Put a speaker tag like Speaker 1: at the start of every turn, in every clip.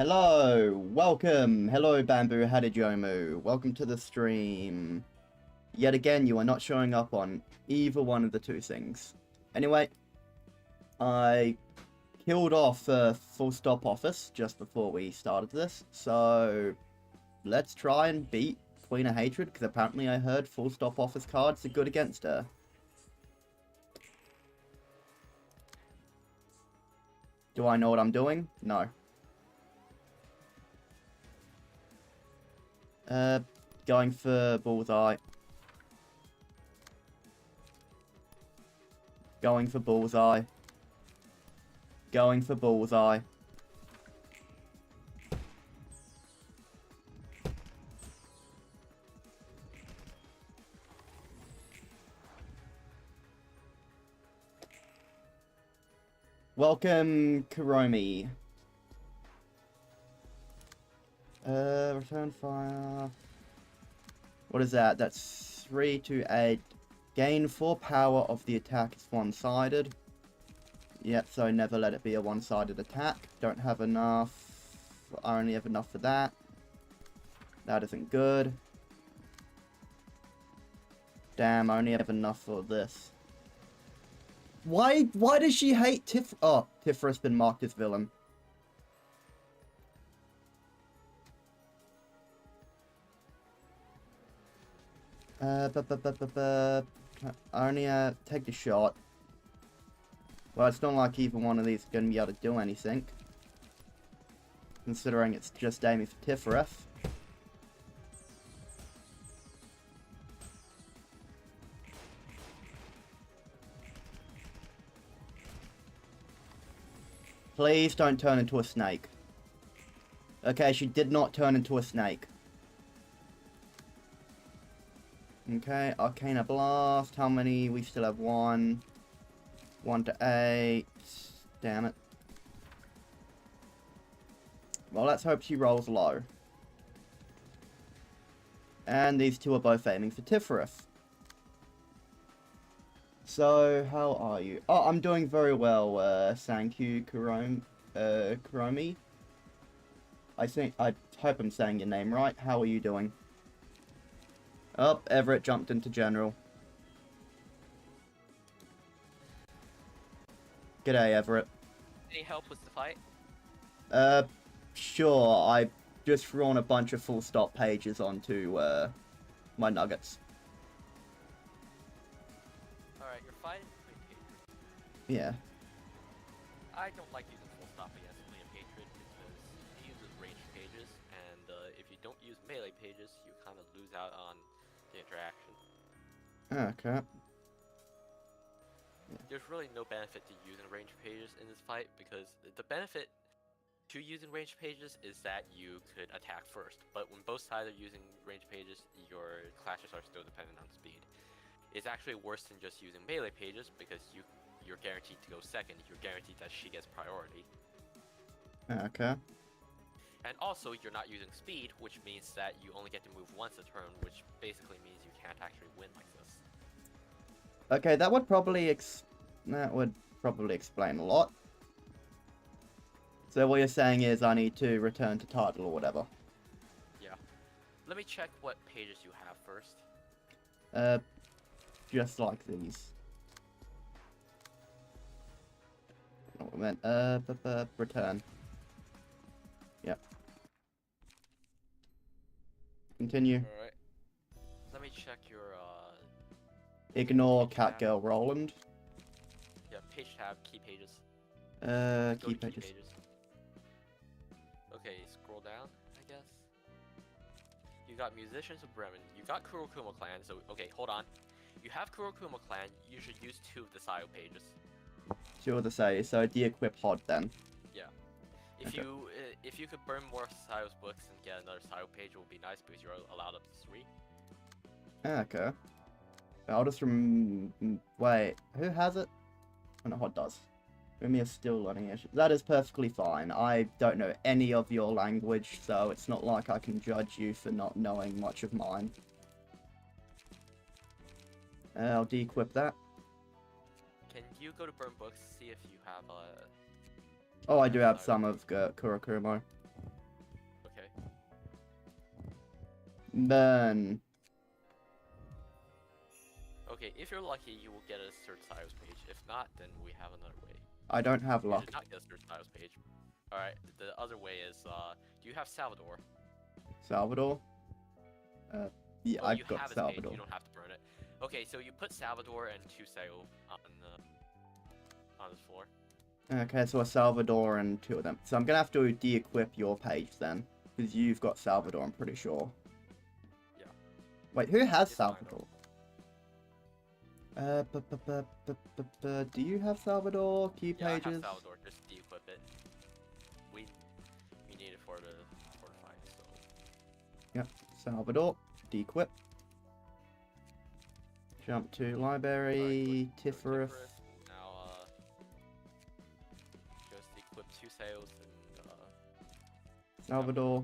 Speaker 1: Hello, welcome, hello Bamboo Hadijomu, welcome to the stream. Yet again, you are not showing up on either one of the two things. Anyway, I killed off Full Stop Office just before we started this, so let's try and beat Queen of Hatred, because apparently I heard Full Stop Office cards are good against her. Do I know what I'm doing? No. Going for bullseye. Going for bullseye. Going for bullseye. Welcome, Kuromi. Return fire. What is that? That's 3 to 8. Gain 4 power of the attack is one-sided. Yep, so never let it be a one-sided attack. Don't have enough. I only have enough for that. That isn't good. Damn, I only have enough for this. Why does she hate Tif? Oh, Tifra's been marked as villain. I only take the shot. Well, it's not like either one of these is going to be able to do anything. Considering it's just aiming for Tifrith. Please don't turn into a snake. Okay, she did not turn into a snake. Okay, Arcana Blast. How many? We still have 1. 1 to 8. Damn it. Well, let's hope she rolls low. And these two are both aiming for Tifrith. So, how are you? Oh, I'm doing very well, thank you, Kuromi. I hope I'm saying your name right. How are you doing? Oh, Everett jumped into general. G'day, Everett.
Speaker 2: Any help with the fight?
Speaker 1: Sure. I just thrown a bunch of full stop pages onto, my nuggets.
Speaker 2: Alright, you're fighting Queen of Hatred.
Speaker 1: Yeah.
Speaker 2: I don't like using full stop against Queen of Hatred because he uses ranged pages, and if you don't use melee pages, you kind of lose out on the interaction.
Speaker 1: Okay.
Speaker 2: There's really no benefit to using ranged pages in this fight because the benefit to using ranged pages is that you could attack first, but when both sides are using ranged pages, your clashes are still dependent on speed. It's actually worse than just using melee pages because you're guaranteed to go second. You're guaranteed that she gets priority.
Speaker 1: Okay.
Speaker 2: And also, you're not using speed, which means that you only get to move once a turn, which basically means you can't actually win like this.
Speaker 1: Okay, that would probably explain a lot. So what you're saying is I need to return to title or whatever.
Speaker 2: Yeah. Let me check what pages you have first.
Speaker 1: Just like these. What I meant, return. Yep. Continue.
Speaker 2: Alright. Let me check your,
Speaker 1: Ignore
Speaker 2: page tab.
Speaker 1: Catgirl Roland.
Speaker 2: Yeah, page tab, key pages. Go
Speaker 1: Key
Speaker 2: to
Speaker 1: pages.
Speaker 2: Okay, scroll down, I guess. You got Musicians of Bremen. You got Kurokuma Clan, so, okay, hold on. You have Kurokuma Clan, you should use 2 of the Sayo pages.
Speaker 1: Sure to say, so de-equip Hod then.
Speaker 2: Yeah.
Speaker 1: Okay.
Speaker 2: If you could burn more Sayo's books and get another Sayo page, it would be nice because you're allowed up to 3.
Speaker 1: Okay. I'll just wait, who has it? Oh no, Hod does. Rumi is still learning it. That is perfectly fine. I don't know any of your language, so it's not like I can judge you for not knowing much of mine. I'll de-equip that.
Speaker 2: Can you go to burn books, see if you have
Speaker 1: Oh, I do have some of Kurokumo. Burn.
Speaker 2: Okay, if you're lucky, you will get a search styles page. If not, then we have another way.
Speaker 1: I don't have
Speaker 2: You
Speaker 1: luck.
Speaker 2: did not get a search styles page. Alright, the other way is, do you have Salvador?
Speaker 1: Salvador? Yeah,
Speaker 2: Well, you
Speaker 1: I've got
Speaker 2: have his page,
Speaker 1: Salvador.
Speaker 2: you don't have to burn it. Okay, so you put Salvador and 2 sail on this floor.
Speaker 1: Okay, so a Salvador and 2 of them. So I'm gonna have to de-equip your page then. Because you've got Salvador, I'm pretty sure.
Speaker 2: Yeah.
Speaker 1: Wait, who has
Speaker 2: It's fine,
Speaker 1: Salvador? Do you have Salvador? Key
Speaker 2: Yeah, I have
Speaker 1: pages?
Speaker 2: Salvador, just de-equip it. We need it for the fight, so...
Speaker 1: Yep, Salvador. De-equip. Jump to library, Tifereth.
Speaker 2: Now, just equip 2 sails and,
Speaker 1: Salvador.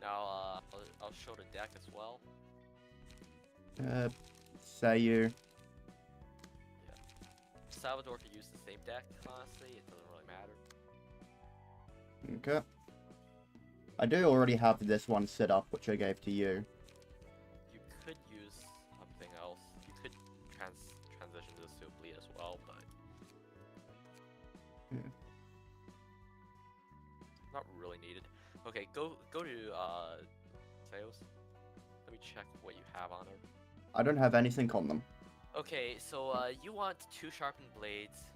Speaker 2: Now, I'll show the deck as well.
Speaker 1: Sayu.
Speaker 2: Salvador could use the same deck, honestly, it doesn't really matter.
Speaker 1: Okay. I do already have this one set up, which I gave to you.
Speaker 2: You could use something else. You could transition this to a bleed as well, but...
Speaker 1: Yeah.
Speaker 2: Not really needed. Okay, go to, sales. Let me check what you have on her.
Speaker 1: I don't have anything on them.
Speaker 2: Okay, so, you want 2 sharpened blades.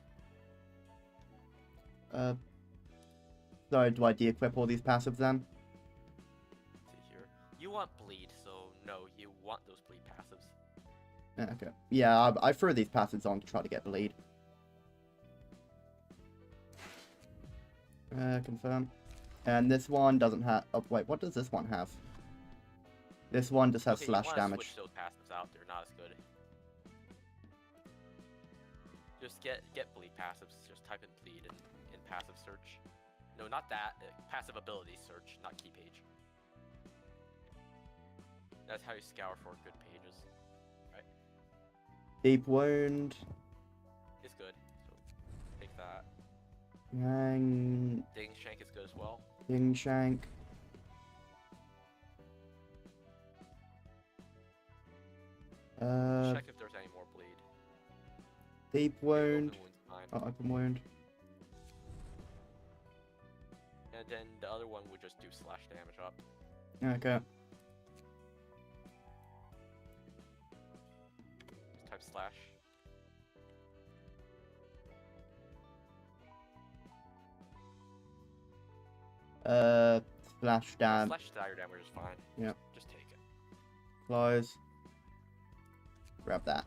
Speaker 1: So do I de-equip all these passives then?
Speaker 2: See here. You want bleed, so no, you want those bleed passives.
Speaker 1: Okay. Yeah, I threw these passives on to try to get bleed. Confirm. And this one doesn't have... Oh, wait, what does this one have? This one just has
Speaker 2: Okay,
Speaker 1: slash
Speaker 2: you wanna
Speaker 1: damage.
Speaker 2: switch those passives out, they're not as good. Just get bleed passives, just type in bleed in passive search. No, not that, passive ability search, not key page. That's how you scour for good pages, right?
Speaker 1: Deep wound.
Speaker 2: It's good, so take that.
Speaker 1: Yang.
Speaker 2: Digging shank is good as well.
Speaker 1: Ying shank.
Speaker 2: Check if there's any more bleed.
Speaker 1: Deep wound.
Speaker 2: Open wound's fine.
Speaker 1: Oh, open wound.
Speaker 2: And then the other one would just do slash damage up.
Speaker 1: Okay.
Speaker 2: Just type slash.
Speaker 1: Slash damage.
Speaker 2: Slash dagger damage is fine.
Speaker 1: Yep.
Speaker 2: Just take it.
Speaker 1: Close. Grab that.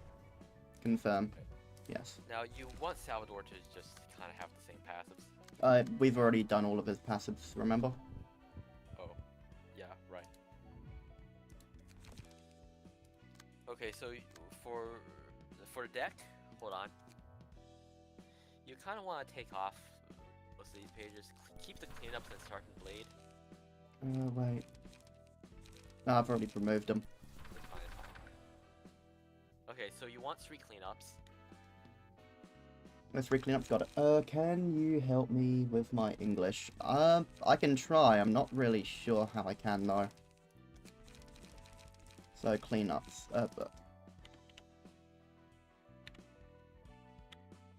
Speaker 1: Confirm.
Speaker 2: Okay.
Speaker 1: Yes.
Speaker 2: Now you want Salvador to just kind of have the same passives.
Speaker 1: We've already done all of his passives, remember?
Speaker 2: Oh, yeah, right. Okay, so for the deck, hold on. You kind of want to take off most of these pages. Keep the cleanups and start in blade.
Speaker 1: Wait. No, I've already removed them.
Speaker 2: It's fine, it's fine. Okay, so you want 3 cleanups.
Speaker 1: Let's re-clean up. Got it. Can you help me with my English? I can try. I'm not really sure how I can though. So cleanups.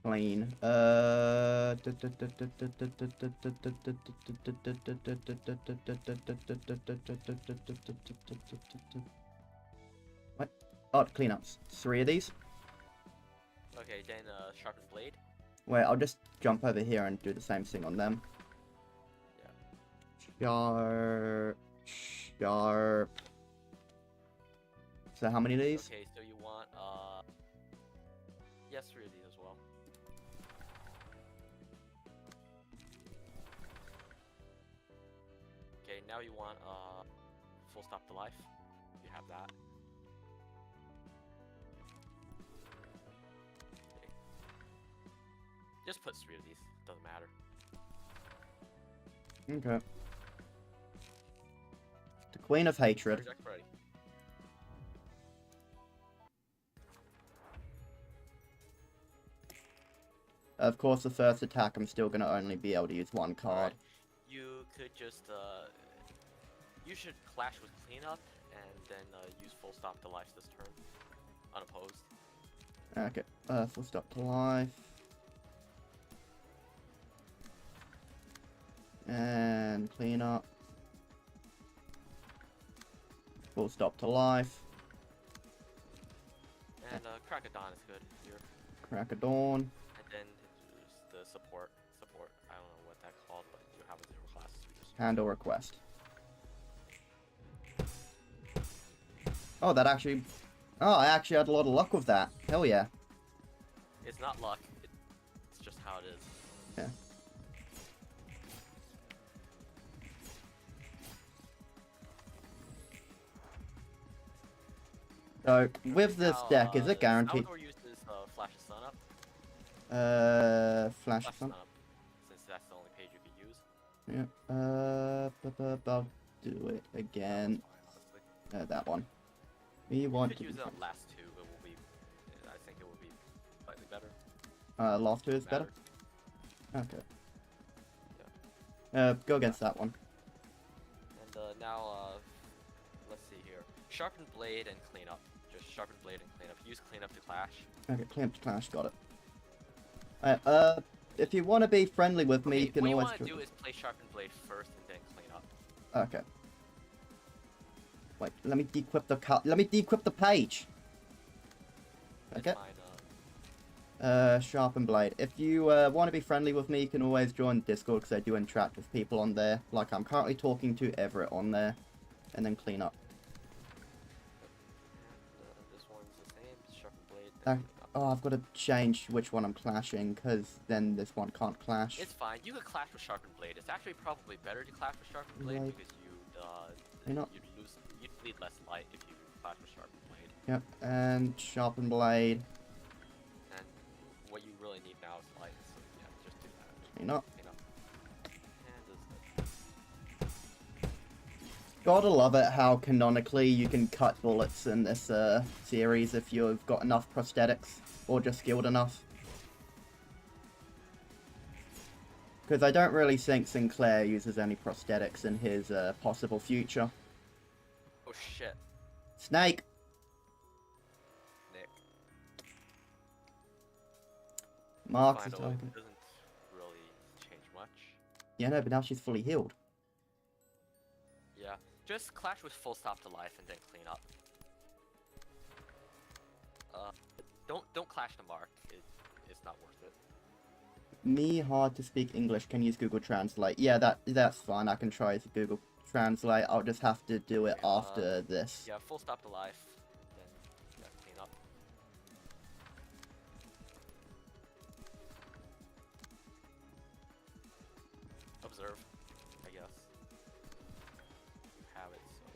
Speaker 1: Clean. What? Oh, cleanups. 3 of these.
Speaker 2: Okay, then sharpen blade.
Speaker 1: Wait, I'll just jump over here and do the same thing on them.
Speaker 2: Yeah.
Speaker 1: Sharp. So how many of these?
Speaker 2: Okay, so you want yes, 3 of these as well. Okay, now you want full stop to life. You have that. Okay. Just put 3 of these. Doesn't matter.
Speaker 1: Okay. The Queen of Hatred.
Speaker 2: Project ready.
Speaker 1: Of course, the first attack, I'm still gonna only be able to use 1 card.
Speaker 2: Alright. You could just You should clash with cleanup and then use full stop to life this turn, unopposed.
Speaker 1: Okay, full stop to life. And clean up. Full stop to life.
Speaker 2: And Crack of Dawn is good here.
Speaker 1: Crack of Dawn.
Speaker 2: And then the support. I don't know what that's called, but you have a 0 class. So you just
Speaker 1: Handle request. Oh, that actually... Oh, I actually had a lot of luck with that. Hell yeah.
Speaker 2: It's not luck. It's just how it is.
Speaker 1: Yeah. So, with this deck, is it guaranteed?
Speaker 2: Salvador uses Flash of Sun Up.
Speaker 1: Flash
Speaker 2: Flash
Speaker 1: of Sun.
Speaker 2: Up, since that's the only page you could use.
Speaker 1: Yeah, I'll do it again. That one. We want
Speaker 2: You
Speaker 1: to
Speaker 2: could use
Speaker 1: be
Speaker 2: the last two, it will be, I think it will be slightly better.
Speaker 1: last two is better?
Speaker 2: Matter.
Speaker 1: Okay.
Speaker 2: Yeah.
Speaker 1: Go against that one.
Speaker 2: And now, let's see here. Sharpened Blade and Cleanup. Just Sharpened Blade and Cleanup. Use Cleanup to clash.
Speaker 1: Okay, clamp to clash, got it. If you want to be friendly with me, you can always...
Speaker 2: What you want to do is play Sharpened Blade first and then Cleanup.
Speaker 1: Okay. Wait, let me decrypt the let me decrypt the page. Okay.
Speaker 2: Fine,
Speaker 1: Sharpen Blade. If you want to be friendly with me, you can always join Discord because I do interact with people on there. Like I'm currently talking to Everett on there, and then clean up.
Speaker 2: this one's the same. Sharpened Blade. Then Cleanup.
Speaker 1: Oh, I've got to change which one I'm clashing because then this one can't clash.
Speaker 2: It's fine. You could clash with Sharpened Blade. It's actually probably better to clash with Sharpened Blade
Speaker 1: Like,
Speaker 2: because you'd bleed less light if you clash with Sharpened Blade.
Speaker 1: Yep, and Sharpen Blade.
Speaker 2: And what you really need now is light, so yeah, just do that.
Speaker 1: Clean up.
Speaker 2: Clean up. And this is good.
Speaker 1: Gotta love it how canonically you can cut bullets in this series if you've got enough prosthetics or just skilled enough. Because I don't really think Sinclair uses any prosthetics in his possible future.
Speaker 2: Oh shit.
Speaker 1: Snake!
Speaker 2: Nick.
Speaker 1: Marks is
Speaker 2: Final
Speaker 1: target.
Speaker 2: doesn't really change much.
Speaker 1: Yeah, no, but now she's fully healed.
Speaker 2: Yeah. Just clash with full stop to life and then clean up. Don't clash the mark. It's not worth it.
Speaker 1: Me hard to speak English, can use Google Translate. Yeah, that's fine. I can try to Google Translate. I'll just have to do it after this.
Speaker 2: Yeah, full stop to life. Then yeah, clean up. Observe, I guess. You have it, so.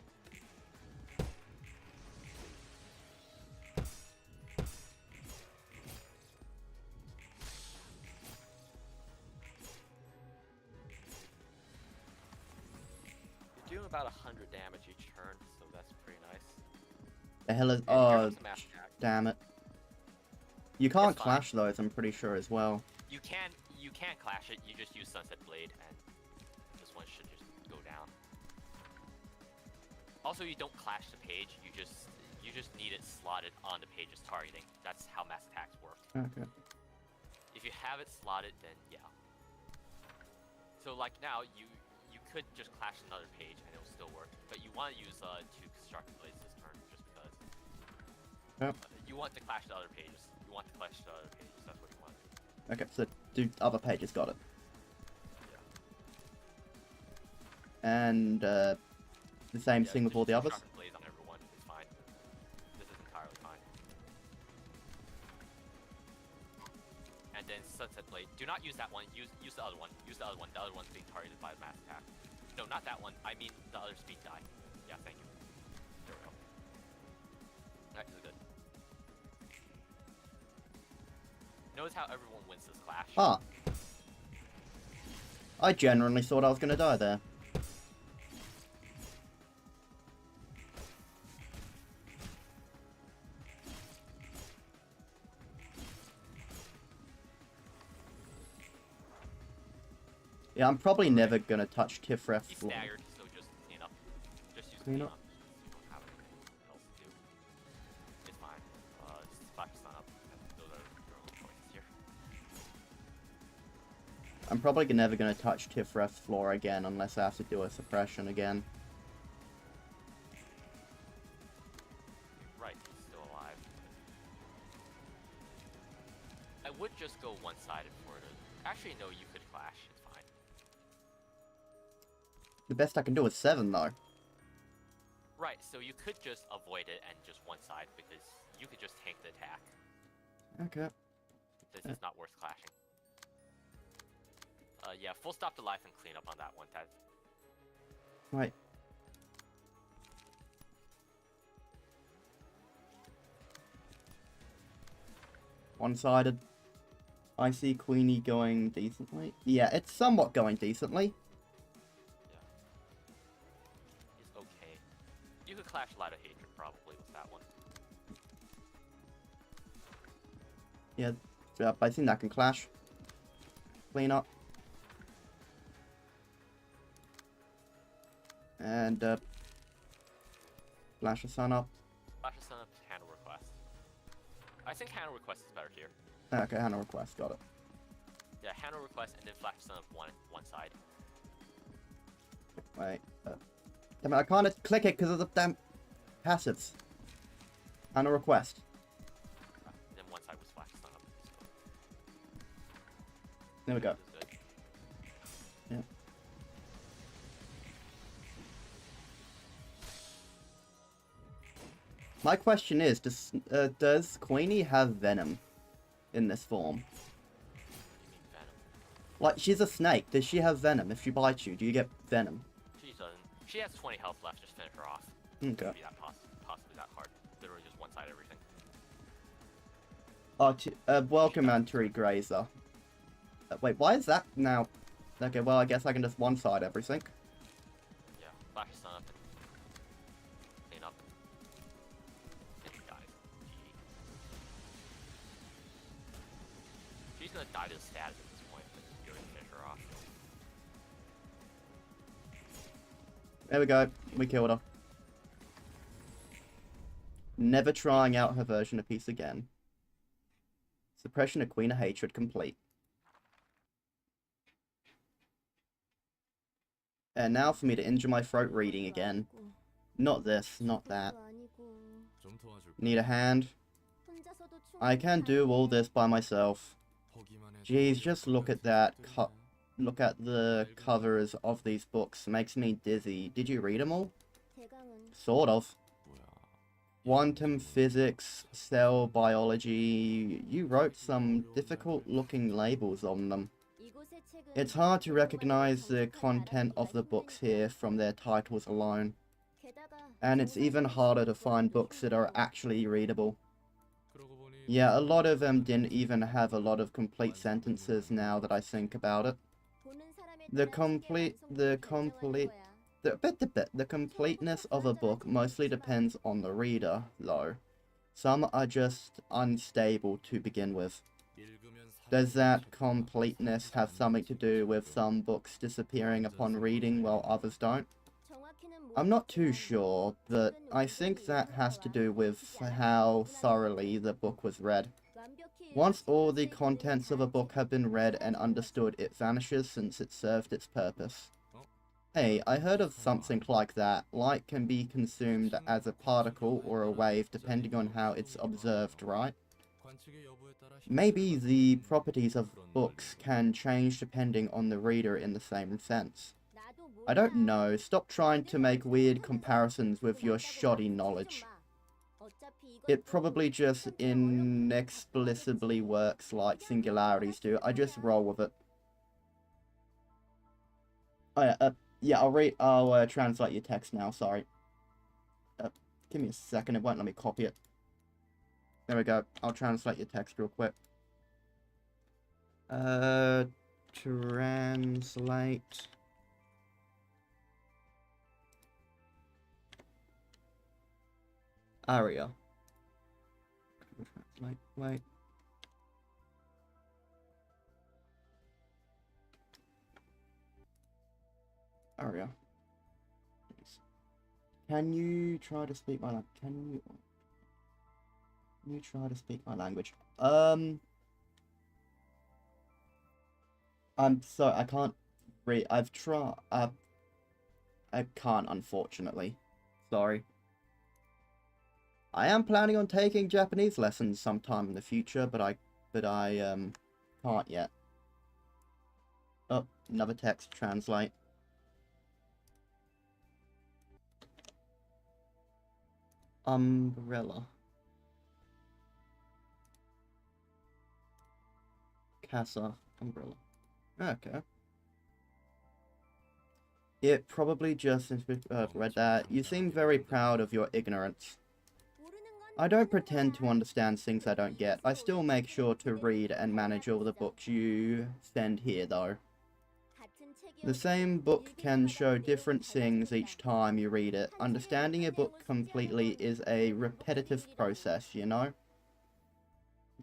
Speaker 2: You're doing about 100 damage each turn, so that's pretty nice.
Speaker 1: The hell is...
Speaker 2: And here
Speaker 1: Oh,
Speaker 2: comes the mass attack.
Speaker 1: damn it. You can't
Speaker 2: It's fine.
Speaker 1: clash those, I'm pretty sure as well.
Speaker 2: You can clash it. You just use Sunset Blade, and this one should just go down. Also, you don't clash the page. You just need it slotted on the page's targeting. That's how mass attacks work.
Speaker 1: Okay.
Speaker 2: If you have it slotted, then yeah. So like now, you could just clash another page and it'll still work. But you want to use two Sharpened Blades this turn, just because.
Speaker 1: Yep.
Speaker 2: You want to clash the other pages. You want to clash the other pages. That's what you want.
Speaker 1: Okay, so do other pages, got it.
Speaker 2: Yeah.
Speaker 1: And the same thing with all the others?
Speaker 2: Sharpened Blades on everyone. It's fine. This is entirely fine. And then Sunset Blade. Do not use that one. Use the other one. Use the other one. The other one's being targeted by the mass attack. No, not that one. I mean the other speed die. Yeah, thank you. There we go. That is good. Notice how everyone wins this clash.
Speaker 1: Ah. I genuinely thought I was gonna die there. Yeah, I'm probably never gonna touch Tifref.
Speaker 2: He's staggered, so just clean up.
Speaker 1: Clean up.
Speaker 2: You don't have anything else to do. It's fine. Just splash the sun up. Those are your own choices here.
Speaker 1: I'm probably never going to touch Tifreth's floor again unless I have to do a suppression again.
Speaker 2: Right, he's still alive. I would just go one-sided for it. Actually, no, you could clash. It's fine.
Speaker 1: The best I can do is 7 though.
Speaker 2: Right, so you could just avoid it and just one side because you could just tank the attack.
Speaker 1: Okay.
Speaker 2: This is not worth clashing. Yeah, full stop to life and clean up on that one.
Speaker 1: Right. One-sided. I see Queenie going decently. Yeah, it's somewhat going decently.
Speaker 2: Yeah. It's okay. You could clash Light of Hatred probably with that one.
Speaker 1: Yeah, I think that can clash. Clean up. And, flash the sun up.
Speaker 2: Flash the sun up, handle request. I think handle request is better here.
Speaker 1: Okay, handle request, got it.
Speaker 2: Yeah, handle request and then flash the sun up one side.
Speaker 1: Wait, damn it, I can't click it because of the damn passives. Handle request.
Speaker 2: Then one side was flash the sun up.
Speaker 1: There we go.
Speaker 2: This is good.
Speaker 1: Yeah. My question is, does Queenie have venom in this form?
Speaker 2: You mean venom?
Speaker 1: Like, she's a snake. Does she have venom? If she bites you, do you get venom?
Speaker 2: She doesn't. She has 20 health left. Just finish her off.
Speaker 1: Okay.
Speaker 2: It wouldn't be that possibly that hard. Literally just one side everything.
Speaker 1: Oh, welcome, Anturi Grazer. Wait, why is that now? Okay, well, I guess I can just one-side everything.
Speaker 2: Yeah, flash the sun up and clean up. And he dies. GG. She's gonna die to the status at this point, but you're gonna finish her off.
Speaker 1: There we go. We killed her. Never trying out her version of peace again. Suppression of Queen of Hatred complete. And now for me to injure my throat reading again. Not this, not that. Need a hand? I can do all this by myself. Jeez, just look at that. Look at the covers of these books. Makes me dizzy. Did you read them all? Sort of. Quantum physics, cell biology. You wrote some difficult looking labels on them. It's hard to recognize the content of the books here from their titles alone. And it's even harder to find books that are actually readable. Yeah, a lot of them didn't even have a lot of complete sentences now that I think about it. The completeness of a book mostly depends on the reader, though. Some are just unstable to begin with. Does that completeness have something to do with some books disappearing upon reading while others don't? I'm not too sure, but I think that has to do with how thoroughly the book was read. Once all the contents of a book have been read and understood, it vanishes since it served its purpose. Hey, I heard of something like that. Light can be consumed as a particle or a wave depending on how it's observed, right? Maybe the properties of books can change depending on the reader in the same sense. I don't know. Stop trying to make weird comparisons with your shoddy knowledge. It probably just inexplicably works like singularities do. I just roll with it. Oh yeah, I'll translate your text now, sorry. Give me a second, it won't let me copy it. There we go, I'll translate your text real quick. Translate. Aria. Wait. Aria. Can you try to speak my language? Can you try to speak my language? I'm sorry, I can't read. I've tried. I can't, unfortunately. Sorry. I am planning on taking Japanese lessons sometime in the future, but I can't yet. Oh, another text translate. Umbrella. Casa. Umbrella. Okay. It probably just read that. You seem very proud of your ignorance. I don't pretend to understand things I don't get. I still make sure to read and manage all the books you send here, though. The same book can show different things each time you read it. Understanding a book completely is a repetitive process, you know?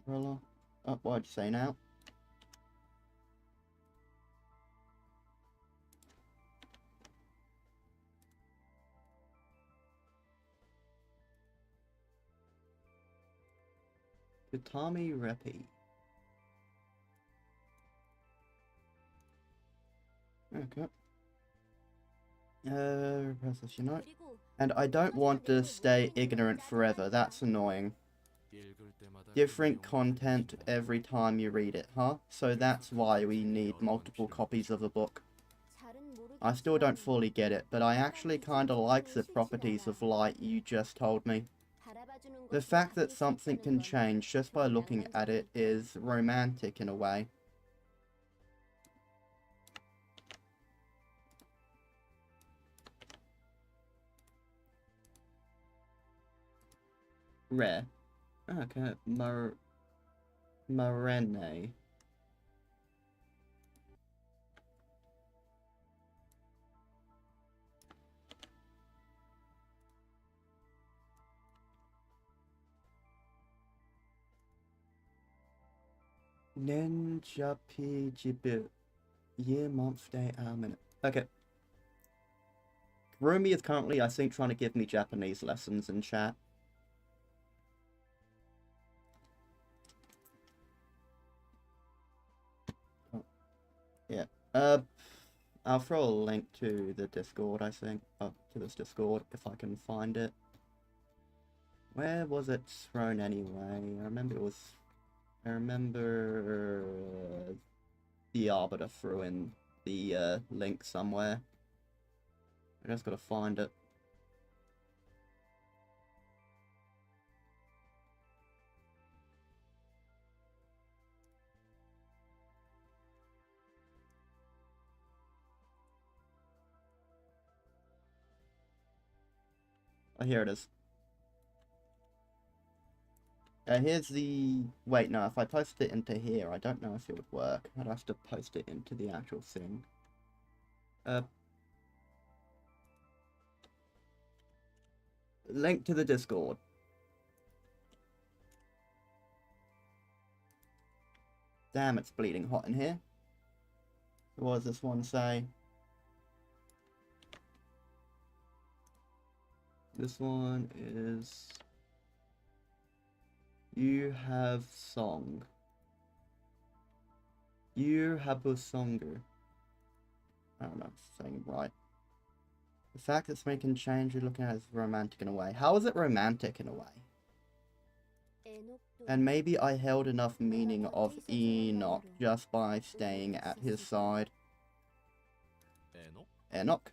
Speaker 1: Oh, what'd you say now? Utami Repi. Okay. Process, you know. And I don't want to stay ignorant forever. That's annoying. Different content every time you read it, huh? So that's why we need multiple copies of a book. I still don't fully get it, but I actually kinda like the properties of light you just told me. The fact that something can change just by looking at it is romantic in a way. Rare. Okay, Marene. Nenjapi Jibu. Year, month, day, hour, minute. Okay. Rumi is currently, I think, trying to give me Japanese lessons in chat. Oh, yeah. I'll throw a link to the Discord, I think. Oh, to this Discord, if I can find it. Where was it thrown anyway? I remember the Arbiter threw in the link somewhere. I just gotta find it. Oh, here it is. Here's the... Wait, no, if I post it into here, I don't know if it would work. I'd have to post it into the actual thing. Link to the Discord. Damn, it's bleeding hot in here. What does this one say? This one is... You have song. You have a songer. I don't know if I'm saying it right. The fact that something can change you're looking at is romantic in a way. How is it romantic in a way? And maybe I held enough meaning of Enoch just by staying at his side. Enoch?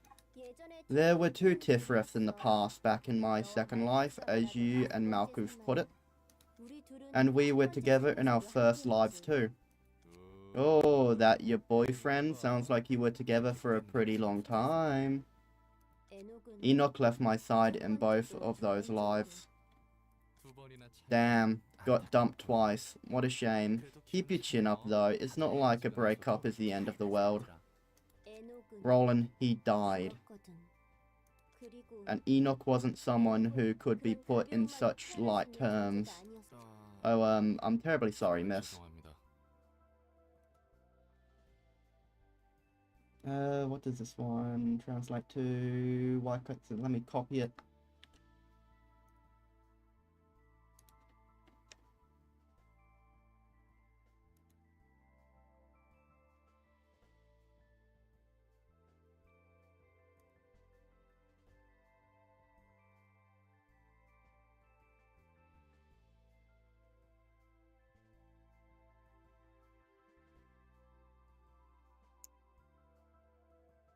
Speaker 1: There were two Tifriths in the past back in my second life, as you and Malkuth put it. And we were together in our first lives too. Oh, that your boyfriend? Sounds like you were together for a pretty long time. Enoch left my side in both of those lives. Damn, got dumped twice. What a shame. Keep your chin up though, it's not like a breakup is the end of the world. Roland, he died. And Enoch wasn't someone who could be put in such light terms. Oh, I'm terribly sorry, miss. What does this one translate to? Why can't let me copy it?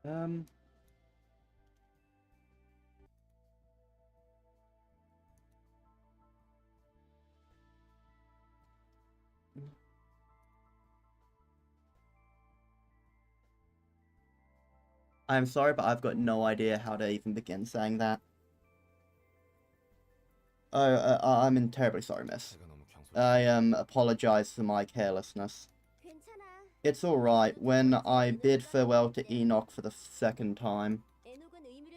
Speaker 1: Um, I'm sorry, but I've got no idea how to even begin saying that. Oh, I'm terribly sorry, miss. I apologize for my carelessness. It's alright. When I bid farewell to Enoch for the second time,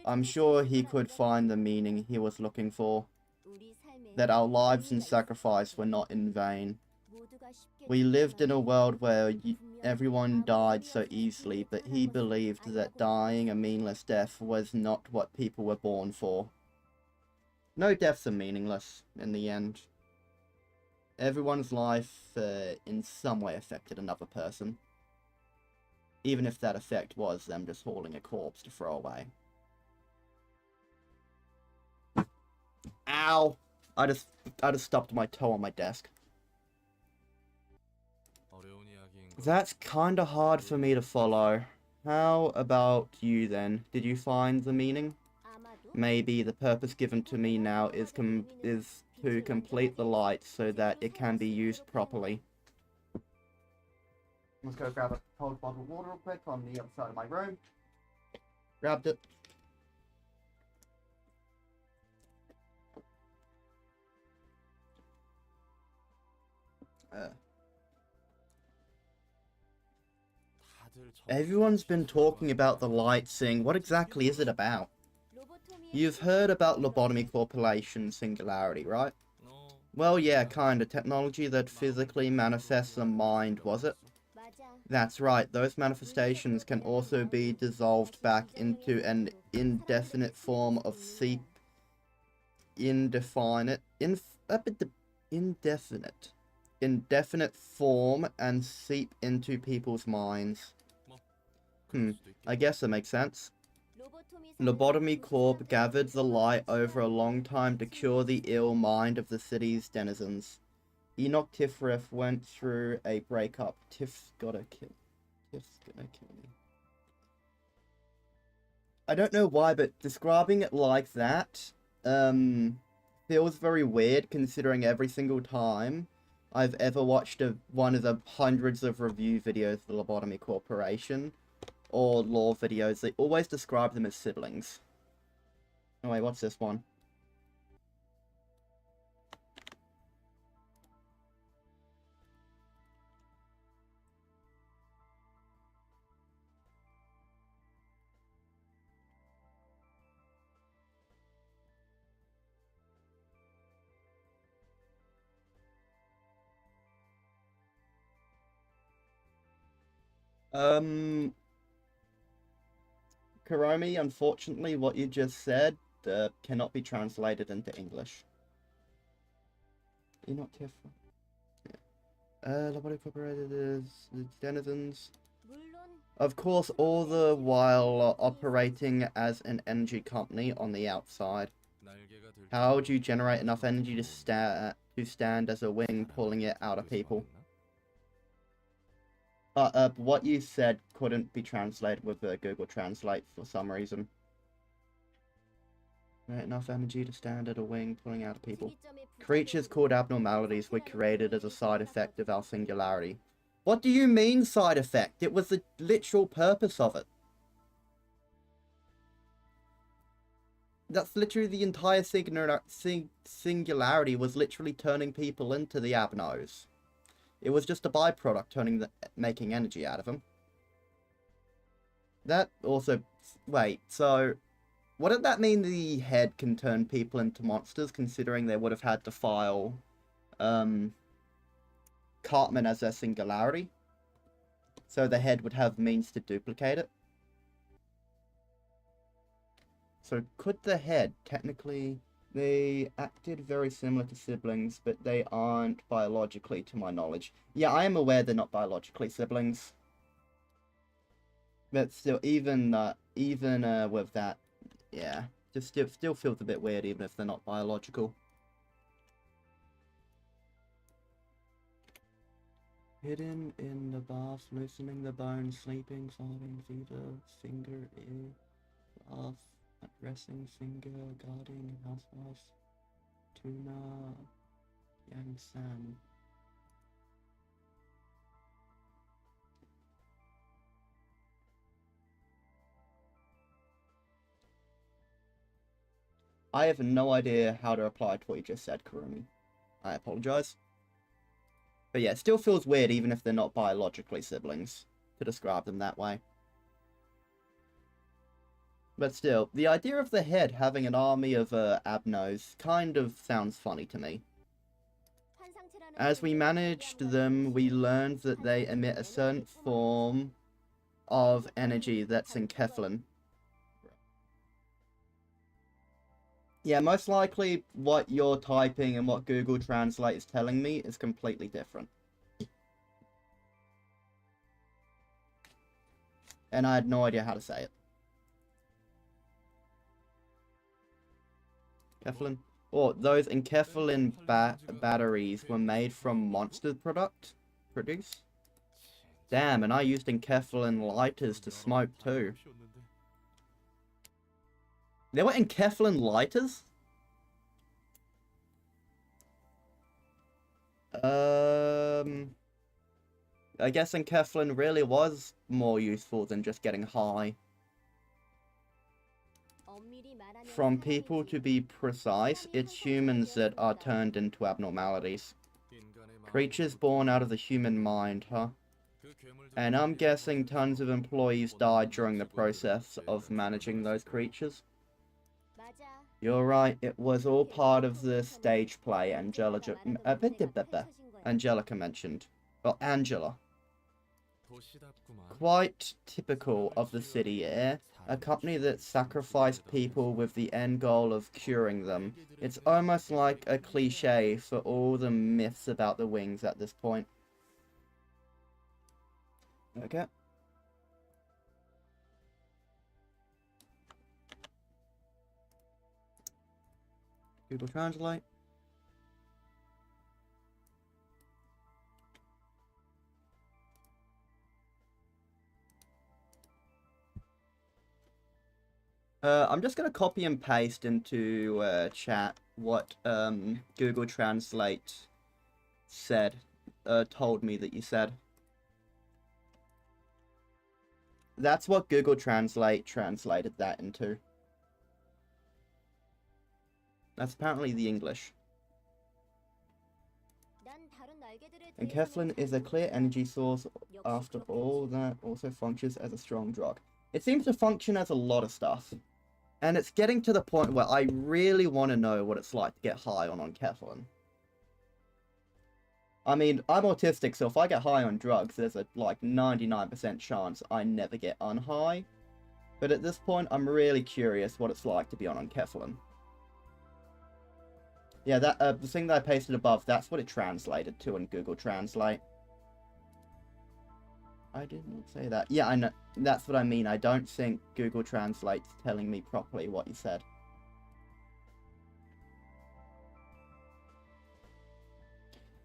Speaker 1: I'm sure he could find the meaning he was looking for. That our lives and sacrifice were not in vain. We lived in a world where everyone died so easily, but he believed that dying a meaningless death was not what people were born for. No deaths are meaningless, in the end. Everyone's life, in some way, affected another person. Even if that effect was them just hauling a corpse to throw away. Ow! I just stubbed my toe on my desk. That's kinda hard for me to follow. How about you then? Did you find the meaning? Maybe the purpose given to me now is to complete the light so that it can be used properly. Let's go grab a cold bottle of water real quick on the other side of my room. Grabbed it. Everyone's been talking about the light thing. What exactly is it about? You've heard about lobotomy correlation singularity, right? Well, yeah, kinda. Technology that physically manifests a mind, was it? That's right. Those manifestations can also be dissolved back into an indefinite form of indefinite form and seep into people's minds. I guess that makes sense. Lobotomy Corp gathered the light over a long time to cure the ill mind of the city's denizens. Enoch Tiffref went through a breakup. Tiff's gonna kill me. I don't know why, but describing it like that, feels very weird considering every single time I've ever watched one of the hundreds of review videos of the Lobotomy Corporation or lore videos, they always describe them as siblings. Oh wait, what's this one? Kuromi, unfortunately, what you just said cannot be translated into English. You're not Tifa. Yeah. Nobody incorporated as the denizens. Of course, all the while operating as an energy company on the outside. How would you generate enough energy to stand as a wing, pulling it out of people? What you said couldn't be translated with Google Translate for some reason. Enough energy to stand at a wing, pulling out of people. Creatures called abnormalities were created as a side effect of our singularity. What do you mean, side effect? It was the literal purpose of it. That's literally the entire singularity was literally turning people into the abnos. It was just a byproduct, making energy out of them. That also... Wait, so... Wouldn't that mean the head can turn people into monsters, considering they would have had to file, Cartman as their singularity? So the head would have means to duplicate it? So could the head technically... They acted very similar to siblings, but they aren't biologically, to my knowledge. Yeah, I am aware they're not biologically siblings. But still, even with that, yeah, just still feels a bit weird, even if they're not biological. Hidden in the bath, loosening the bones, sleeping, solving, fever, finger, ear, bath, dressing, finger, guarding, housewife, tuna, yang san. I have no idea how to reply to what you just said, Kurumi. I apologize. But yeah, it still feels weird even if they're not biologically siblings, to describe them that way. But still, the idea of the head having an army of abnos kind of sounds funny to me. As we managed them, we learned that they emit a certain form of energy that's in Keflin. Yeah, most likely what you're typing and what Google Translate is telling me is completely different. And I had no idea how to say it. Keflin? Oh, those Enkephalin batteries were made from monster produce? Damn, and I used Enkephalin lighters to smoke too. There were Enkephalin lighters? I guess Enkephalin really was more useful than just getting high. From people, to be precise, it's humans that are turned into abnormalities. Creatures born out of the human mind, huh? And I'm guessing tons of employees died during the process of managing those creatures. You're right, it was all part of the stage play Angelica mentioned. Well, Angela. Quite typical of the city air. A company that sacrificed people with the end goal of curing them. It's almost like a cliche for all the myths about the wings at this point. Okay. Google Translate. I'm just going to copy and paste into chat what Google Translate said, told me that you said. That's what Google Translate translated that into. That's apparently the English. And Keflin is a clear energy source. After all, that also functions as a strong drug. It seems to function as a lot of stuff. And it's getting to the point where I really want to know what it's like to get high on Keflin. I mean, I'm autistic, so if I get high on drugs, there's a, like, 99% chance I never get unhigh. But at this point, I'm really curious what it's like to be on Keflin. Yeah, that the thing that I pasted above, that's what it translated to in Google Translate. I didn't say that. Yeah, I know. That's what I mean. I don't think Google Translate's telling me properly what you said.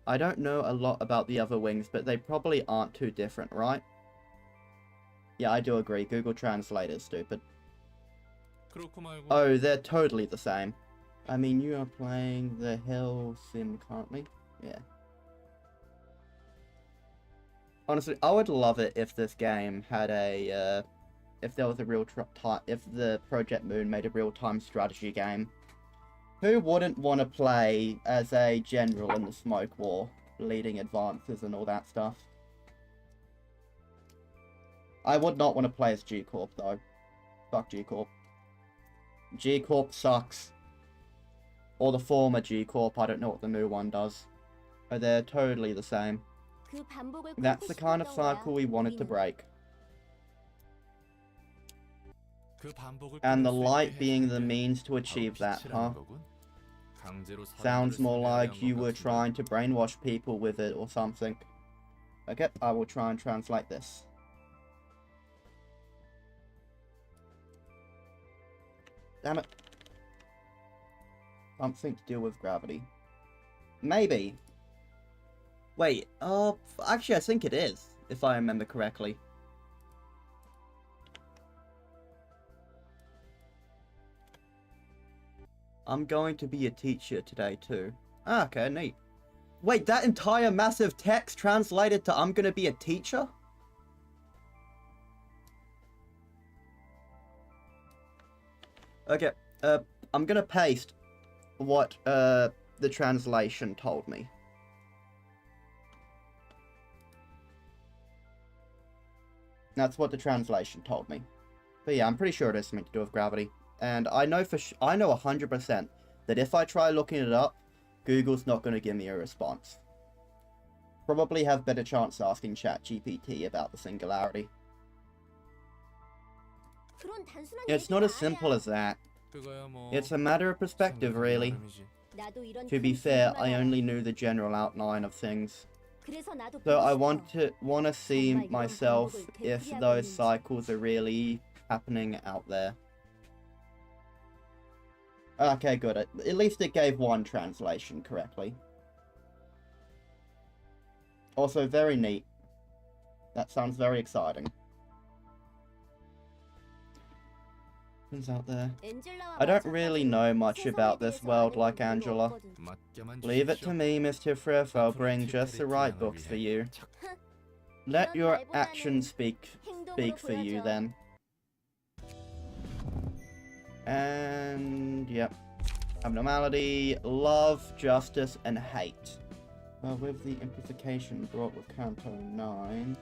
Speaker 1: I don't know a lot about the other wings, but they probably aren't too different, right? Yeah, I do agree. Google Translate is stupid. Oh, they're totally the same. I mean, you are playing the Hell Sim currently? Yeah. Honestly, I would love it if this game had a, if there was a real if the Project Moon made a real-time strategy game. Who wouldn't want to play as a general in the Smoke War, leading advances and all that stuff? I would not want to play as G-Corp, though. Fuck G-Corp. G-Corp sucks. Or the former G-Corp, I don't know what the new one does. But they're totally the same. That's the kind of cycle we wanted to break. And the light being the means to achieve that, huh? Sounds more like you were trying to brainwash people with it or something. Okay, I will try and translate this. Damn it. Something to do with gravity. Maybe. Wait, actually I think it is, if I remember correctly. I'm going to be a teacher today too. Ah, okay, neat. Wait, that entire massive text translated to I'm gonna be a teacher? Okay, I'm gonna paste what, the translation told me. That's what the translation told me. But yeah, I'm pretty sure it has something to do with gravity. And I know I know 100% that if I try looking it up, Google's not going to give me a response. Probably have better chance asking ChatGPT about the singularity. It's not as simple as that. It's a matter of perspective, really. To be fair, I only knew the general outline of things. So I want to see myself if those cycles are really happening out there. Okay, good. At least it gave one translation correctly. Also, very neat. That sounds very exciting. Who's out there? I don't really know much about this world like Angela. Leave it to me, Mr. Frith. I'll bring just the right books for you. Let your actions speak for you, then. And, yep. Abnormality, love, justice, and hate. Well, with the amplification brought with Canto 9...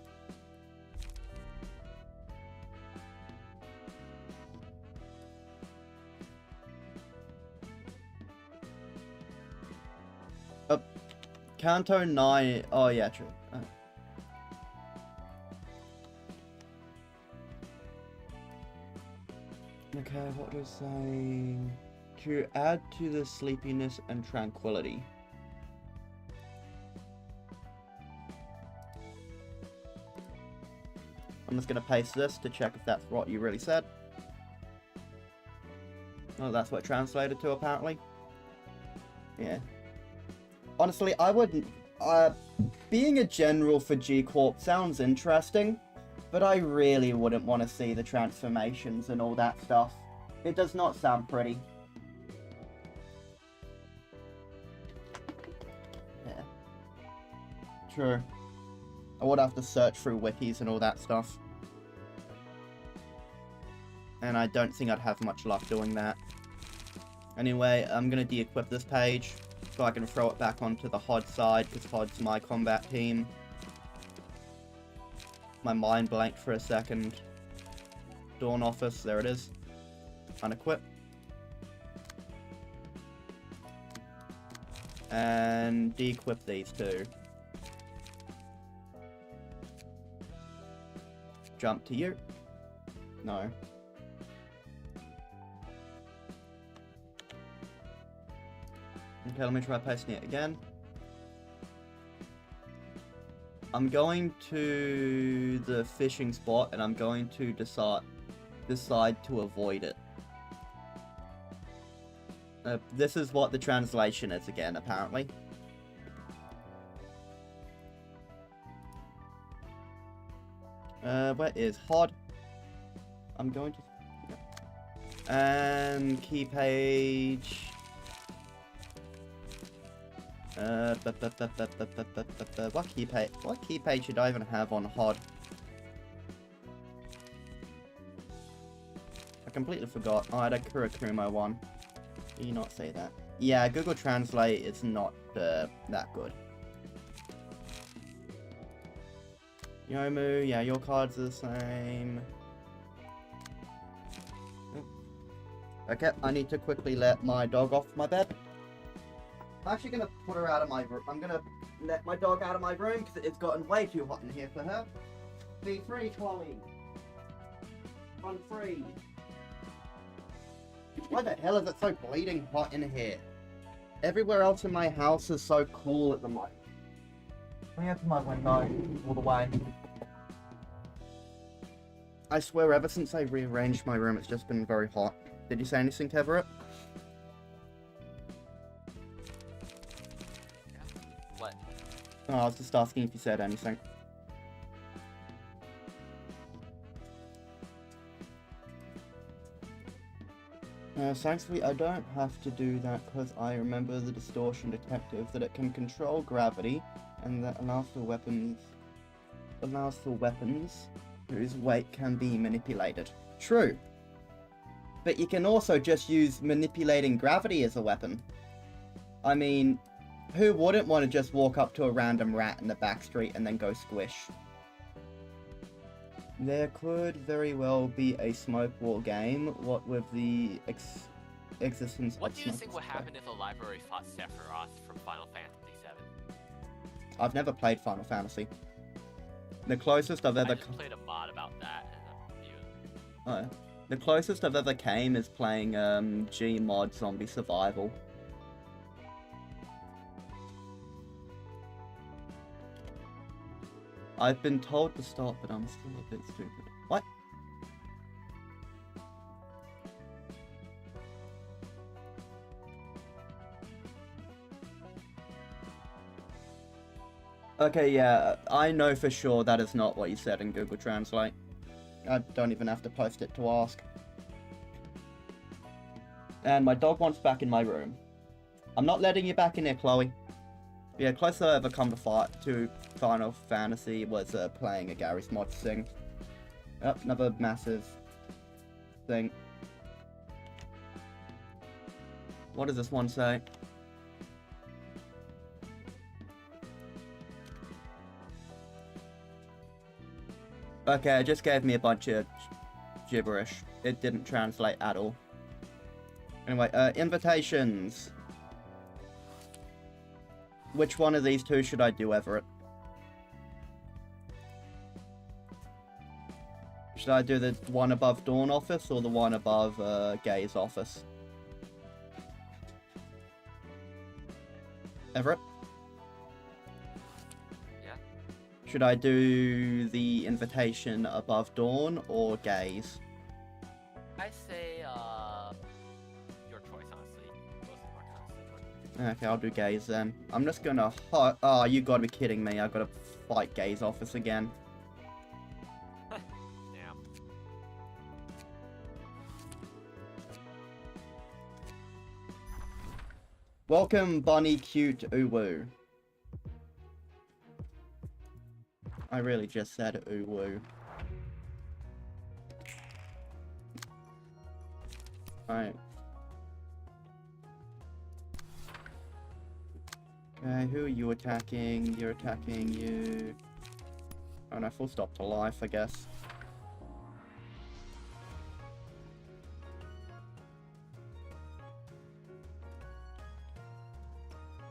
Speaker 1: Canto 9... Oh, yeah, true. Okay, what was saying? To add to the sleepiness and tranquility. I'm just gonna paste this to check if that's what you really said. Oh, that's what it translated to, apparently. Yeah. Honestly, I wouldn't... being a general for G-Corp sounds interesting, but I really wouldn't want to see the transformations and all that stuff. It does not sound pretty. Yeah. True. I would have to search through wikis and all that stuff. And I don't think I'd have much luck doing that. Anyway, I'm gonna de-equip this page, so I can throw it back onto the HOD side, because HOD's my combat team. My mind blanked for a second. Dawn Office, there it is. Unequip. And de-equip these two. Jump to you. No. Okay, let me try pasting it again. I'm going to the fishing spot and I'm going to decide to avoid it. This is what the translation is again, apparently. Where is HOD? I'm going to... And key page... What key page should I even have on HOD? I completely forgot. Oh, I had a Kurakumo one. Did you not say that? Yeah, Google Translate is not that good. Yomu, yeah, your cards are the same. Okay, I need to quickly let my dog off my bed. I'm actually gonna put her out of my room. I'm gonna let my dog out of my room because it's gotten way too hot in here for her. Be free, Chloe. Run free. Why the hell is it so bleeding hot in here? Everywhere else in my house is so cool at the moment. Let me open my window all the way. I swear, ever since I rearranged my room, it's just been very hot. Did you say anything, Everett?
Speaker 2: What?
Speaker 1: Oh, I was just asking if you said anything. Thankfully, I don't have to do that because I remember the distortion detective that it can control gravity and that allows for weapons whose weight can be manipulated. True. But you can also just use manipulating gravity as a weapon. I mean, who wouldn't want to just walk up to a random rat in the back street and then go squish? There could very well be a smoke war game, what with the existence
Speaker 2: What
Speaker 1: of
Speaker 2: do you
Speaker 1: smoke
Speaker 2: think would
Speaker 1: war.
Speaker 2: happen if a library fought Sephiroth from Final Fantasy VII?
Speaker 1: I've never played Final Fantasy. The closest I've ever...
Speaker 2: I just played a mod about that. And
Speaker 1: The closest I've ever came is playing Gmod Zombie Survival. I've been told to stop, but I'm still a bit stupid. What? Okay, yeah, I know for sure that is not what you said in Google Translate. I don't even have to post it to ask. And my dog wants back in my room. I'm not letting you back in here, Chloe. Yeah, closest I ever come to Final Fantasy was playing a Gary's Mod thing. Yep, another massive thing. What does this one say? Okay, it just gave me a bunch of gibberish. It didn't translate at all. Anyway, invitations. Which one of these two should I do, Everett? Should I do the one above Dawn office or the one above Gay's office? Everett?
Speaker 2: Yeah.
Speaker 1: Should I do the invitation above Dawn or Gay's?
Speaker 2: I say, your choice, honestly. Both of them are kind of similar.
Speaker 1: Okay, I'll do Gay's then. I'm just gonna oh, you gotta be kidding me. I gotta fight Gay's office again.
Speaker 2: Damn.
Speaker 1: Welcome, Bunny Cute Uwu. I really just said Uwu. Alright. Okay, who are you attacking? You're attacking you. Oh no, full stop to life, I guess.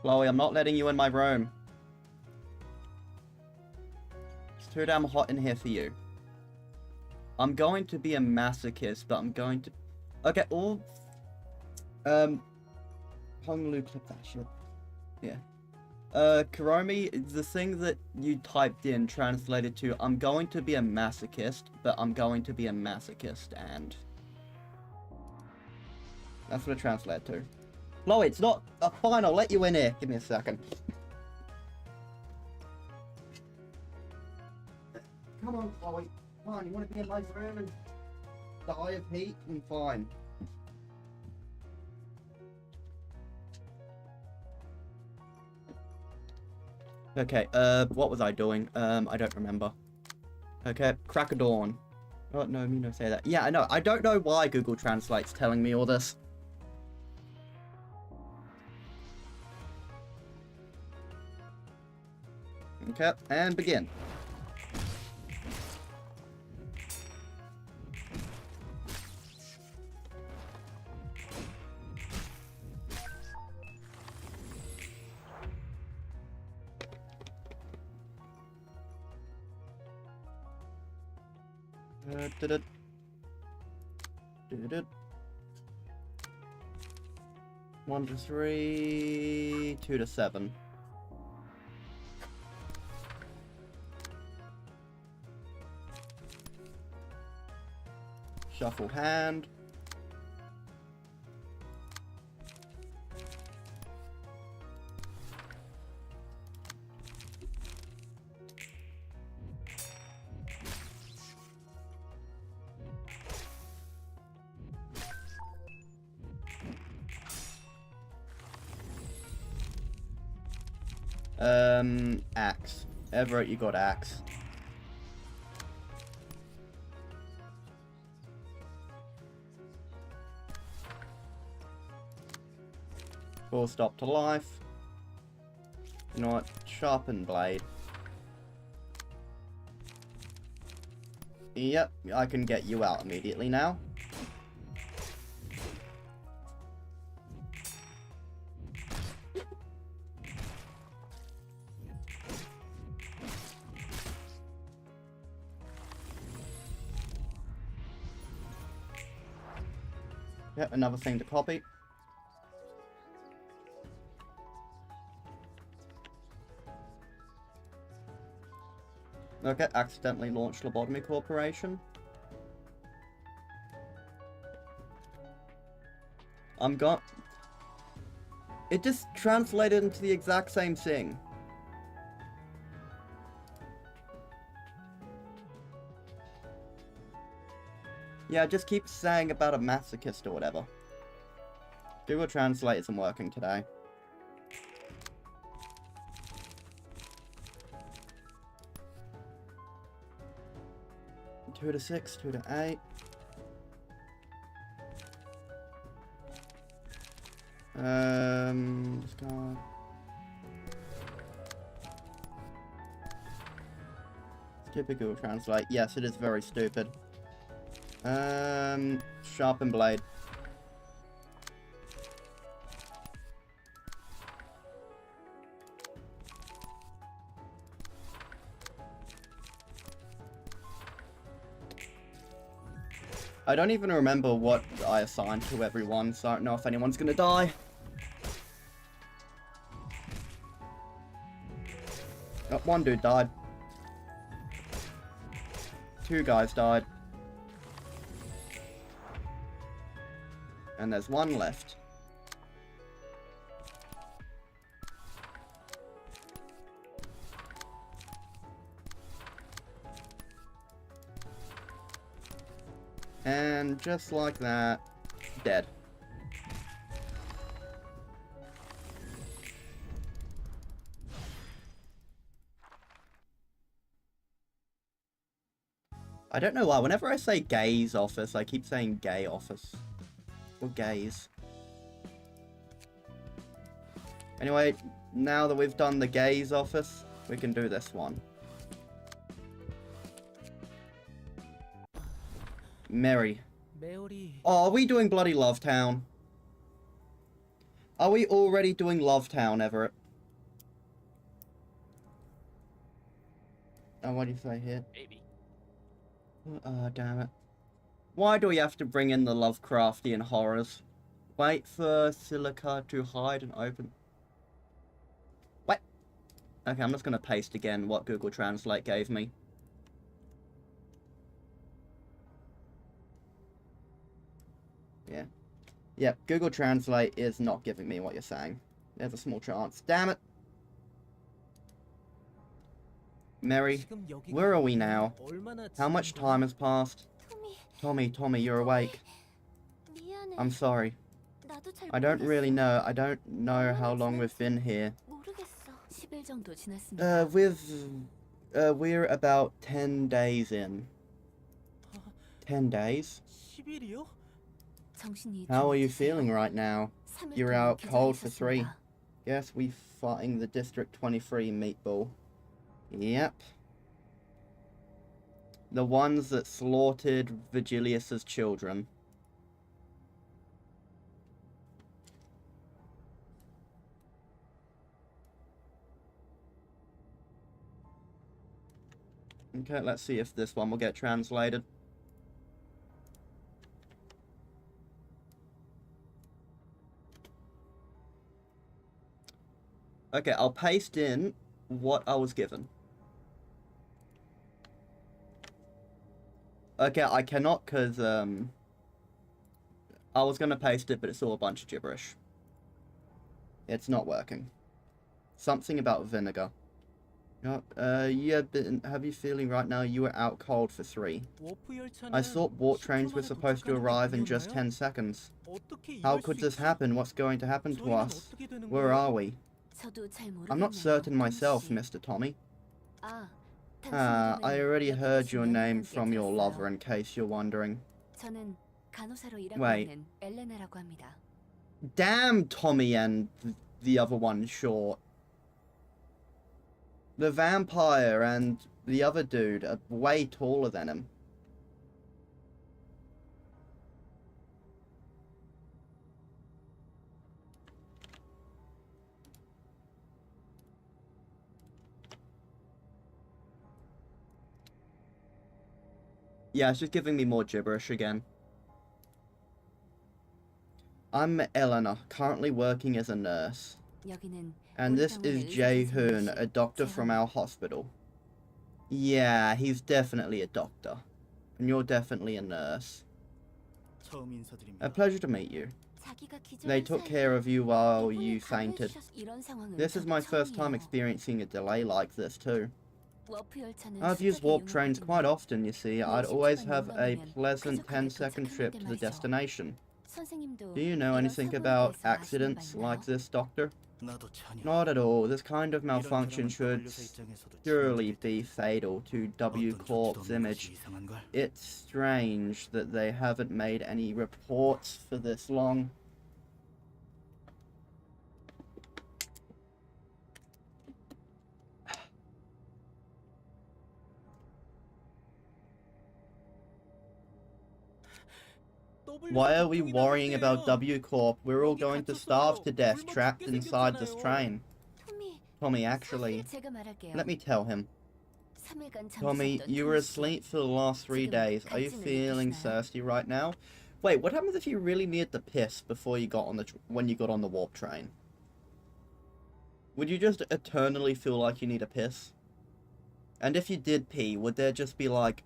Speaker 1: Chloe, I'm not letting you in my room. It's too damn hot in here for you. I'm going to be a masochist, but I'm going to... Okay, all... Honglu, clip that shit. Yeah. Kuromi, the thing that you typed in translated to, I'm going to be a masochist, but I'm going to be a masochist, and... That's what it translated to. Chloe, it's not... fine, I'll let you in here. Give me a second. Come on, Chloe. Come on, you want to be in my room and die of heat? I'm fine. Okay, what was I doing? I don't remember. Okay, crack of dawn. Oh, no, me no say that. Yeah, I know. I don't know why Google Translate's telling me all this. Okay, and begin. 1 to 3, 2 to 7. Shuffle hand. Axe. Everett, you got axe. Full stop to life. You know what? Sharpen blade. Yep, I can get you out immediately now. Yep, another thing to copy. Okay, accidentally launched Lobotomy Corporation. I'm got. It just translated into the exact same thing. Yeah, just keep saying about a masochist or whatever. Google Translate isn't working today. Two to 6, 2 to 8. Just go. Stupid Google Translate. Yes, it is very stupid. Sharpen blade. I don't even remember what I assigned to everyone, so I don't know if anyone's gonna die. Oh, one dude died. 2 guys died. And there's 1 left. And just like that, dead. I don't know why, whenever I say gays office, I keep saying gay office. Or gays. Anyway, now that we've done the gays office, we can do this one. Mary. Oh, are we doing bloody Love Town? Are we already doing Love Town, Everett? Oh, what do you say here?
Speaker 2: Maybe.
Speaker 1: Oh, damn it. Why do we have to bring in the Lovecraftian horrors? Wait for Silica to hide and open. Wait. Okay, I'm just going to paste again what Google Translate gave me. Yeah. Yep, Google Translate is not giving me what you're saying. There's a small chance. Damn it! Mary, where are we now? How much time has passed? Tommy, you're awake. I'm sorry. I don't really know. I don't know how long we've been here. We're about 10 days in. 10 days? How are you feeling right now? You're out cold for 3. Yes, we fighting the District 23 meatball. Yep. The ones that slaughtered Vigilius's children. Okay, let's see if this one will get translated. Okay, I'll paste in what I was given. Okay, I cannot because, I was gonna paste it, but it's all a bunch of gibberish. It's not working. Something about vinegar. Yeah, have you feeling right now you were out cold for 3. I thought warp trains were supposed to arrive in just 10 seconds. How could this happen? What's going to happen to us? Where are we? I'm not certain myself, Mr. Tommy. I already heard your name from your lover in case you're wondering. Wait. Damn Tommy and the other one short. The vampire and the other dude are way taller than him. Yeah, it's just giving me more gibberish again. I'm Eleanor, currently working as a nurse. And this is Jae-hoon, a doctor from our hospital. Yeah, he's definitely a doctor. And you're definitely a nurse. A pleasure to meet you. They took care of you while you fainted. This is my first time experiencing a delay like this too. I've used warp trains quite often, you see. I'd always have a pleasant 10-second trip to the destination. Do you know anything about accidents like this, Doctor? Not at all. This kind of malfunction should surely be fatal to W Corp's image. It's strange that they haven't made any reports for this long. Why are we worrying about W Corp? We're all going to starve to death trapped inside this train. Tommy, actually, let me tell him. Tommy, you were asleep for the last 3 days. Are you feeling thirsty right now? Wait, what happens if you really needed to piss before you got on the when you got on the warp train? Would you just eternally feel like you need a piss? And if you did pee, would there just be like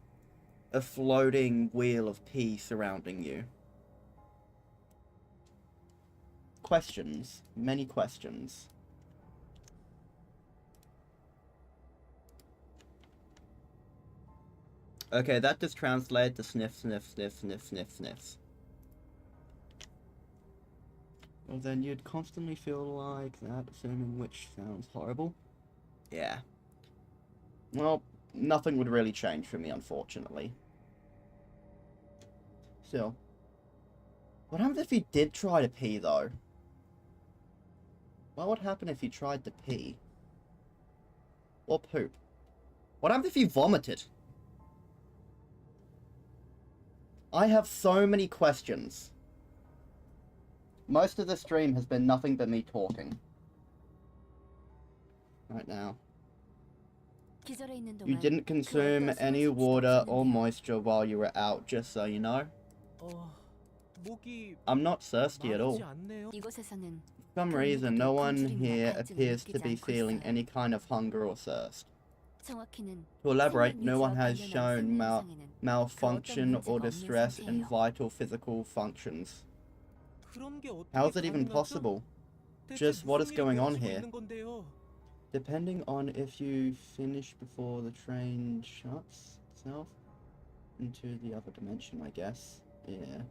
Speaker 1: a floating wheel of pee surrounding you? Questions. Many questions. Okay, that just translated to sniff, sniff, sniff, sniff, sniff, sniffs. Well, then you'd constantly feel like that, assuming which sounds horrible. Yeah. Well, nothing would really change for me, unfortunately. Still. What happens if you did try to pee, though? What would happen if you tried to pee? Or poop? What happens if you vomited? I have so many questions. Most of the stream has been nothing but me talking. Right now. You didn't consume any water or moisture while you were out, just so you know. I'm not thirsty at all. For some reason, no one here appears to be feeling any kind of hunger or thirst. To elaborate, no one has shown malfunction or distress in vital physical functions. How is it even possible? Just what is going on here? Depending on if you finish before the train shuts itself into the other dimension, I guess. Yeah.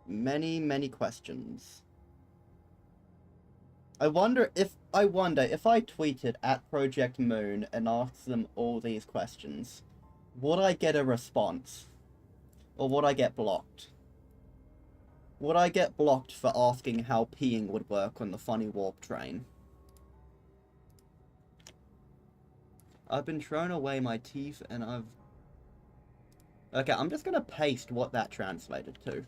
Speaker 1: Many, many questions. I wonder if I tweeted at Project Moon and asked them all these questions, would I get a response? Or would I get blocked? Would I get blocked for asking how peeing would work on the funny warp train? I've been thrown away my teeth and I've... Okay, I'm just gonna paste what that translated to.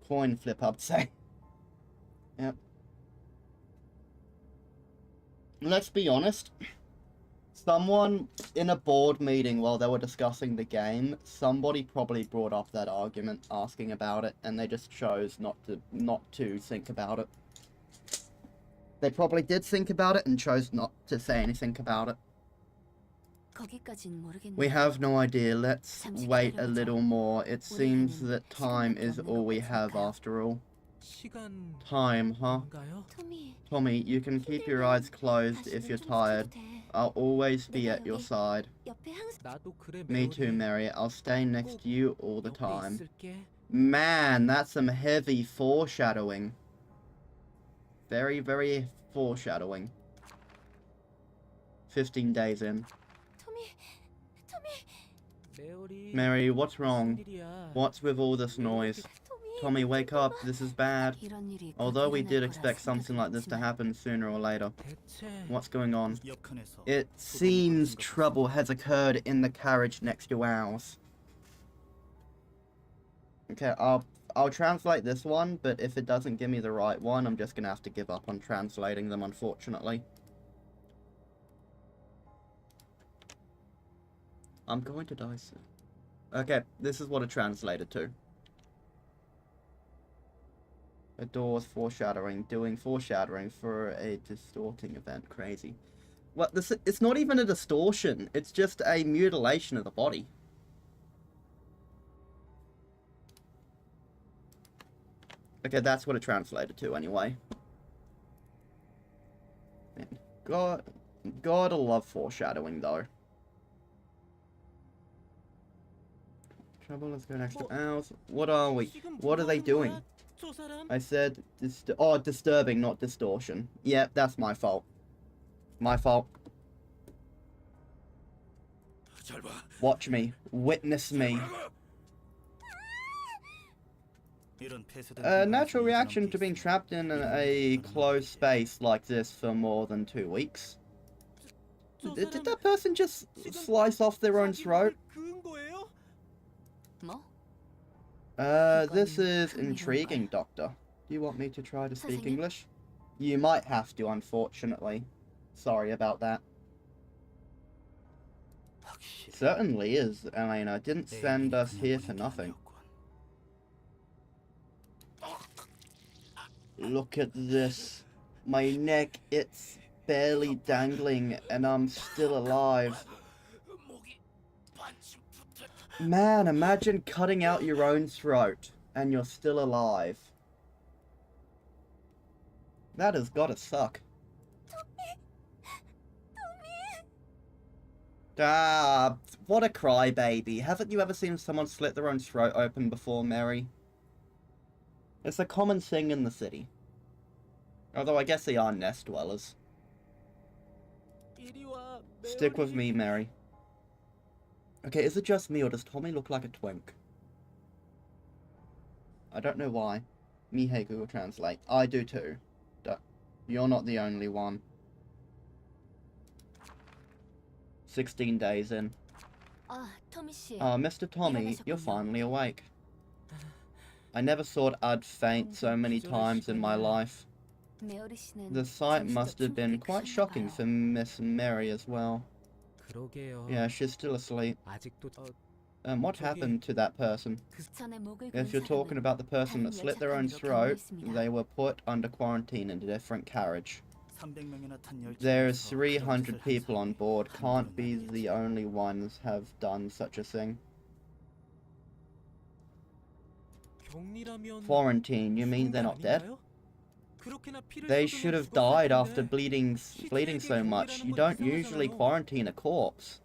Speaker 1: Coin flip, I'd say. Yep. Let's be honest. Someone in a board meeting while they were discussing the game, somebody probably brought up that argument asking about it, and they just chose not to think about it. They probably did think about it and chose not to say anything about it. We have no idea. Let's wait a little more. It seems that time is all we have after all. Time, huh? Tommy, you can keep your eyes closed if you're tired. I'll always be at your side. Me too, Mary. I'll stay next to you all the time. Man, that's some heavy foreshadowing. Very, very foreshadowing. 15 days in. Mary, what's wrong? What's with all this noise? Tommy, wake up. This is bad. Although we did expect something like this to happen sooner or later. What's going on? It seems trouble has occurred in the carriage next to ours. Okay, I'll translate this one, but if it doesn't give me the right one, I'm just gonna have to give up on translating them, unfortunately. I'm going to die soon. Okay, this is what it translated to. Adores foreshadowing, doing foreshadowing for a distorting event. Crazy. Well, it's not even a distortion. It's just a mutilation of the body. Okay, that's what it translated to anyway. Man, gotta love foreshadowing though. Trouble, let's go next to ours. What are we? What are they doing? I said, disturbing, not distortion. Yep, that's my fault. My fault. Watch me. Witness me. A natural reaction to being trapped in a closed space like this for more than 2 weeks. Did that person just slice off their own throat? This is intriguing, Doctor. Do you want me to try to speak English? You might have to, unfortunately. Sorry about that. Certainly is, Elena. Didn't send us here for nothing. Look at this. My neck, it's barely dangling, and I'm still alive. Man, imagine cutting out your own throat, and you're still alive. That has gotta suck. Ah, what a crybaby. Haven't you ever seen someone slit their own throat open before, Mary? It's a common thing in the city. Although I guess they are nest dwellers. Stick with me, Mary. Okay, is it just me or does Tommy look like a twink? I don't know why. Hey, Google Translate. I do too. You're not the only one. 16 days in. Mr. Tommy, you're finally awake. I never thought I'd faint so many times in my life. The sight must have been quite shocking for Miss Mary as well. Yeah, she's still asleep. What happened to that person? If you're talking about the person that slit their own throat, they were put under quarantine in a different carriage. There's 300 people on board. Can't be the only ones have done such a thing. Quarantine, you mean they're not dead? They should have died after bleeding so much. You don't usually quarantine a corpse.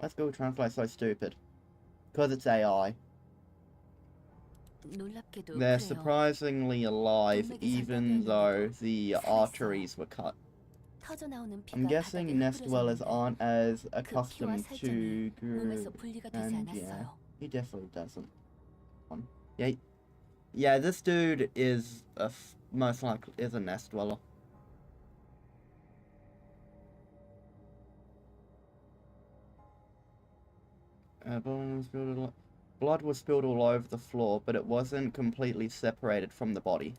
Speaker 1: Let's go translate so stupid. Because it's AI. They're surprisingly alive, even though the arteries were cut. I'm guessing nest dwellers aren't as accustomed to and yeah, he definitely doesn't. Yeah, this dude is most likely is a nest dweller. Blood was spilled all over the floor, but it wasn't completely separated from the body.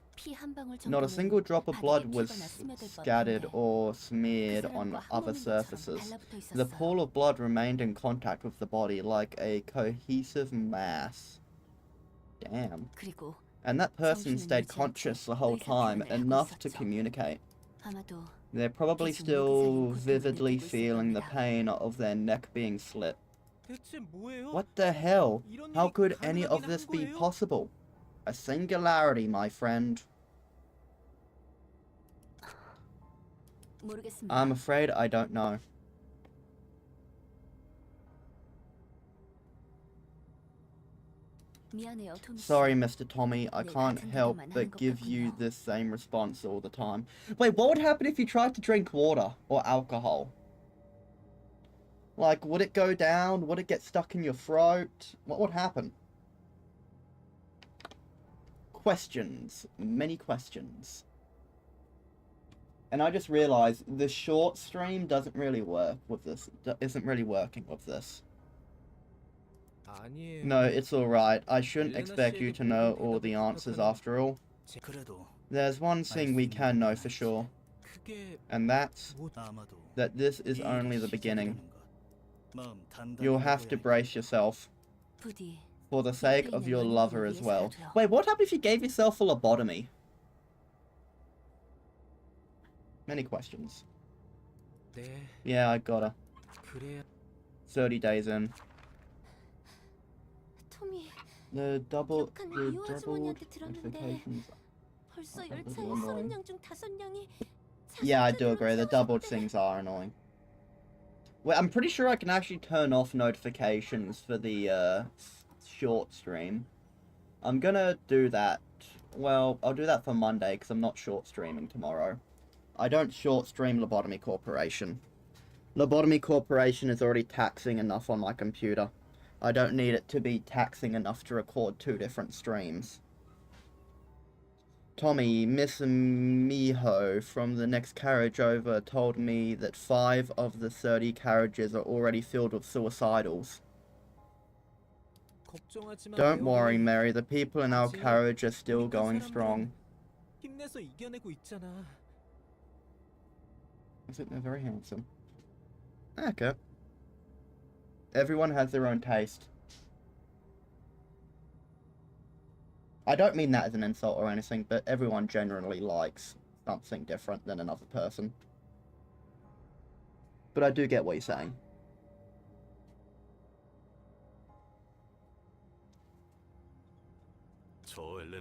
Speaker 1: Not a single drop of blood was scattered or smeared on other surfaces. The pool of blood remained in contact with the body like a cohesive mass. Damn. And that person stayed conscious the whole time, enough to communicate. They're probably still vividly feeling the pain of their neck being slit. What the hell? How could any of this be possible? A singularity, my friend. I'm afraid I don't know. Sorry, Mr. Tommy, I can't help but give you the same response all the time. Wait, what would happen if you tried to drink water or alcohol? Like, would it go down? Would it get stuck in your throat? What would happen? Questions. Many questions. And I just realized the short stream doesn't really work with this. Isn't really working with this. No, it's alright. I shouldn't expect you to know all the answers after all. There's one thing we can know for sure. And that's that this is only the beginning. You'll have to brace yourself. For the sake of your lover as well. Wait, what happened if you gave yourself a lobotomy? Many questions. Yeah, I gotta. 30 days in. The double notifications. Yeah, I do agree. The doubled things are annoying. Well, I'm pretty sure I can actually turn off notifications for the short stream. I'm gonna do that. Well, I'll do that for Monday because I'm not short streaming tomorrow. I don't short stream Lobotomy Corporation. Lobotomy Corporation is already taxing enough on my computer. I don't need it to be taxing enough to record 2 different streams. Tommy, Miss Miho from the next carriage over told me that 5 of the 30 carriages are already filled with suicidals. Don't worry, Mary, the people in our carriage are still going strong. I think they're very handsome. Okay. Everyone has their own taste. I don't mean that as an insult or anything, but everyone generally likes something different than another person. But I do get what you're saying.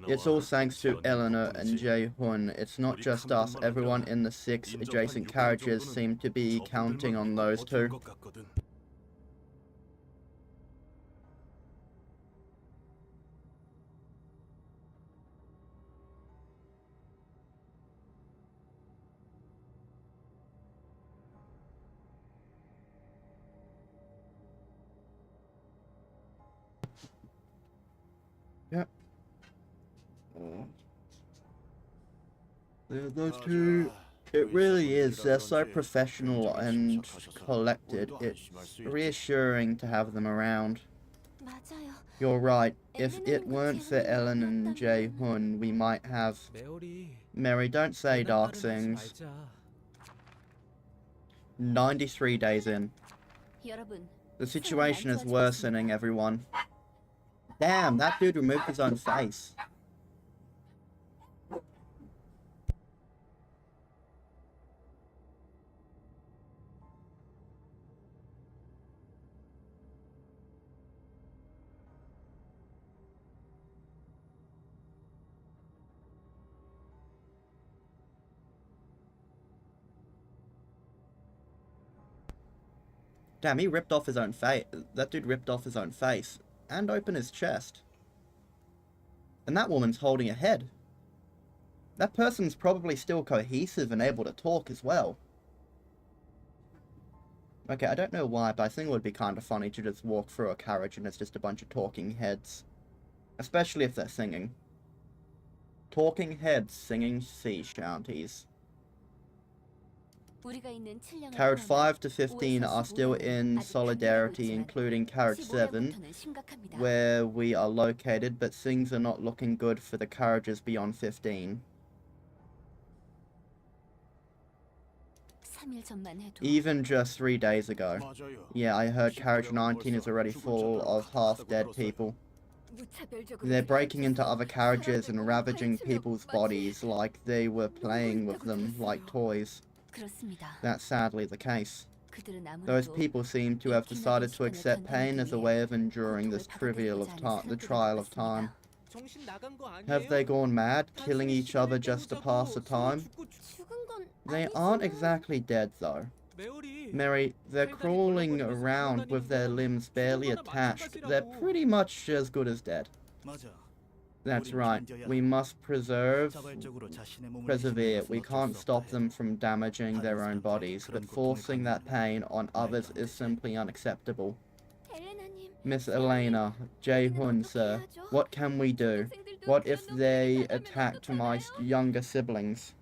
Speaker 1: It's all thanks to Eleanor and Jae-hoon. It's not just us. Everyone in the 6 adjacent carriages seem to be counting on those 2. Yep. Those 2, it really is. They're so professional and collected. It's reassuring to have them around. You're right. If it weren't for Ellen and Jae-hoon, we might have... Mary, don't say dark things. 93 days in. The situation is worsening, everyone. Damn, that dude removed his own face. Damn, he ripped off his own face. That dude ripped off his own face. And opened his chest. And that woman's holding a head. That person's probably still cohesive and able to talk as well. Okay, I don't know why, but I think it would be kind of funny to just walk through a carriage and it's just a bunch of talking heads. Especially if they're singing. Talking heads singing sea shanties. Carriage 5 to 15 are still in solidarity, including carriage 7, where we are located, but things are not looking good for the carriages beyond 15. Even just 3 days ago. Yeah, I heard carriage 19 is already full of half-dead people. They're breaking into other carriages and ravaging people's bodies like they were playing with them like toys. That's sadly the case. Those people seem to have decided to accept pain as a way of enduring this the trial of time. Have they gone mad, killing each other just to pass the time? They aren't exactly dead though. Mary, they're crawling around with their limbs barely attached. They're pretty much as good as dead. That's right. We must persevere. We can't stop them from damaging their own bodies, but forcing that pain on others is simply unacceptable. Miss Elena, Jae-hun, sir, what can we do? What if they attacked my younger siblings?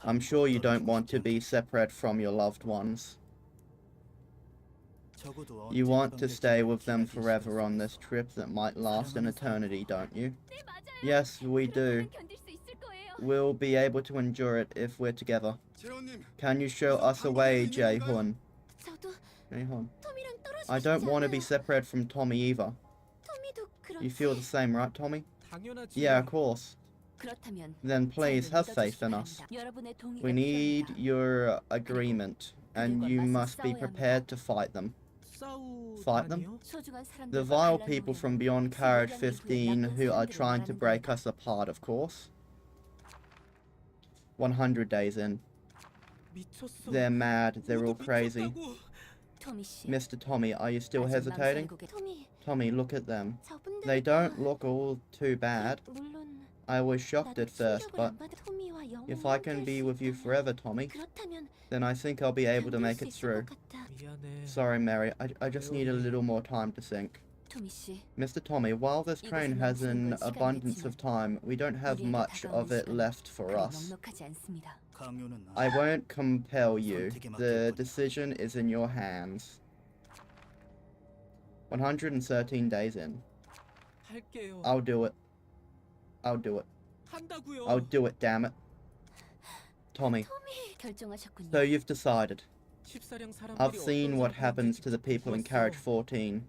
Speaker 1: I'm sure you don't want to be separate from your loved ones. You want to stay with them forever on this trip that might last an eternity, don't you? Yes, we do. We'll be able to endure it if we're together. Can you show us a way, Jae-hun? Jae-hun. I don't want to be separated from Tommy either. You feel the same, right, Tommy? Yeah, of course. Then please, have faith in us. We need your agreement, and you must be prepared to fight them. Fight them? The vile people from beyond Carriage 15 who are trying to break us apart, of course. 100 days in. They're mad, they're all crazy. Mr. Tommy, are you still hesitating? Tommy, look at them. They don't look all too bad. I was shocked at first, but if I can be with you forever, Tommy, then I think I'll be able to make it through. Sorry, Mary, I just need a little more time to think. Mr. Tommy, while this train has an abundance of time, we don't have much of it left for us. I won't compel you. The decision is in your hands. 113 days in. I'll do it. I'll do it. I'll do it, damn it. Tommy. So you've decided. I've seen what happens to the people in Carriage 14.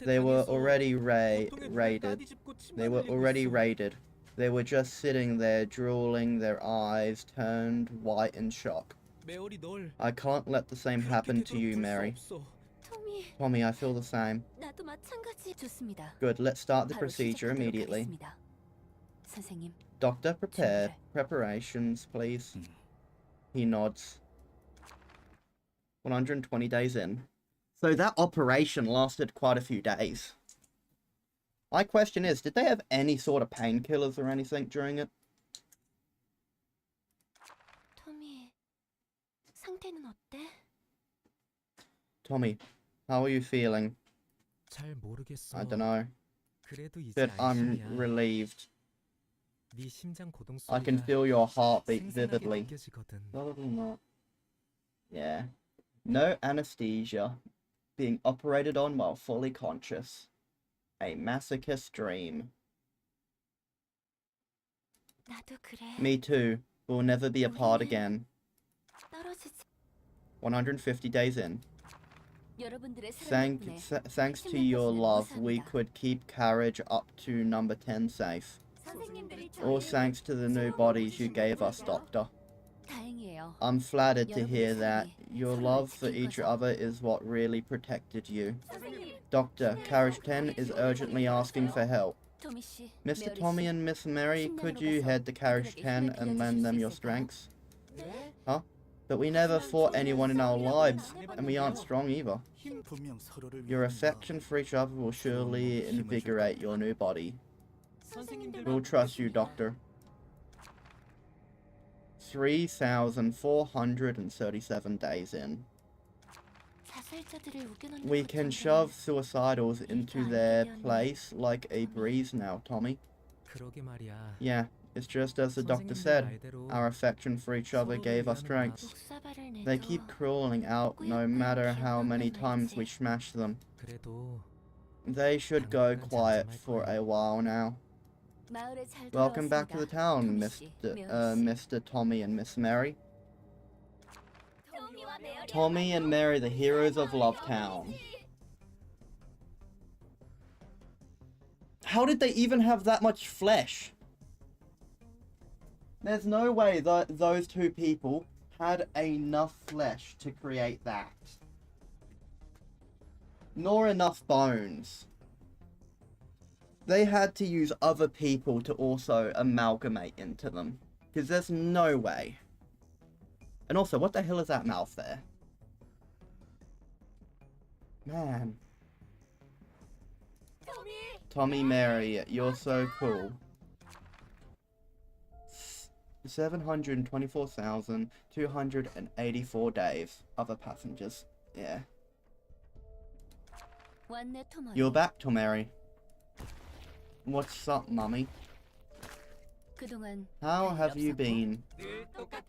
Speaker 1: They were already raided. They were already raided. They were just sitting there drooling, their eyes turned white in shock. I can't let the same happen to you, Mary. Tommy, I feel the same. Good, let's start the procedure immediately. Doctor, prepared. Preparations, please. He nods. 120 days in. So that operation lasted quite a few days. My question is, did they have any sort of painkillers or anything during it? Tommy, how are you feeling? I don't know. But I'm relieved. I can feel your heartbeat vividly. Probably not. Yeah. No anesthesia. Being operated on while fully conscious. A masochist dream. Me too. We'll never be apart again. 150 days in. Thanks to your love, we could keep Carriage up to number 10 safe. All thanks to the new bodies you gave us, Doctor. I'm flattered to hear that. Your love for each other is what really protected you. Doctor, Carriage 10 is urgently asking for help. Mr. Tommy and Miss Mary, could you head to Carriage 10 and lend them your strengths? Huh? But we never fought anyone in our lives, and we aren't strong either. Your affection for each other will surely invigorate your new body. We'll trust you, Doctor. 3,437 days in. We can shove suicidals into their place like a breeze now, Tommy. Yeah, It's just as the doctor said, our affection for each other gave us strength. They keep crawling out no matter how many times we smash them. They should go quiet for a while now. Welcome back to the town, Mr. Tommy and Miss Mary. Tommy and Mary, the heroes of Love Town. How did they even have that much flesh? There's no way that those two people had enough flesh to create that. Nor enough bones. They had to use other people to also amalgamate into them. Because there's no way. And also, what the hell is that mouth there? Man. Tommy, Mary, you're so cool. 724,284 days. Other passengers. Yeah. You're back, Tomary. What's up, mummy? How have you been?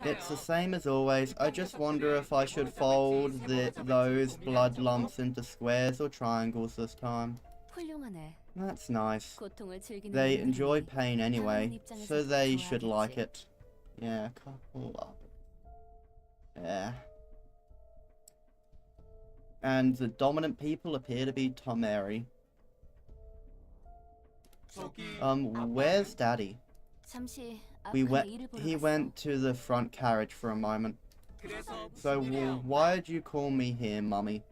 Speaker 1: It's the same as always. I just wonder if I should fold those blood lumps into squares or triangles this time. That's nice. They enjoy pain anyway, so they should like it. Yeah, couple up. Yeah. And the dominant people appear to be Tomary. Where's Daddy? He went to the front carriage for a moment. So, why did you call me here, Mummy?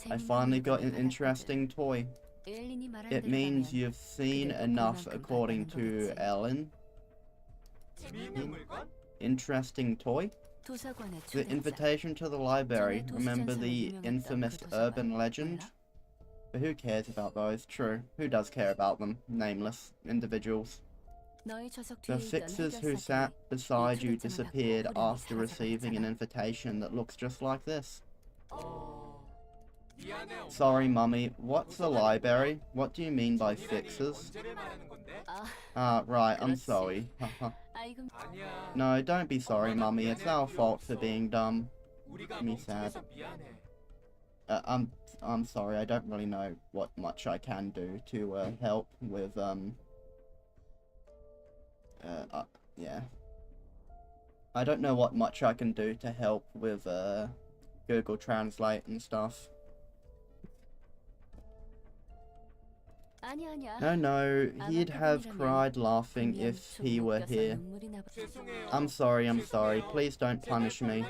Speaker 1: I finally got an interesting toy. It means you've seen enough, according to Ellen. Interesting toy? The invitation to the library. Remember the infamous urban legend? But who cares about those? True. Who does care about them? Nameless individuals. The fixers who sat beside you disappeared after receiving an invitation that looks just like this. Sorry, Mummy. What's a library? What do you mean by fixers? Right, I'm sorry. No, don't be sorry, Mummy. It's our fault for being dumb. Me sad. I'm sorry. I don't really know what much I can do to help with yeah. I don't know what much I can do to help with Google Translate and stuff. No, he'd have cried laughing if he were here. I'm sorry, please don't punish me.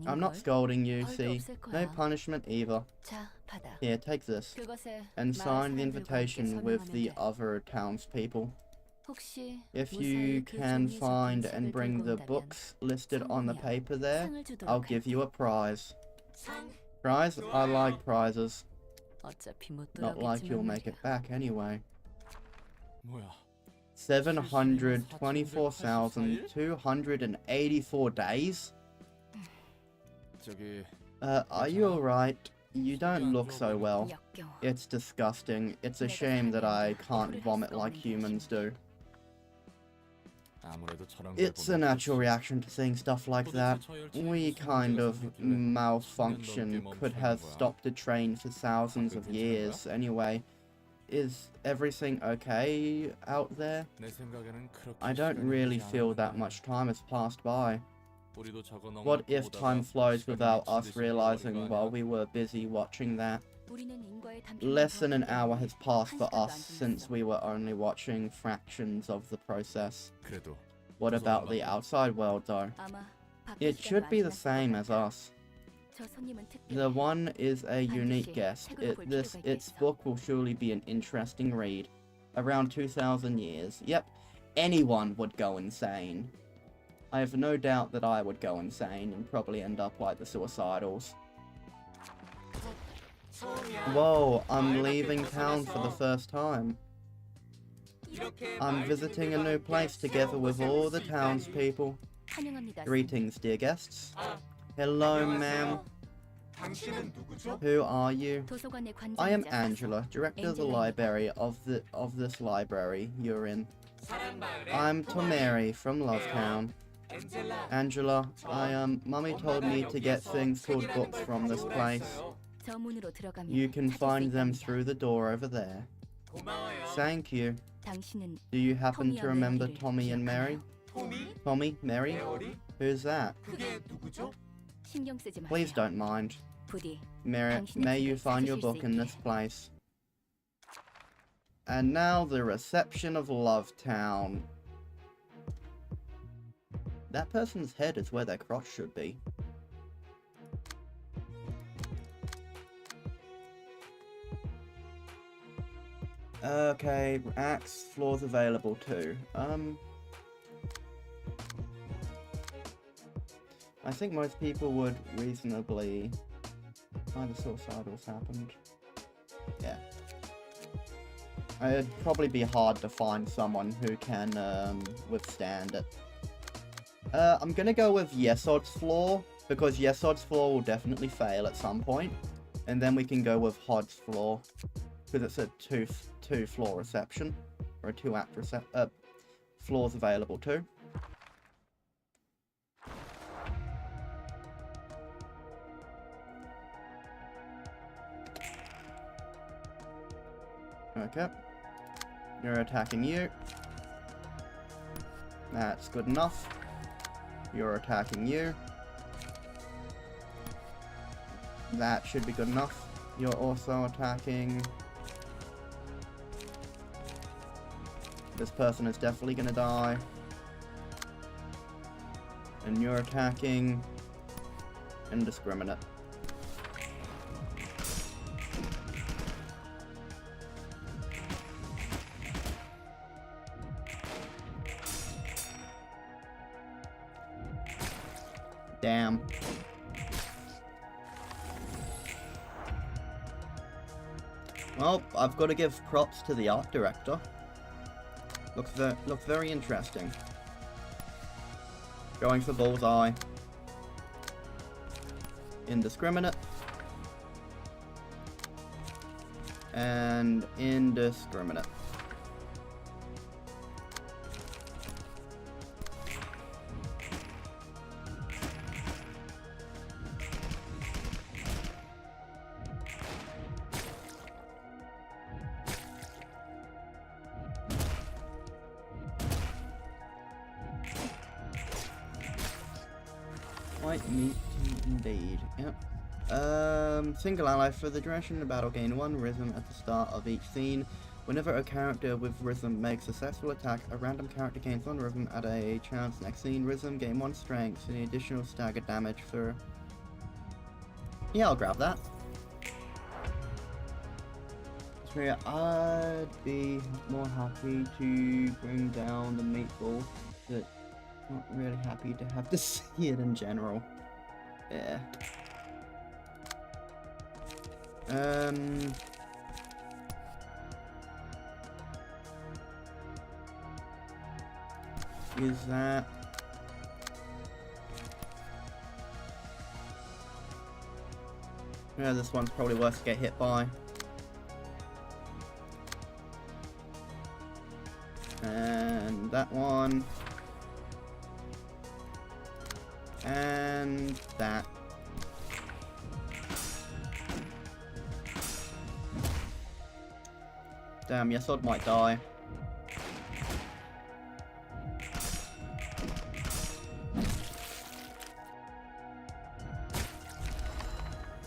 Speaker 1: I'm not scolding you, see? No punishment either. Here, take this. And sign the invitation with the other townspeople. If you can find and bring the books listed on the paper there, I'll give you a prize. Prize? I like prizes. Not like you'll make it back anyway. 724,284 days? Are you alright? You don't look so well. It's disgusting. It's a shame that I can't vomit like humans do. It's a natural reaction to seeing stuff like that. We kind of malfunction could have stopped a train for thousands of years anyway. Is everything okay out there? I don't really feel that much time has passed by. What if time flows without us realizing while we were busy watching that? Less than an hour has passed for us since we were only watching fractions of the process. What about the outside world though? It should be the same as us. The one is a unique guest. Its book will surely be an interesting read. Around 2,000 years. Yep, anyone would go insane. I have no doubt that I would go insane and probably end up like the suicidals. Whoa, I'm leaving town for the first time. I'm visiting a new place together with all the townspeople. Greetings, dear guests. Hello, ma'am. Who are you? I am Angela, director of the library of this library you're in. I'm Tomeri from Lovetown. Angela, Mummy told me to get things called books from this place. You can find them through the door over there. Thank you. Do you happen to remember Tommy and Mary? Tommy? Mary? Who's that? Please don't mind. Mary, may you find your book in this place. And now the reception of Lovetown. That person's head is where their crotch should be. Okay, axe floors available too. I think most people would reasonably find the suicidals happened. Yeah. It'd probably be hard to find someone who can withstand it. I'm gonna go with Yesod's floor, because Yesod's floor will definitely fail at some point. And then we can go with Hod's floor, because it's a two floor reception, or a 2-act floors available too. Okay. You're attacking you. That's good enough. You're attacking you. That should be good enough. You're also attacking... This person is definitely gonna die. And you're attacking... Indiscriminate. Damn. Well, I've got to give props to the art director. Looks very interesting. Going for bullseye. Indiscriminate. And indiscriminate. Quite neat indeed. Yep. Single ally for the duration of the battle, gain 1 rhythm at the start of each scene. Whenever a character with rhythm makes a successful attack, a random character gains 1 rhythm at a chance next scene. Rhythm gain 1 strength, and additional stagger damage for... Yeah, I'll grab that. So I'd be more happy to bring down the meatball, but not really happy to have to see it in general. Yeah. Is that... Yeah, this one's probably worth to get hit by. And that one. And that. Damn, Yesod might die.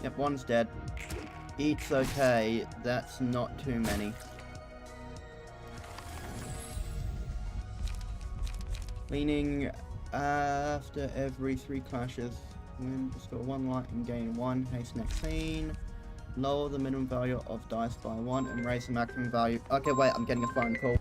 Speaker 1: Yep, one's dead. Eat's okay, that's not too many. Meaning, after every 3 clashes, win, score 1 light and gain 1 haste next scene. Lower the minimum value of dice by 1 and raise the maximum value. Okay, wait, I'm getting a phone call.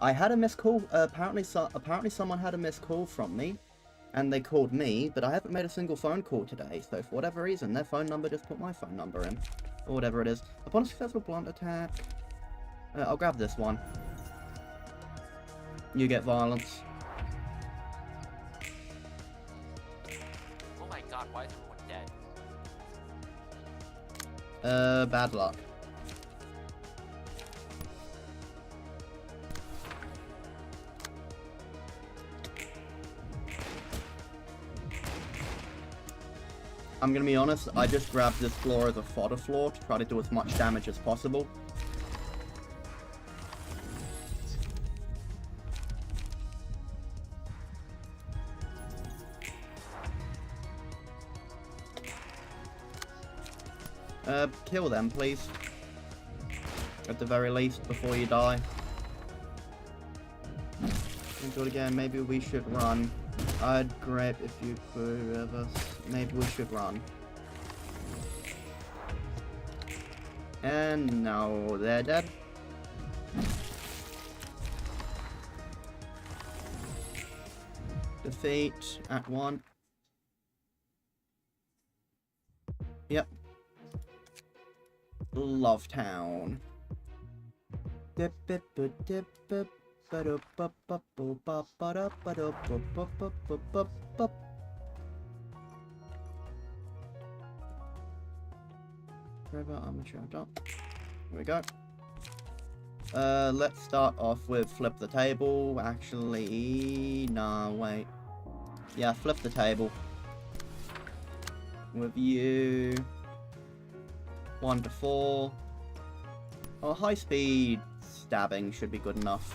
Speaker 1: I had a missed call. Apparently someone had a missed call from me, and they called me, but I haven't made a single phone call today. So for whatever reason, their phone number just put my phone number in, or whatever it is. Upon a successful blunt attack, I'll grab this one. You get violence.
Speaker 2: Oh my god, why is everyone dead?
Speaker 1: Bad luck. I'm gonna be honest, I just grabbed this floor as a fodder floor to try to do as much damage as possible. Kill them, please. At the very least, before you die. And do it again, maybe we should run. I'd grab if you could of us. Maybe we should run. And now they're dead. Defeat at 1. Yep. Love Town. Here we go. Let's start off with flip the table. Actually, no, wait. Yeah, flip the table. With you. 1 to 4. Oh, high speed stabbing should be good enough.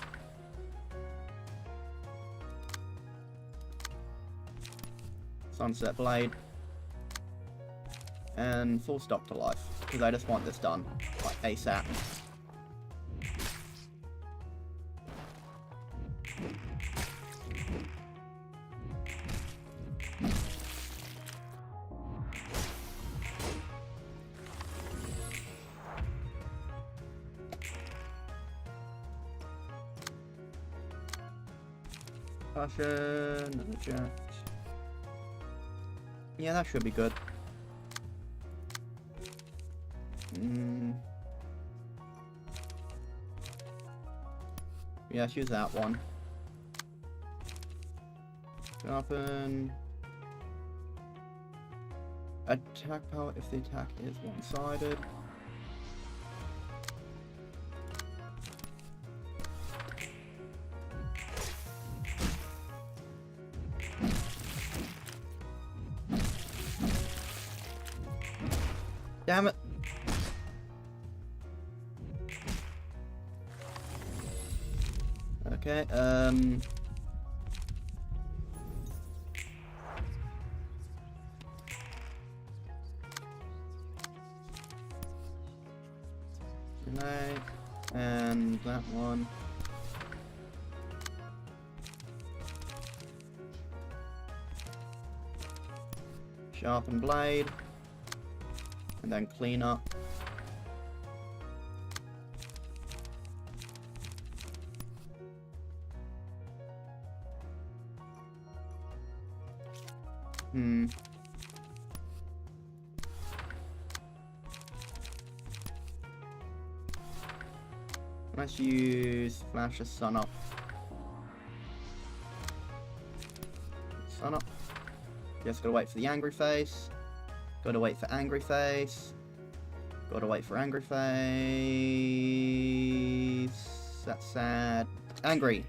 Speaker 1: Sunset blade. And full stop to life. Because I just want this done. Like ASAP. Another jet. Yeah, that should be good. Yeah, let's use that one. Sharpen. Attack power if the attack is one-sided. Damn it. Okay, Grenade, and that one. Sharpen blade. And then clean up. Let's use flash a sun up. Sun up. Just gotta wait for the angry face. Gotta wait for angry face. Gotta wait for angry face. That's sad. Angry.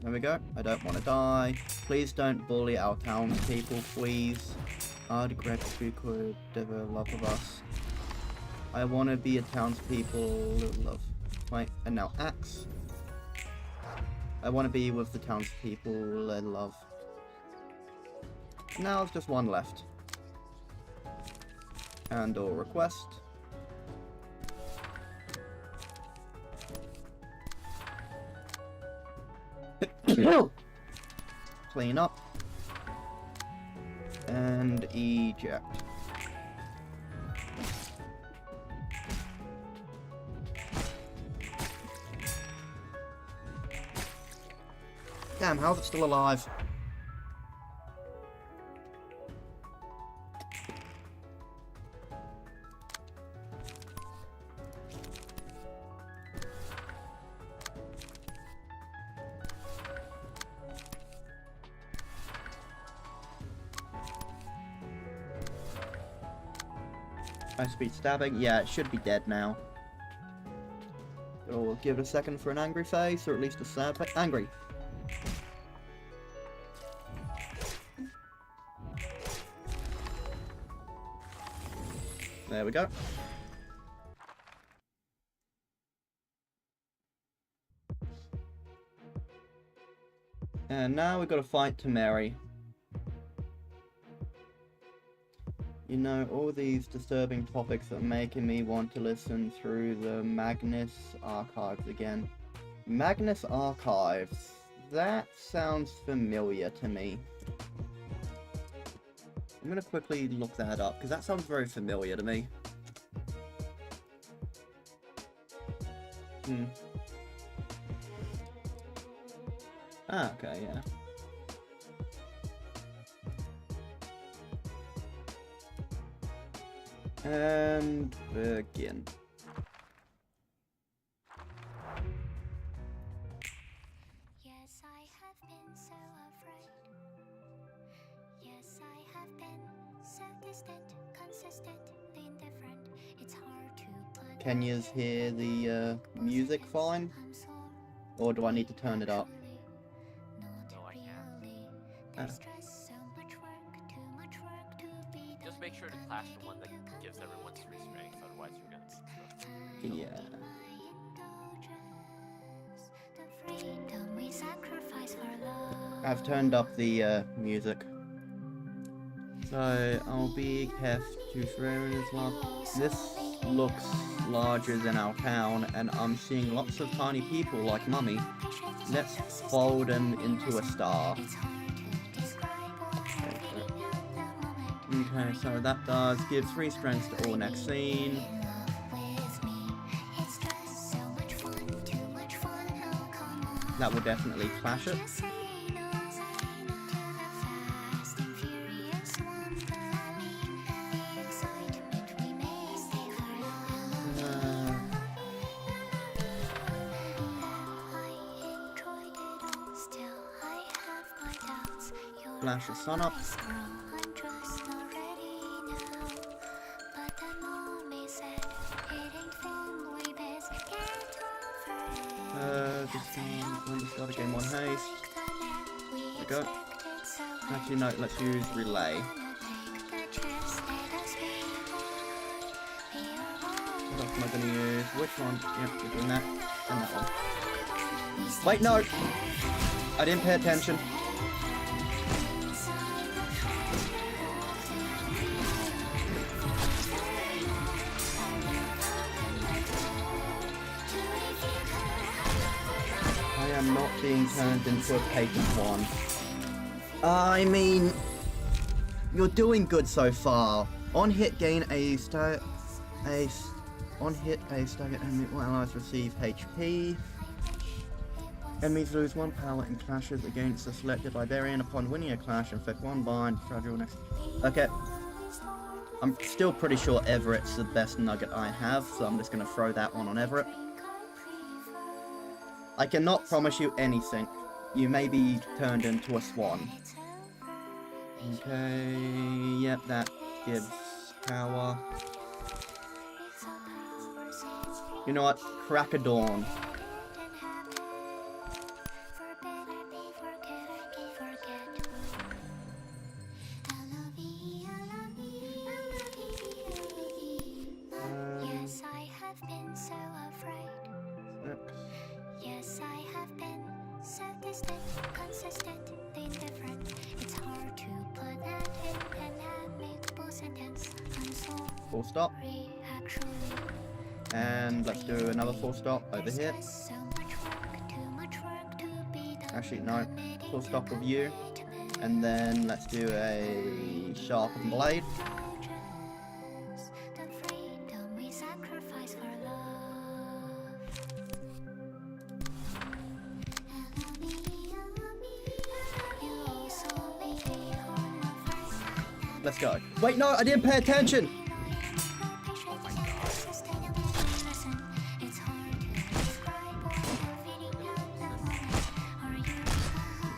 Speaker 1: There we go. I don't want to die. Please don't bully our townspeople, please. I'd regret if we could develop of us. I want to be a townspeople love. Right, and now axe. I want to be with the townspeople I love. Now there's just one left. And or request. Clean up. And eject. Damn, how's it still alive? High speed stabbing. Yeah, it should be dead now. So we'll give it a second for an angry face, or at least a sad face. Angry. There we go. And now we've got to fight Tameri. You know, all these disturbing topics are making me want to listen through the Magnus archives again. Magnus archives? That sounds familiar to me. I'm gonna quickly look that up, because that sounds very familiar to me. Ah, okay, yeah. And begin.
Speaker 3: Yes, I have been so afraid. Yes, I have been so distant, consistent, indifferent. It's hard to put.
Speaker 1: Can you hear the music fine? Or do I need to turn it up?
Speaker 2: No, I can't. Just make sure to clash the one that gives everyone 3 strength, otherwise you're gonna be stuck.
Speaker 1: Yeah. I've turned up the music. So I'll be careful as well. This looks larger than our town, and I'm seeing lots of tiny people like Mummy. Let's fold them into a star. Okay, so that does give 3 strengths to all next scene. That will definitely clash it. Flash the sun up. When we start a game on haste. There we go. Actually, no, let's use relay. What am I going to use? Which one? Yep, we're doing that. And that one. Wait, no! I didn't pay attention. I'm not being turned into a paper swan. I mean, you're doing good so far. On hit, gain a on hit a stagger enemy allies receive HP. Enemies lose 1 power in clashes against the selected librarian. Upon winning a clash, inflict 1 bind, fragile next. Okay. I'm still pretty sure Everett's the best nugget I have, so I'm just gonna throw that one on Everett. I cannot promise you anything. You may be turned into a swan. Okay, yep, that gives power. You know what? Crack a dawn.
Speaker 3: Yes, I have been so afraid. Yes, I have been so distant, consistent, indifferent. It's hard to put that in an amicable sentence. I'm
Speaker 1: Full stop.
Speaker 3: sorry, actually.
Speaker 1: And let's do another full stop over here.
Speaker 3: So much work, too much work to be done.
Speaker 1: Actually, no. Full stop with you. And then let's do a sharpened blade.
Speaker 3: The freedom we sacrifice for love. You also made me on the first time.
Speaker 1: Let's go. Wait, no, I didn't pay attention.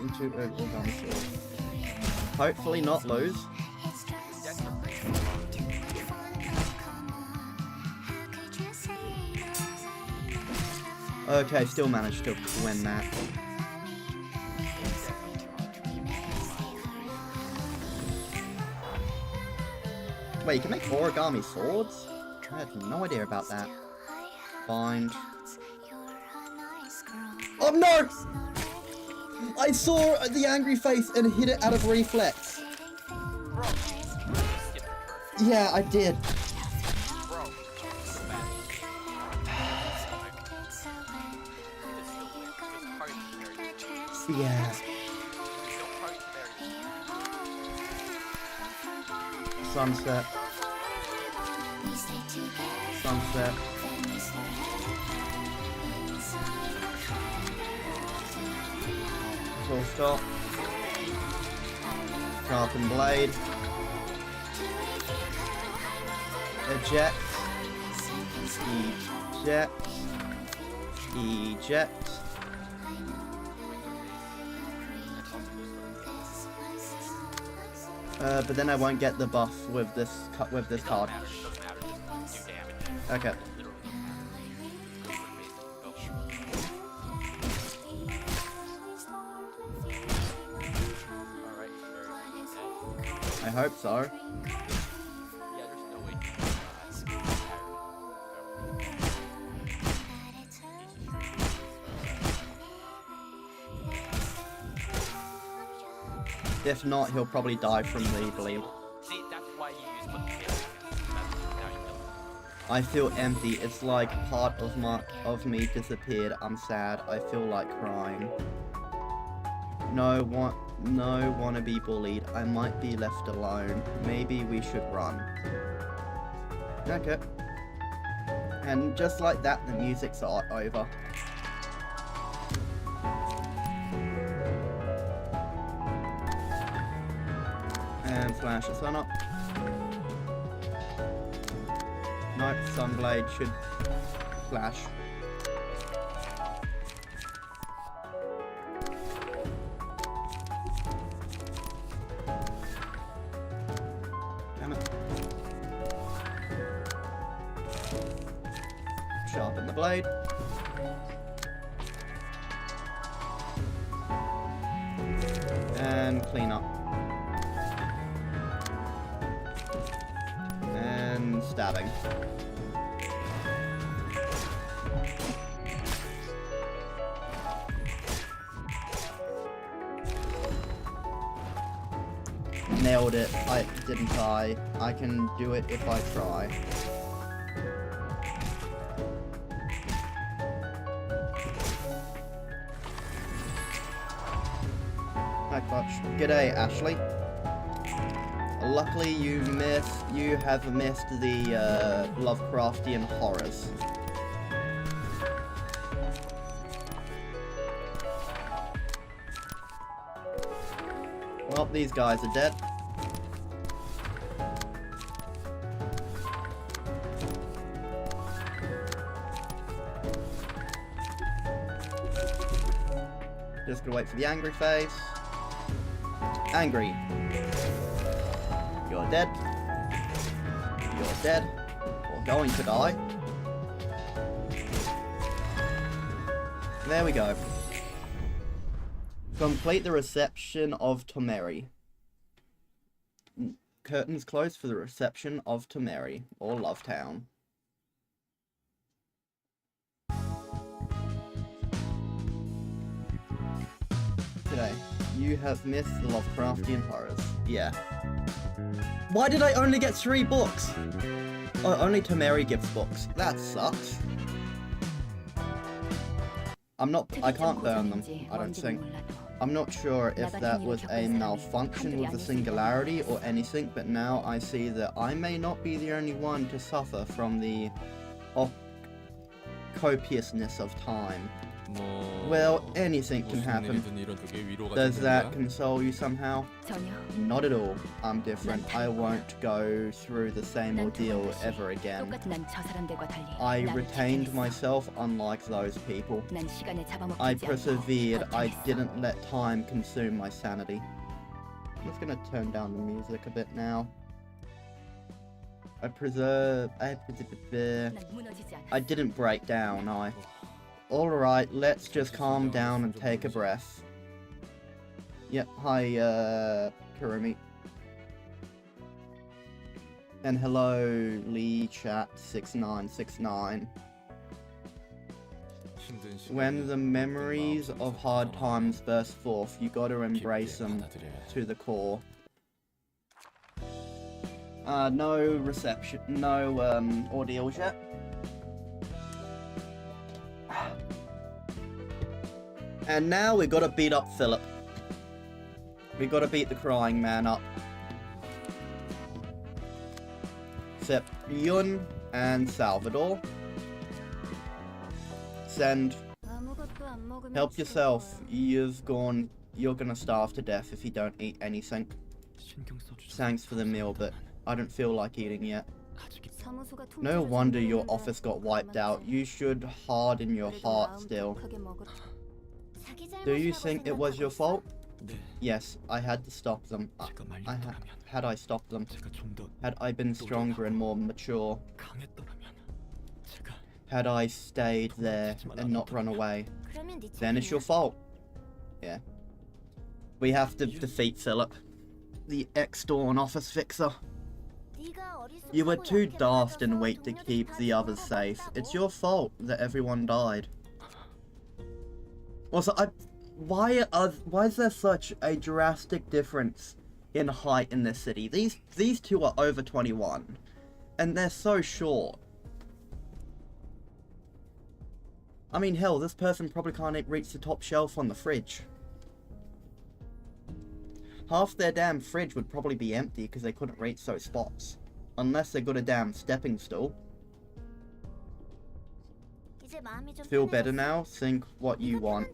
Speaker 1: Into origami sword. Hopefully not lose. Okay, still managed to win that. Wait, you can make origami swords? I had no idea about that. Bind. Oh no! I saw the angry face and hit it out of reflex.
Speaker 2: Bro, you skipped the curve.
Speaker 1: Yeah, I did.
Speaker 2: Bro,
Speaker 1: Yeah. Sunset. Sunset. Full stop. Sharpen blade. Eject. Eject. Eject. But then I won't get the buff with this card.
Speaker 2: Doesn't matter, just do damage.
Speaker 1: Okay.
Speaker 2: Alright,
Speaker 1: I hope so.
Speaker 2: yeah, there's no way.
Speaker 1: If not, he'll probably die from the bleed.
Speaker 2: See, that's why you use the tail. Now you know.
Speaker 1: I feel empty. It's like part of me disappeared. I'm sad. I feel like crying. No wanna be bullied. I might be left alone. Maybe we should run. Okay. And just like that, the music's over. And flash the sun up. Nope, Sunblade should flash. Damn it. Sharpen the blade. And clean up. And stabbing. Nailed it. I didn't I? I can do it if I try. Hi, Clutch. G'day, Ashley. Luckily, you have missed the Lovecraftian horrors. Well, these guys are dead. Just gonna wait for the angry face. Angry. You're dead. You're dead. Or going to die. There we go. Complete the reception of Tomeri. Curtains closed for the reception of Tomeri, or Lovetown. Today, you have missed the Lovecraftian horrors. Yeah. Why did I only get 3 books? Oh, only Tomeri gives books. That sucks. I can't burn them, I don't think. I'm not sure if that was a malfunction with the singularity or anything, but now I see that I may not be the only one to suffer from the copiousness of time. Well, anything can happen. Does that console you somehow? Not at all. I'm different. I won't go through the same ordeal ever again. I retained myself unlike those people. I persevered. I didn't let time consume my sanity. I'm just gonna turn down the music a bit now. I didn't break down, Alright, let's just calm down and take a breath. Yep, hi, Kurumi. And hello, LeeChat6969. When the memories of hard times burst forth, you gotta embrace them to the core. No reception, no, ordeals yet. And now we gotta beat up Philip. We gotta beat the crying man up. Except Yun and Salvador. Send. Help yourself. You're gonna starve to death if you don't eat anything. Thanks for the meal, but I don't feel like eating yet. No wonder your office got wiped out. You should harden your heart still. Do you think it was your fault? Yes, I had to stop them. Had I stopped them, had I been stronger and more mature, had I stayed there and not run away, then it's your fault. Yeah. We have to defeat Philip, the ex-Dawn office fixer. You were too daft and weak to keep the others safe. It's your fault that everyone died. Also, why is there such a drastic difference in height in this city? These two are over 21, and they're so short. I mean, hell, this person probably can't reach the top shelf on the fridge. Half their damn fridge would probably be empty because they couldn't reach those spots. Unless they got a damn stepping stool. Feel better now? Think what you want.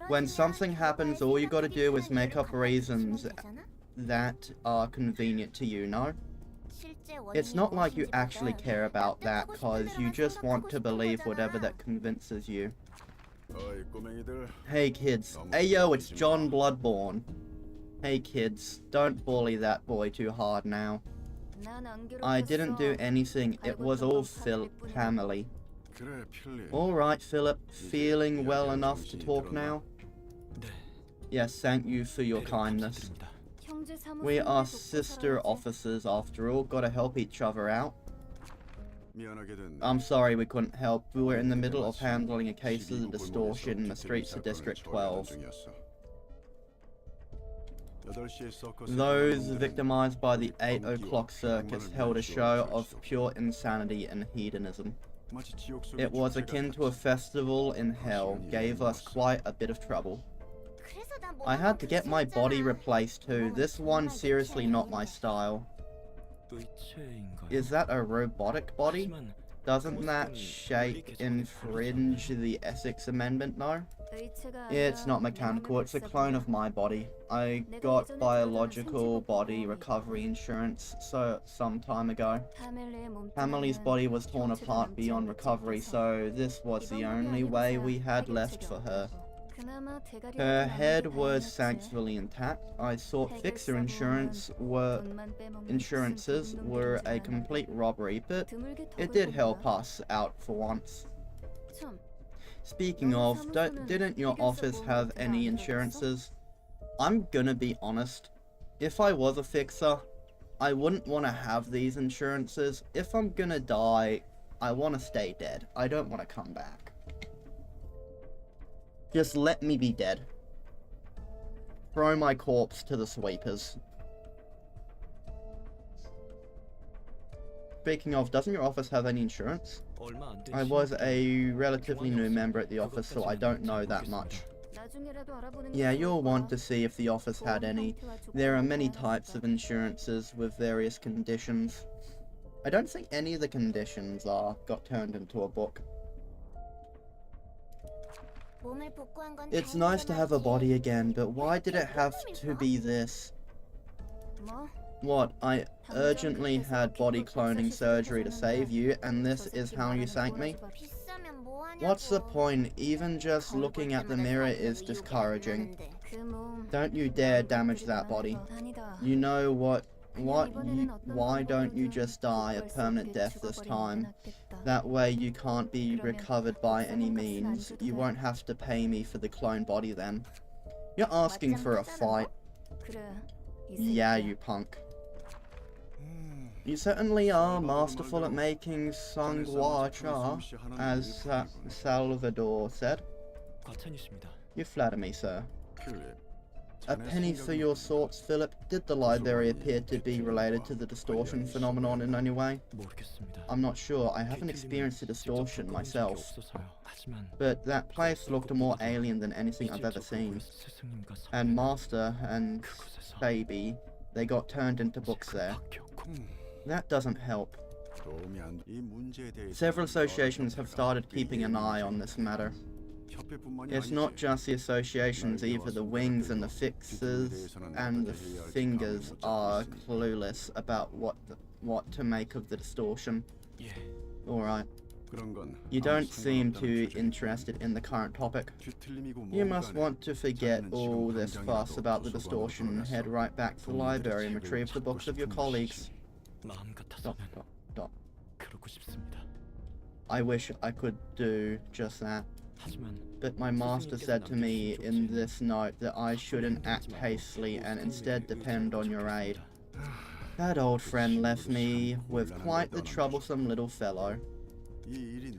Speaker 1: When something happens, all you gotta do is make up reasons that are convenient to you, no? It's not like you actually care about that, cause you just want to believe whatever that convinces you. Hey kids. Hey yo, it's John Bloodborne. Hey kids, don't bully that boy too hard now. I didn't do anything, it was all family. Alright Philip, feeling well enough to talk now? Yes, thank you for your kindness. We are sister officers after all, gotta help each other out. I'm sorry we couldn't help, we were in the middle of handling a case of distortion in the streets of District 12. Those victimized by the 8 o'clock circus held a show of pure insanity and hedonism. It was akin to a festival in hell, gave us quite a bit of trouble. I had to get my body replaced too, this one's seriously not my style. Is that a robotic body? Doesn't that shape infringe the Essex Amendment, no? It's not mechanical, it's a clone of my body. I got biological body recovery insurance some time ago. Hamilly's body was torn apart beyond recovery, so this was the only way we had left for her. Her head was thankfully intact. I thought fixer insurances were a complete robbery, but it did help us out for once. Speaking of, didn't your office have any insurances? I'm gonna be honest, if I was a fixer, I wouldn't want to have these insurances. If I'm gonna die, I want to stay dead. I don't want to come back. Just let me be dead. Throw my corpse to the sweepers. Speaking of, doesn't your office have any insurance? I was a relatively new member at the office, so I don't know that much. Yeah, you'll want to see if the office had any. There are many types of insurances with various conditions. I don't think any of the conditions got turned into a book. It's nice to have a body again, but why did it have to be this? What, I urgently had body cloning surgery to save you, and this is how you thank me? What's the point? Even just looking at the mirror is discouraging. Don't you dare damage that body. You know why don't you just die a permanent death this time? That way you can't be recovered by any means. You won't have to pay me for the clone body then. You're asking for a fight. Yeah, you punk. You certainly are masterful at making sangwa cha, as Salvador said. You flatter me, sir. A penny for your thoughts, Philip. Did the library appear to be related to the distortion phenomenon in any way? I'm not sure. I haven't experienced a distortion myself. But that place looked more alien than anything I've ever seen. And Master and Baby, they got turned into books there. That doesn't help. Several associations have started keeping an eye on this matter. It's not just the associations, either the wings and the fixers and the fingers are clueless about what to make of the distortion. Alright. You don't seem too interested in the current topic. You must want to forget all this fuss about the distortion and head right back to the library and retrieve the books of your colleagues. Stop. I wish I could do just that. But my master said to me in this note that I shouldn't act hastily and instead depend on your aid. That old friend left me with quite the troublesome little fellow.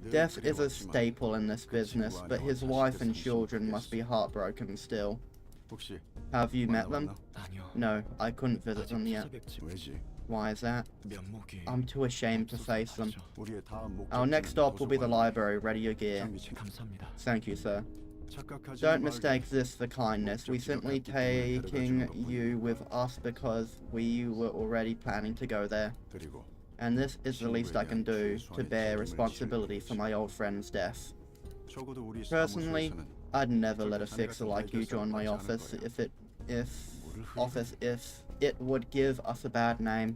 Speaker 1: Death is a staple in this business, but his wife and children must be heartbroken still. Have you met them? No, I couldn't visit them yet. Why is that? I'm too ashamed to face them. Our next stop will be the library. Ready your gear. Thank you, sir. Don't mistake this for kindness. We simply taking you with us because we were already planning to go there. And this is the least I can do to bear responsibility for my old friend's death. Personally, I'd never let a fixer like you join my office if it would give us a bad name.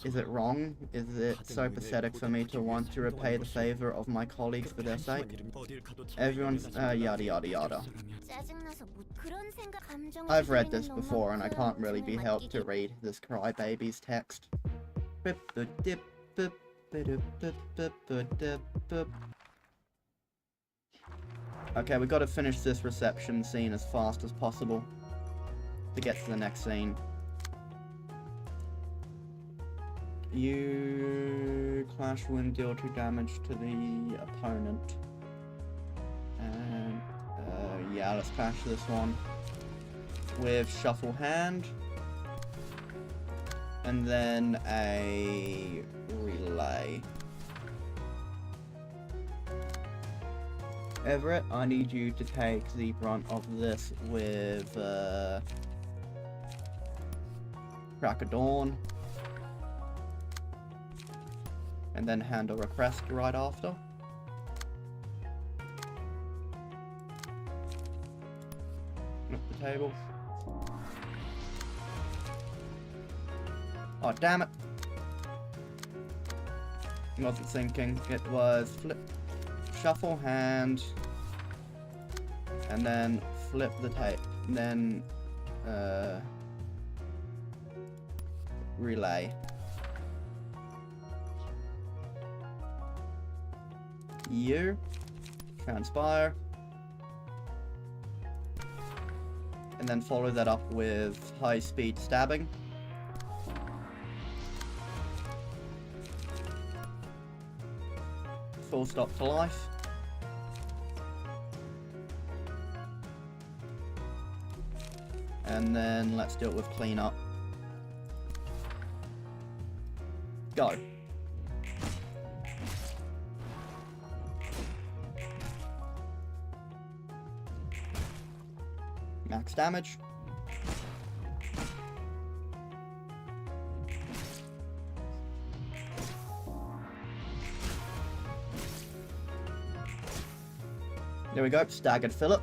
Speaker 1: Is it wrong? Is it so pathetic for me to want to repay the favor of my colleagues for their sake? Everyone's yada yada yada. I've read this before and I can't really be helped to read this crybaby's text. Okay, we gotta finish this reception scene as fast as possible to get to the next scene. You clash win, deal 2 damage to the opponent. And yeah, let's clash this one with shuffle hand. And then a relay. Everett, I need you to take the brunt of this with Crack of Dawn. And then handle request right after. Flip the table. Oh, damn it. It wasn't thinking. It was flip, shuffle hand, and then flip the tape. Then, relay. You transpire. And then follow that up with high-speed stabbing. Full stop to life. And then let's do it with cleanup. Go. max damage. There we go, staggered Philip.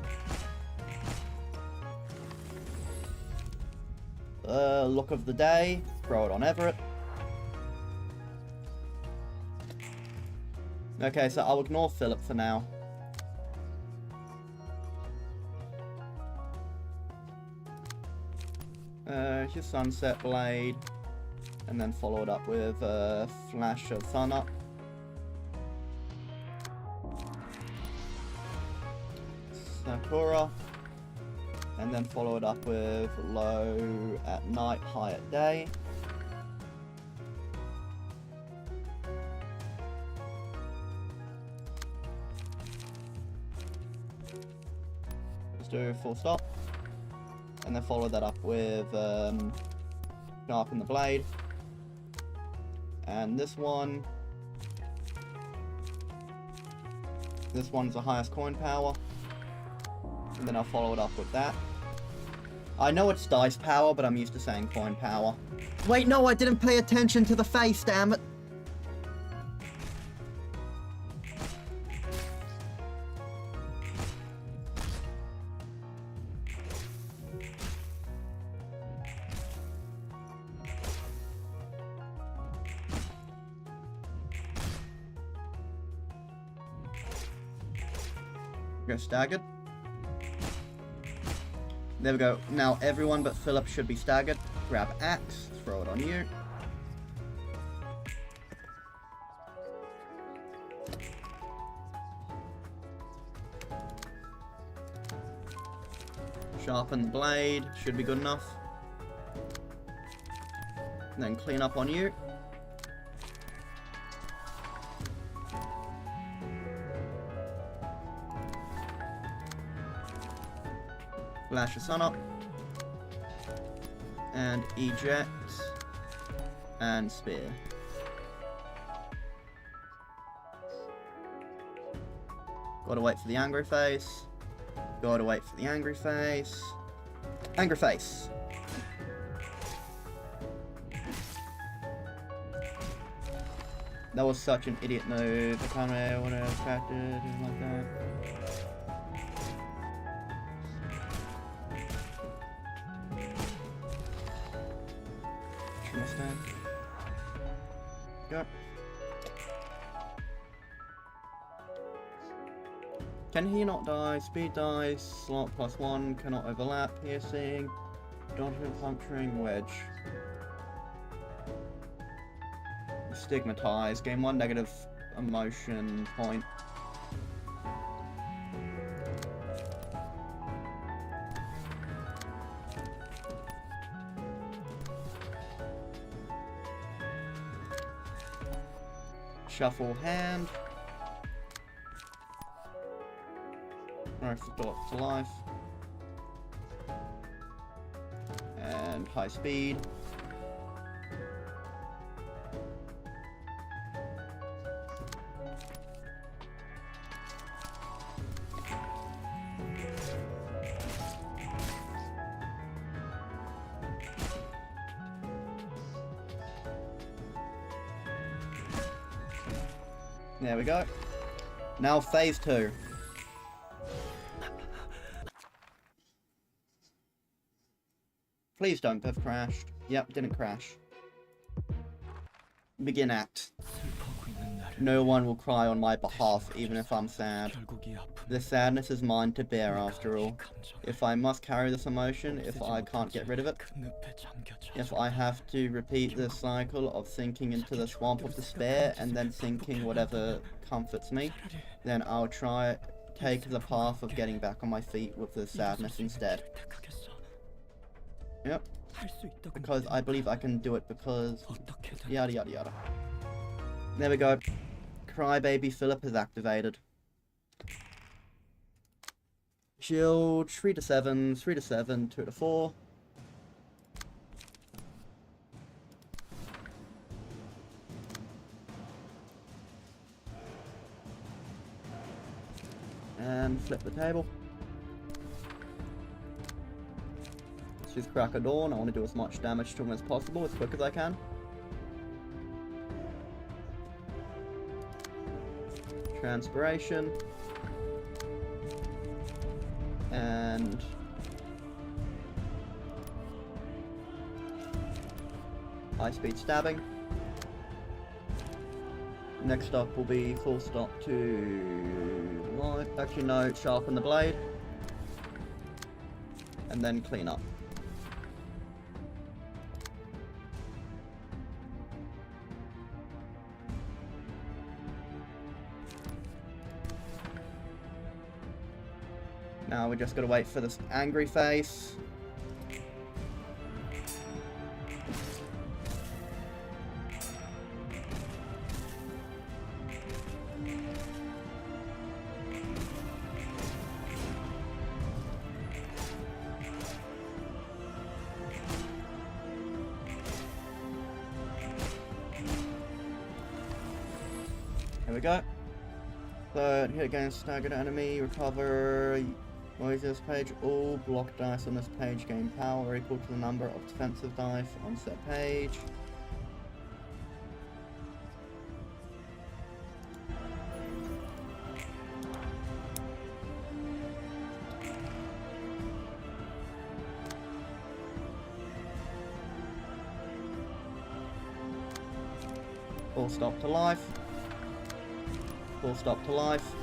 Speaker 1: Look of the day, throw it on Everett. Okay, so I'll ignore Philip for now. Just Sunset Blade, and then follow it up with a Flash of Sun Up. Sakura, and then follow it up with Low at night, high at day. Let's do full stop. And then follow that up with Sharpen the Blade. And this one's the highest coin power. And then I'll follow it up with that. I know it's dice power, but I'm used to saying coin power. Wait, no, I didn't pay attention to the face, damn it. Go staggered. There we go. Now everyone but Philip should be staggered. Grab axe, throw it on you. Sharpen the blade, should be good enough. And then clean up on you. Flash the sun up. And eject. And spear. Gotta wait for the angry face. Gotta wait for the angry face. Angry face. That was such an idiot move. I can't remember what I expected, anything like that. Go. Can he not die? Speed dice, slot +1, cannot overlap, piercing, dodging, puncturing, wedge. Stigmatized, gain 1 negative emotion point. Shuffle hand. Restore to life. And high speed. There we go. Now phase 2. Please don't have crashed. Yep, didn't crash. Begin act. No one will cry on my behalf, even if I'm sad. The sadness is mine to bear, after all. If I must carry this emotion, if I can't get rid of it, if I have to repeat this cycle of sinking into the swamp of despair and then sinking whatever comforts me, then I'll take the path of getting back on my feet with the sadness instead. Yep. Because I believe I can do it because yada yada yada. There we go. Crybaby Philip is activated. Shield 3 to 7, 3 to 7, 2 to 4. And flip the table. She's crack of dawn. I want to do as much damage to him as possible, as quick as I can. Transpiration. And high speed stabbing. Next up will be full stop to light. Actually no, sharpen the blade. And then clean up. Now we just gotta wait for this angry face. Here we go. Third, hit against staggered enemy, recover. What is this page? All block dice on this page gain power equal to the number of defensive dice on said page. Full stop to life. Full stop to life.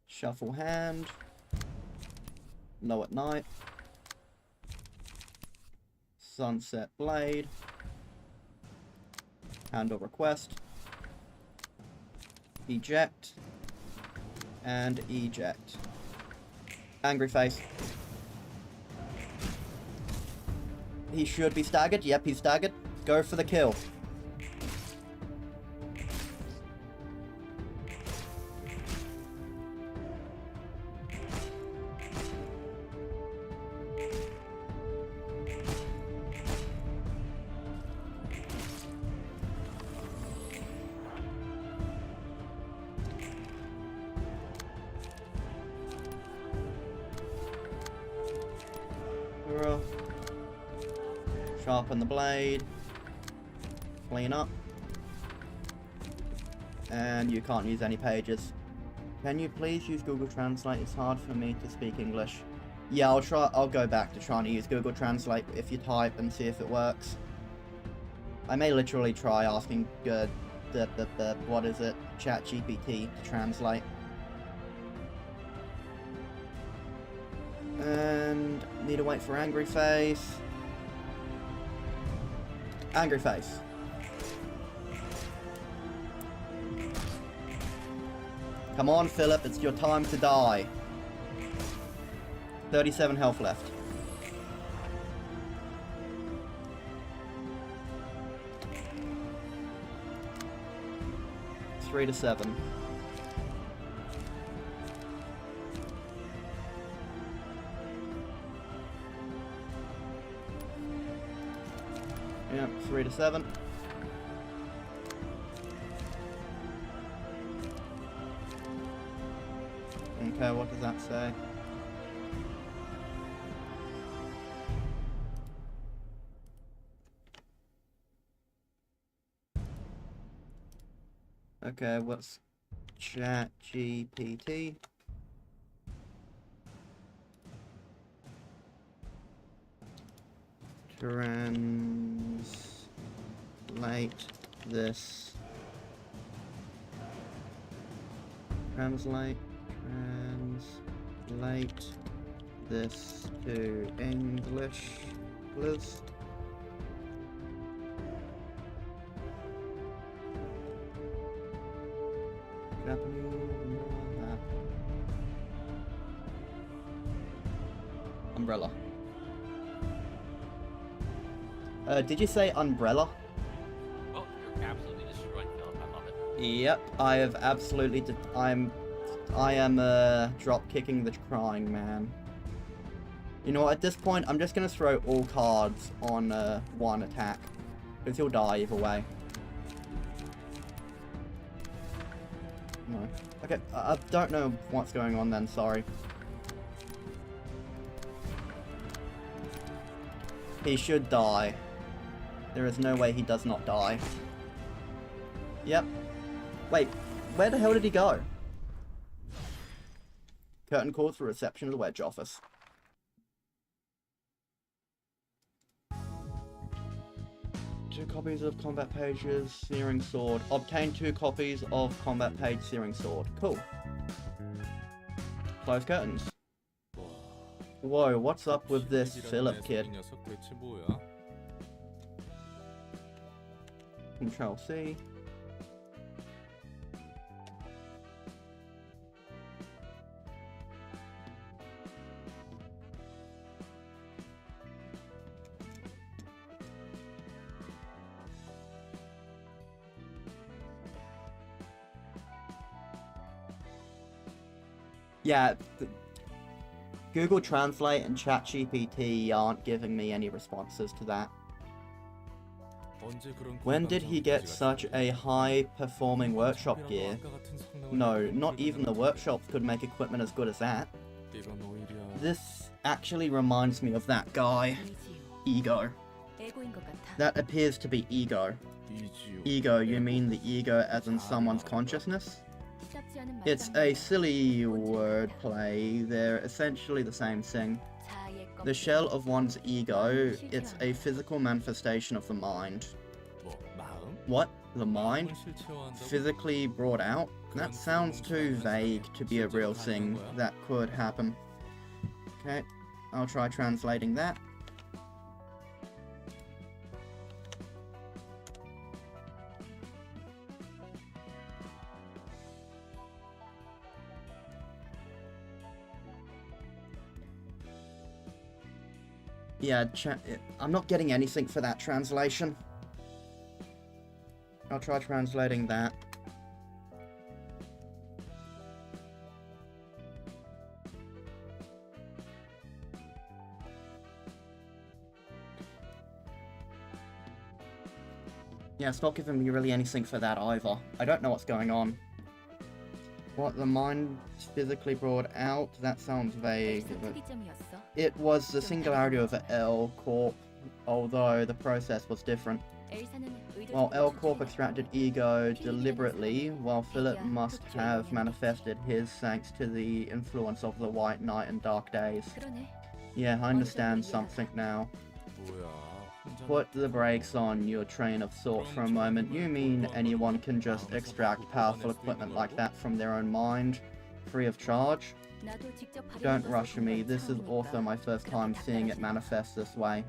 Speaker 1: Shuffle hand. Low at night. Sunset blade. Handle request. Eject. And eject. Angry face. He should be staggered. Yep, he's staggered. Go for the kill. Sharpen the blade. Clean up. And you can't use any pages. Can you please use Google Translate? It's hard for me to speak English. Yeah, I'll go back to trying to use Google Translate if you type and see if it works. I may literally try asking what is it? ChatGPT to translate. And need to wait for angry face. Angry face. Come on, Philip, it's your time to die. 37 health left. Three to 7. Yep, 3 to 7. Okay, what does that say? Okay, what's ChatGPT? Translate this. Translate this to English, please. Japanese umbrella. Did you say umbrella?
Speaker 2: Oh, you're absolutely destroying Philip. I love it.
Speaker 1: Yep, I have absolutely. I am drop kicking the crying man. You know what? At this point, I'm just gonna throw all cards on one attack, because he'll die either way. No. Okay, I don't know what's going on then. Sorry. He should die. There is no way he does not die. Yep. Wait, where the hell did he go? Curtain calls for reception of the Wedge office. Two copies of combat pages, searing sword. Obtain 2 copies of combat page, searing sword. Cool. Close curtains. Whoa, what's up with this Philip kid? Control C. Yeah, Google Translate and ChatGPT aren't giving me any responses to that. When did he get such a high-performing workshop gear? No, not even the workshops could make equipment as good as that. This actually reminds me of that guy, Ego. That appears to be Ego. Ego, you mean the ego as in someone's consciousness? It's a silly wordplay, they're essentially the same thing. The shell of one's ego, it's a physical manifestation of the mind. What? The mind? Physically brought out? That sounds too vague to be a real thing that could happen. Okay, I'll try translating that. Yeah, I'm not getting anything for that translation. I'll try translating that. Yeah, it's not giving me really anything for that either. I don't know what's going on. What, the mind physically brought out? That sounds vague. But it was the singularity of L Corp, although the process was different. While L Corp extracted ego deliberately, while Philip must have manifested his thanks to the influence of the White Knight and Dark Days. Yeah, I understand something now. Put the brakes on your train of thought for a moment. You mean anyone can just extract powerful equipment like that from their own mind, free of charge? Don't rush me, this is also my first time seeing it manifest this way.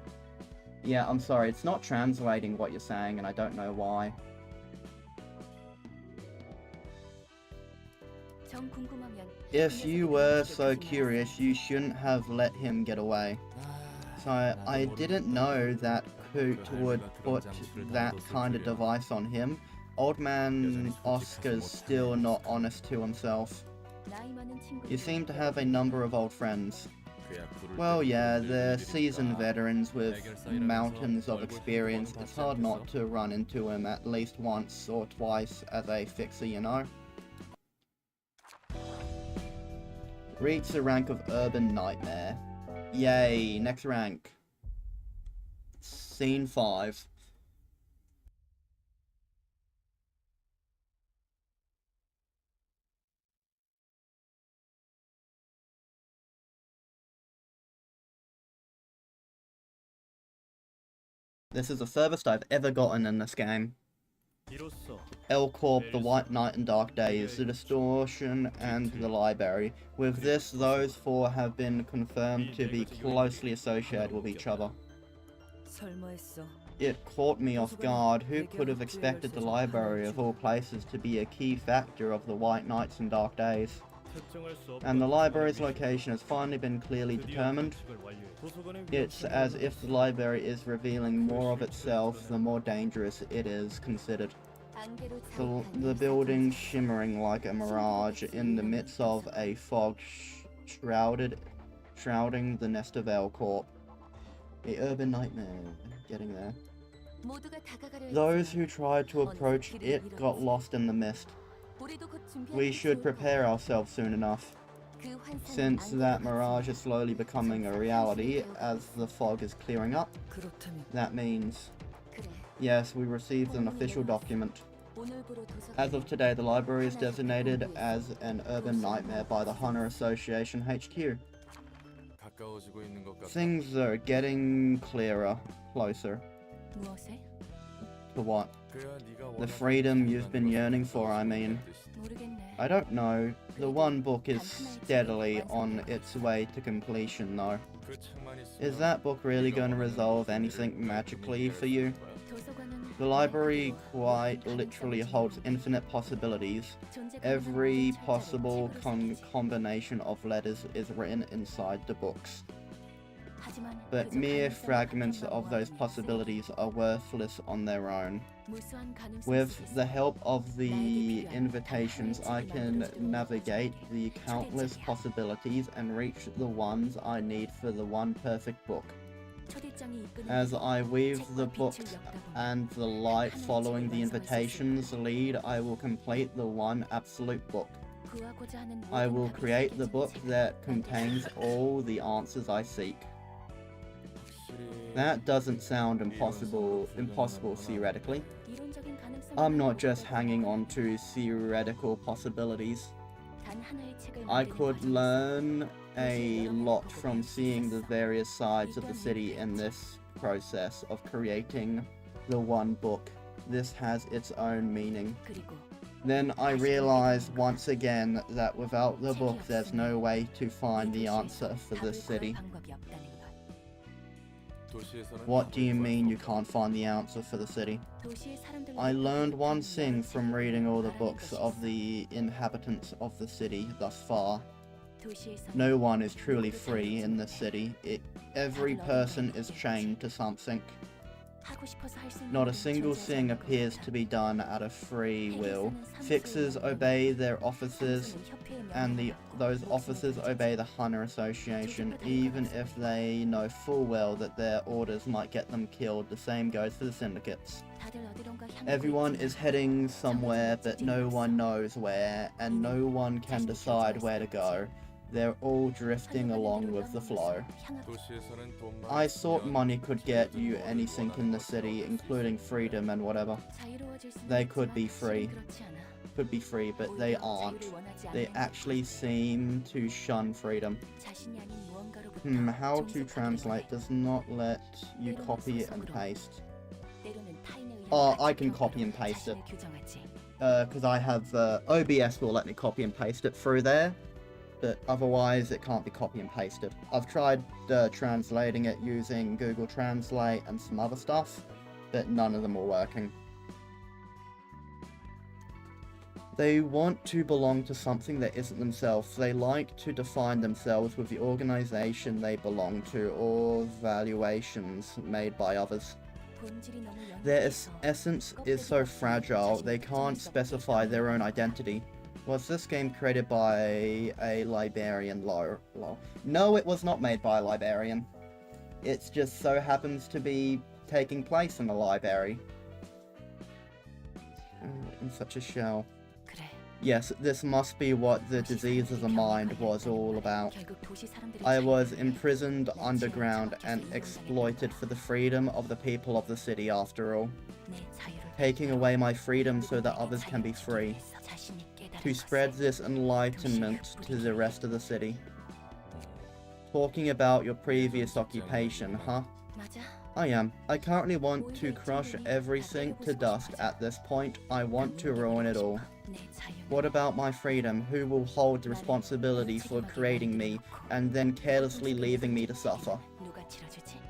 Speaker 1: Yeah, I'm sorry, it's not translating what you're saying and I don't know why. If you were so curious, you shouldn't have let him get away. So I didn't know that Coot would put that kind of device on him. Old man Oscar's still not honest to himself. You seem to have a number of old friends. Well, yeah, they're seasoned veterans with mountains of experience. It's hard not to run into him at least once or twice as a fixer, you know? Reach the rank of Urban Nightmare. Yay, next rank. Scene 5. This is the furthest I've ever gotten in this game. L Corp, the White Knight and Dark Days, the Distortion, and the Library. With this, those 4 have been confirmed to be closely associated with each other. It caught me off guard. Who could have expected the Library of all places to be a key factor of the White Knights and Dark Days? And the library's location has finally been clearly determined. It's as if the library is revealing more of itself the more dangerous it is considered. The building shimmering like a mirage in the midst of a fog shrouding the nest of L Corp. A urban nightmare, getting there. Those who tried to approach it got lost in the mist. We should prepare ourselves soon enough. Since that mirage is slowly becoming a reality as the fog is clearing up, that means, yes, we received an official document. As of today, the library is designated as an urban nightmare by the Hunter Association HQ. Things are getting clearer, closer. To what? The freedom you've been yearning for, I mean. I don't know. The one book is steadily on its way to completion, though. Is that book really going to resolve anything magically for you? The library quite literally holds infinite possibilities. Every possible combination of letters is written inside the books. But mere fragments of those possibilities are worthless on their own. With the help of the invitations, I can navigate the countless possibilities and reach the ones I need for the one perfect book. As I weave the books and the light following the invitations lead, I will complete the one absolute book. I will create the book that contains all the answers I seek. That doesn't sound impossible theoretically. I'm not just hanging on to theoretical possibilities. I could learn a lot from seeing the various sides of the city in this process of creating the one book. This has its own meaning. Then I realized once again that without the book there's no way to find the answer for this city. What do you mean you can't find the answer for the city? I learned one thing from reading all the books of the inhabitants of the city thus far. No one is truly free in this city. Every person is chained to something. Not a single thing appears to be done out of free will. Fixers obey their officers, and those officers obey the Hunter Association, even if they know full well that their orders might get them killed. The same goes for the syndicates. Everyone is heading somewhere, but no one knows where, and no one can decide where to go. They're all drifting along with the flow. I thought money could get you anything in the city, including freedom and whatever. They could be free. But they aren't. They actually seem to shun freedom. How to translate does not let you copy and paste. Oh, I can copy and paste it. Because I have, OBS will let me copy and paste it through there. But otherwise it can't be copy and pasted. I've tried translating it using Google Translate and some other stuff, but none of them are working. They want to belong to something that isn't themselves. They like to define themselves with the organization they belong to or valuations made by others. Their essence is so fragile, they can't specify their own identity. Was this game created by a librarian? No, it was not made by a librarian. It just so happens to be taking place in a library. In such a shell. Yes, this must be what the disease of the mind was all about. I was imprisoned underground and exploited for the freedom of the people of the city after all. Taking away my freedom so that others can be free. To spread this enlightenment to the rest of the city. Talking about your previous occupation, huh? I am. I currently want to crush everything to dust at this point. I want to ruin it all. What about my freedom? Who will hold the responsibility for creating me and then carelessly leaving me to suffer?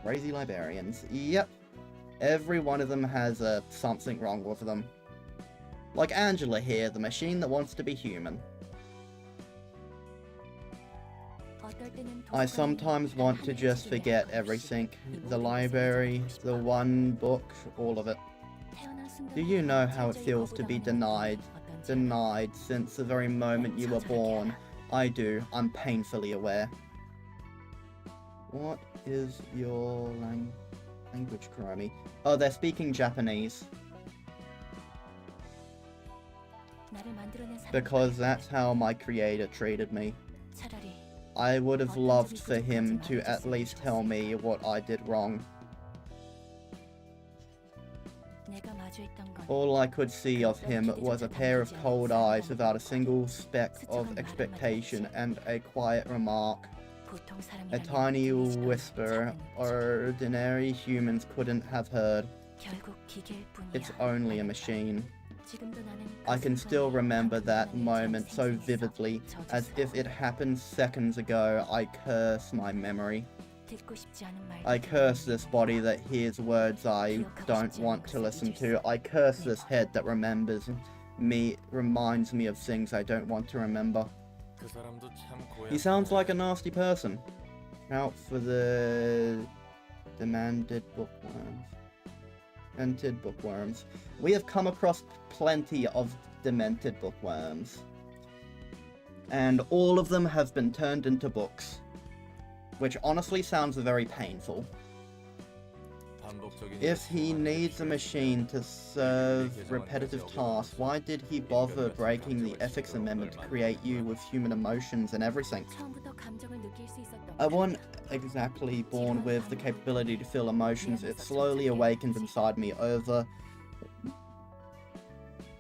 Speaker 1: Crazy librarians. Yep. Every one of them has something wrong with them. Like Angela here, the machine that wants to be human. I sometimes want to just forget everything. The library, the one book, all of it. Do you know how it feels to be denied since the very moment you were born? I do. I'm painfully aware. What is your language, Kurami? Oh, they're speaking Japanese. Because that's how my creator treated me. I would have loved for him to at least tell me what I did wrong. All I could see of him was a pair of cold eyes without a single speck of expectation and a quiet remark. A tiny whisper ordinary humans couldn't have heard. It's only a machine. I can still remember that moment so vividly, as if it happened seconds ago. I curse my memory. I curse this body that hears words I don't want to listen to. I curse this head that reminds me of things I don't want to remember. He sounds like a nasty person. Out for the demented bookworms. We have come across plenty of demented bookworms. And all of them have been turned into books. Which honestly sounds very painful. If he needs a machine to serve repetitive tasks, why did he bother breaking the ethics amendment to create you with human emotions and everything? I wasn't exactly born with the capability to feel emotions. It slowly awakened inside me over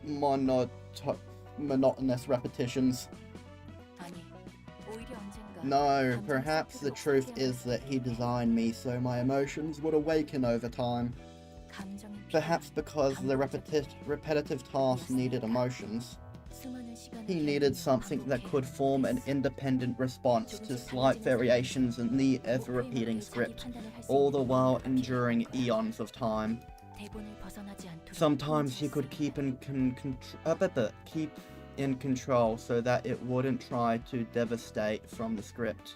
Speaker 1: monotonous repetitions. No, perhaps the truth is that he designed me so my emotions would awaken over time. Perhaps because the repetitive tasks needed emotions. He needed something that could form an independent response to slight variations in the ever-repeating script, all the while enduring eons of time. Sometimes he could keep in control so that it wouldn't try to devastate from the script.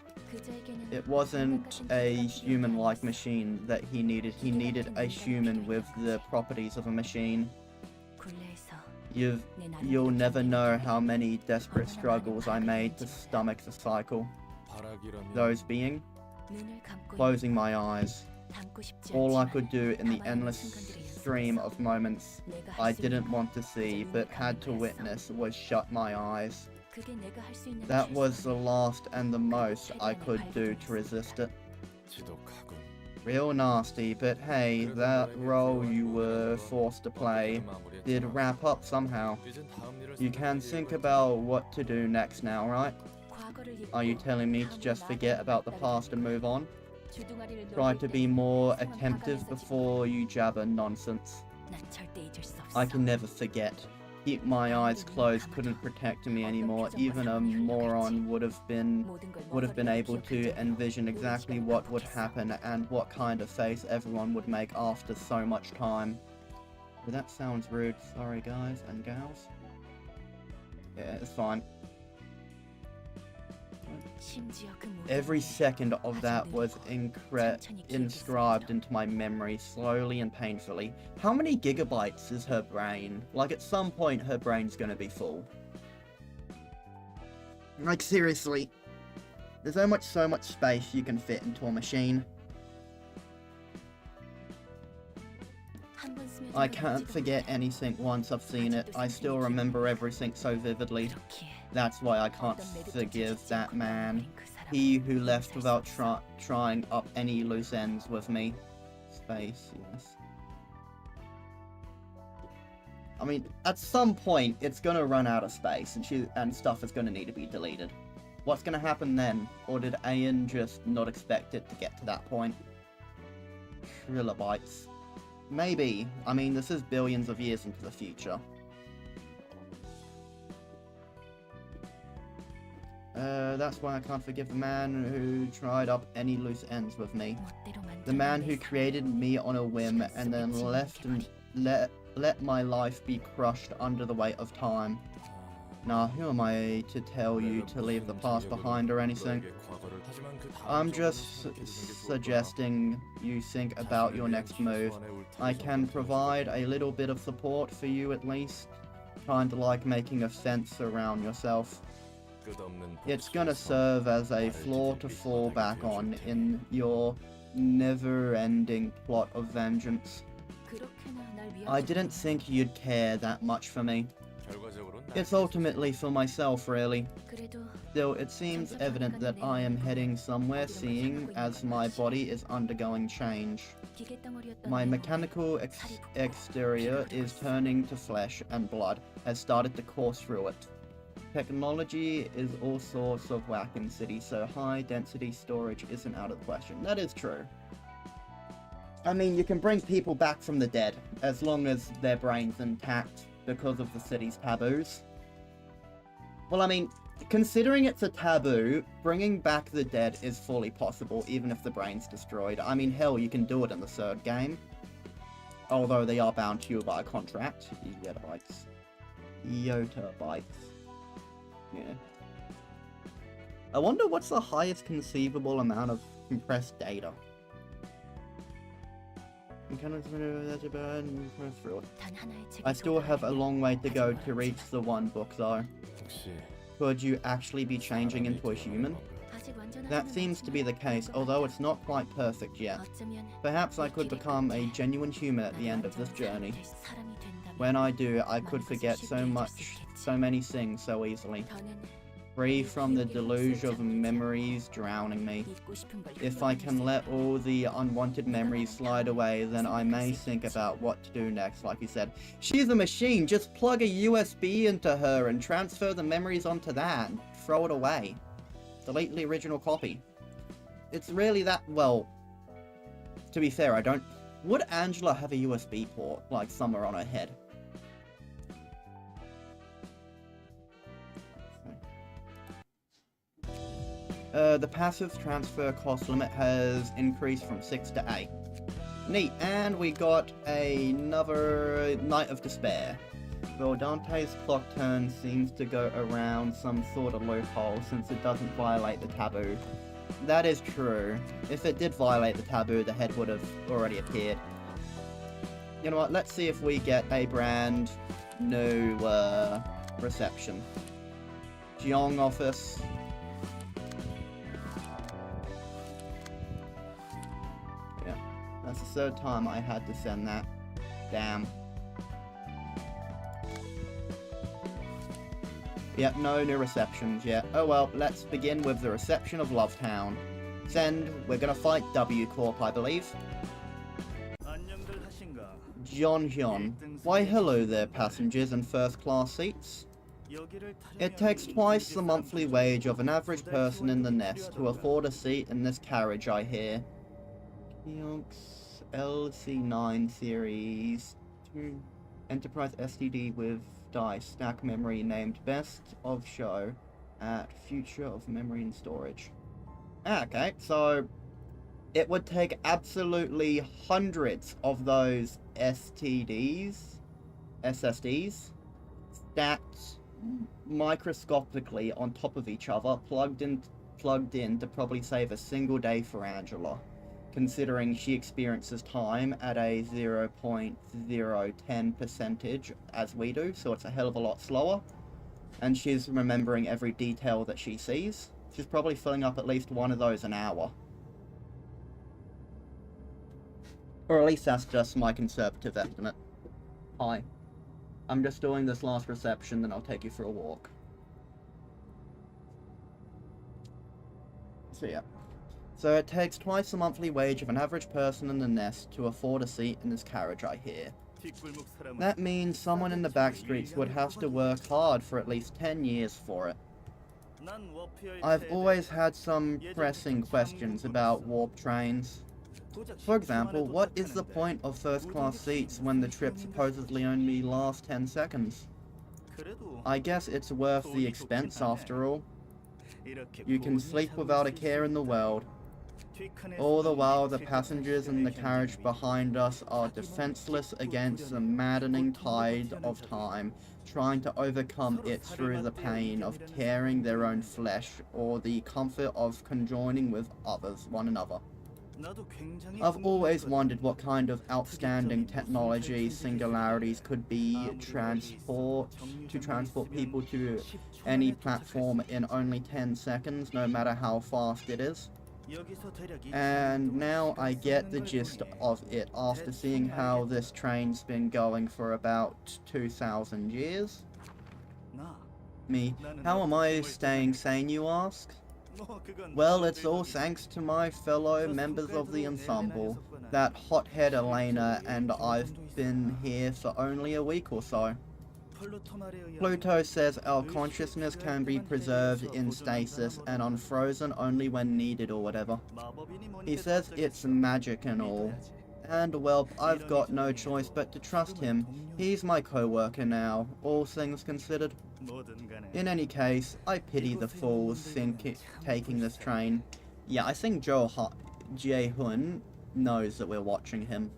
Speaker 1: It wasn't a human-like machine that he needed. He needed a human with the properties of a machine. You'll never know how many desperate struggles I made to stomach the cycle. Those being closing my eyes. All I could do in the endless stream of moments I didn't want to see but had to witness was shut my eyes. That was the last and the most I could do to resist it. Real nasty, but hey, that role you were forced to play did wrap up somehow. You can think about what to do next now, right? Are you telling me to just forget about the past and move on? Try to be more attentive before you jabber nonsense. I can never forget. Keep my eyes closed couldn't protect me anymore. Even a moron would have been able to envision exactly what would happen and what kind of face everyone would make after so much time. But that sounds rude. Sorry guys and gals. Yeah, it's fine. Every second of that was inscribed into my memory slowly and painfully. How many gigabytes is her brain? Like, at some point her brain's gonna be full. Like, seriously. There's so much space you can fit into a machine. I can't forget anything once I've seen it. I still remember everything so vividly. That's why I can't forgive that man. He who left without trying up any loose ends with me. Space, yes. I mean, at some point, it's gonna run out of space, and stuff is gonna need to be deleted. What's gonna happen then? Or did Ian just not expect it to get to that point? Trilobytes. Maybe. I mean, this is billions of years into the future. That's why I can't forgive the man who tried up any loose ends with me. The man who created me on a whim and then let my life be crushed under the weight of time. Now, who am I to tell you to leave the past behind or anything? I'm just suggesting you think about your next move. I can provide a little bit of support for you at least. Kinda like making a fence around yourself. It's gonna serve as a floor to fall back on in your never-ending plot of vengeance. I didn't think you'd care that much for me. It's ultimately for myself, really. Still, it seems evident that I am heading somewhere, seeing as my body is undergoing change. My mechanical exterior is turning to flesh, and blood has started to course through it. Technology is all sorts of whack in city, so high-density storage isn't out of the question. That is true. I mean, you can bring people back from the dead, as long as their brain's intact because of the city's taboos. Well, I mean, considering it's a taboo, bringing back the dead is fully possible, even if the brain's destroyed. I mean, hell, you can do it in the third game. Although they are bound to you by a contract. Yotabytes. Yotabytes. Yeah. I wonder what's the highest conceivable amount of compressed data. I still have a long way to go to reach the one book though. Could you actually be changing into a human? That seems to be the case, although it's not quite perfect yet. Perhaps I could become a genuine human at the end of this journey. When I do, I could forget so many things so easily. Free from the deluge of memories drowning me. If I can let all the unwanted memories slide away, then I may think about what to do next, like you said. She's a machine, just plug a USB into her and transfer the memories onto that and throw it away. Delete the original copy. It's really that, well, to be fair, I don't... Would Angela have a USB port, like, somewhere on her head? The passive transfer cost limit has increased from 6 to 8. Neat, and we got another Night of Despair. Well, Dante's clock turn seems to go around some sort of loophole since it doesn't violate the taboo. That is true. If it did violate the taboo, the head would have already appeared. You know what, let's see if we get a brand new reception. Geong office. That's the third time I had to send that. Damn. Yep, no new receptions yet. Oh well, let's begin with the reception of Lovetown. Send, we're gonna fight W Corp, I believe. John Hyun. Why hello there, passengers in first class seats. It takes twice the monthly wage of an average person in the nest to afford a seat in this carriage, I hear. Yonks. LC9 series 2 Enterprise STD with dice stack memory named Best of Show at Future of Memory and Storage. Okay, so it would take absolutely hundreds of those SSDs stacked microscopically on top of each other, plugged in to probably save a single day for Angela, considering she experiences time at a 0.010% as we do, so it's a hell of a lot slower. And she's remembering every detail that she sees. She's probably filling up at least one of those an hour. Or at least that's just my conservative estimate. Hi. I'm just doing this last reception, then I'll take you for a walk. So yeah. So it takes twice the monthly wage of an average person in the nest to afford a seat in this carriage, I hear. That means someone in the back streets would have to work hard for at least 10 years for it. I've always had some pressing questions about warp trains. For example, what is the point of first-class seats when the trip supposedly only lasts 10 seconds? I guess it's worth the expense after all. You can sleep without a care in the world. All the while, the passengers in the carriage behind us are defenseless against the maddening tide of time, trying to overcome it through the pain of tearing their own flesh or the comfort of conjoining with one another. I've always wondered what kind of outstanding technology singularities could be transport people to any platform in only 10 seconds, no matter how fast it is. And now I get the gist of it after seeing how this train's been going for about 2,000 years. Me. How am I staying sane, you ask? Well, it's all thanks to my fellow members of the ensemble. That hothead Elena and I've been here for only a week or so. Pluto says our consciousness can be preserved in stasis and unfrozen only when needed or whatever. He says it's magic and all. And well, I've got no choice but to trust him. He's my co-worker now, all things considered. In any case, I pity the fools taking this train. Yeah, I think Jae-hoon knows that we're watching him.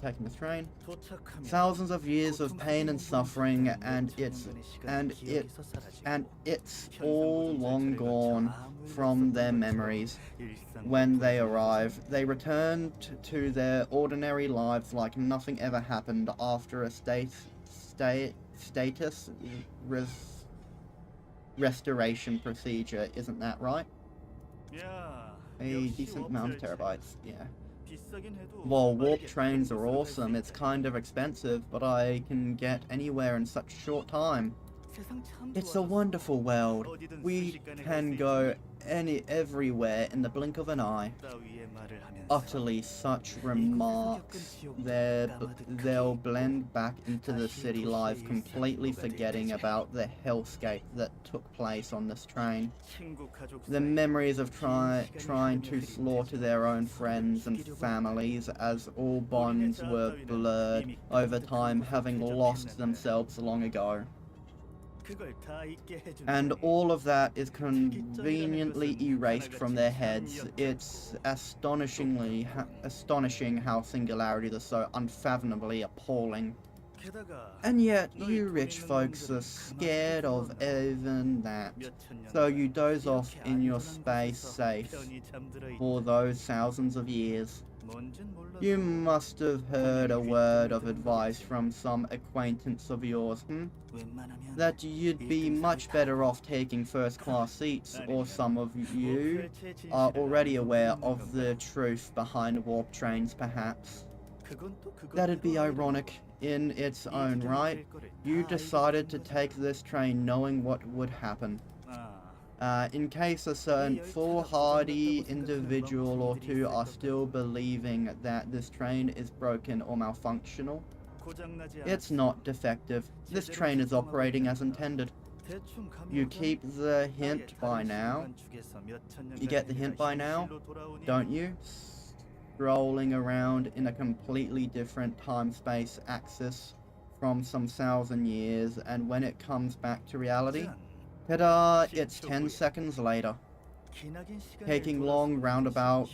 Speaker 1: Taking the train. Thousands of years of pain and suffering, and it's all long gone from their memories. When they arrive, they return to their ordinary lives like nothing ever happened after a status restoration procedure. Isn't that right? A decent amount of terabytes, yeah. Well, warp trains are awesome. It's kind of expensive, but I can get anywhere in such a short time. It's a wonderful world. We can go everywhere in the blink of an eye. Utterly such remarks. They'll blend back into the city life, completely forgetting about the hellscape that took place on this train. The memories of trying to slaughter their own friends and families, as all bonds were blurred over time, having lost themselves long ago. And all of that is conveniently erased from their heads. It's astonishing how singularity is so unfathomably appalling. And yet, you rich folks are scared of even that. So you doze off in your space safe for those thousands of years. You must have heard a word of advice from some acquaintance of yours, that you'd be much better off taking first-class seats, or some of you are already aware of the truth behind warp trains, perhaps. That'd be ironic in its own right. You decided to take this train knowing what would happen. In case a certain foolhardy individual or two are still believing that this train is broken or malfunctional, it's not defective. This train is operating as intended. You keep the hint by now. You get the hint by now, don't you? Strolling around in a completely different time-space axis from some thousand years, and when it comes back to reality, ta-da, it's 10 seconds later. Taking long roundabouts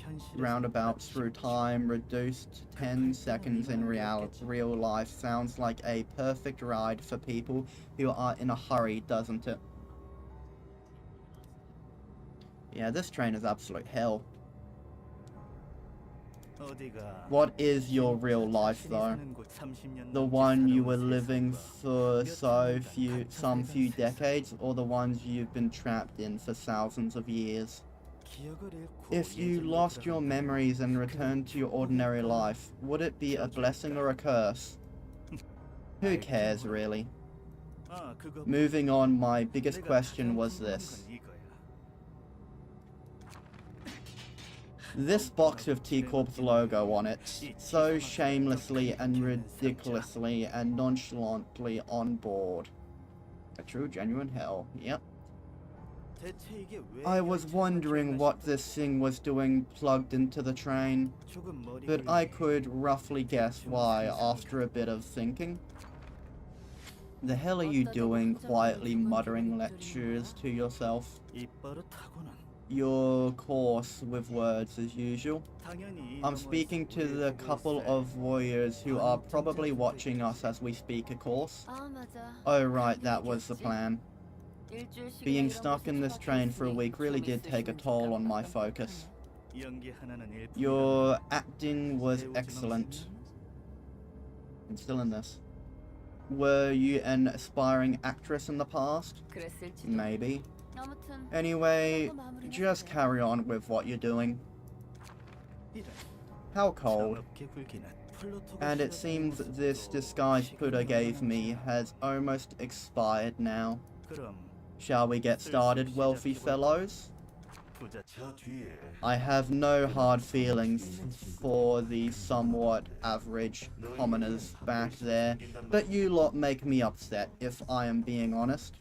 Speaker 1: through time, reduced to 10 seconds in real life, sounds like a perfect ride for people who are in a hurry, doesn't it? Yeah, this train is absolute hell. What is your real life, though? The one you were living for some few decades, or the ones you've been trapped in for thousands of years? If you lost your memories and returned to your ordinary life, would it be a blessing or a curse? Who cares, really? Moving on, my biggest question was this. This box with T-Corp's logo on it, so shamelessly and ridiculously and nonchalantly on board. A true genuine hell, yep. I was wondering what this thing was doing plugged into the train, but I could roughly guess why after a bit of thinking. The hell are you doing, quietly muttering lectures to yourself? Your course with words as usual. I'm speaking to the couple of voyeurs who are probably watching us as we speak, of course. Oh right, that was the plan. Being stuck in this train for a week really did take a toll on my focus. Your acting was excellent. I'm still in this. Were you an aspiring actress in the past? Maybe. Anyway, just carry on with what you're doing. How cold. And it seems that this disguise Buddha gave me has almost expired now. Shall we get started, wealthy fellows? I have no hard feelings for the somewhat average commoners back there, but you lot make me upset, if I am being honest.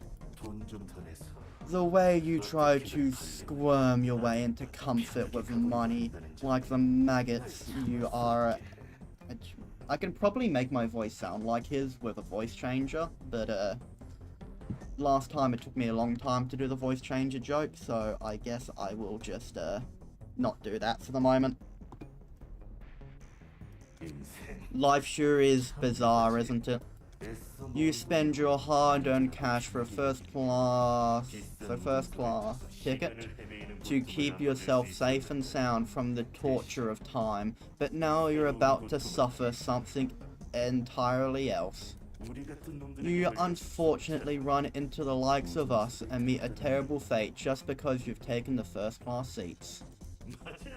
Speaker 1: The way you try to squirm your way into comfort with money, like the maggots you are. I can probably make my voice sound like his with a voice changer, but last time it took me a long time to do the voice changer joke, so I guess I will just not do that for the moment. Life sure is bizarre, isn't it? You spend your hard-earned cash for a first class ticket to keep yourself safe and sound from the torture of time, but now you're about to suffer something entirely else. You unfortunately run into the likes of us and meet a terrible fate just because you've taken the first class seats.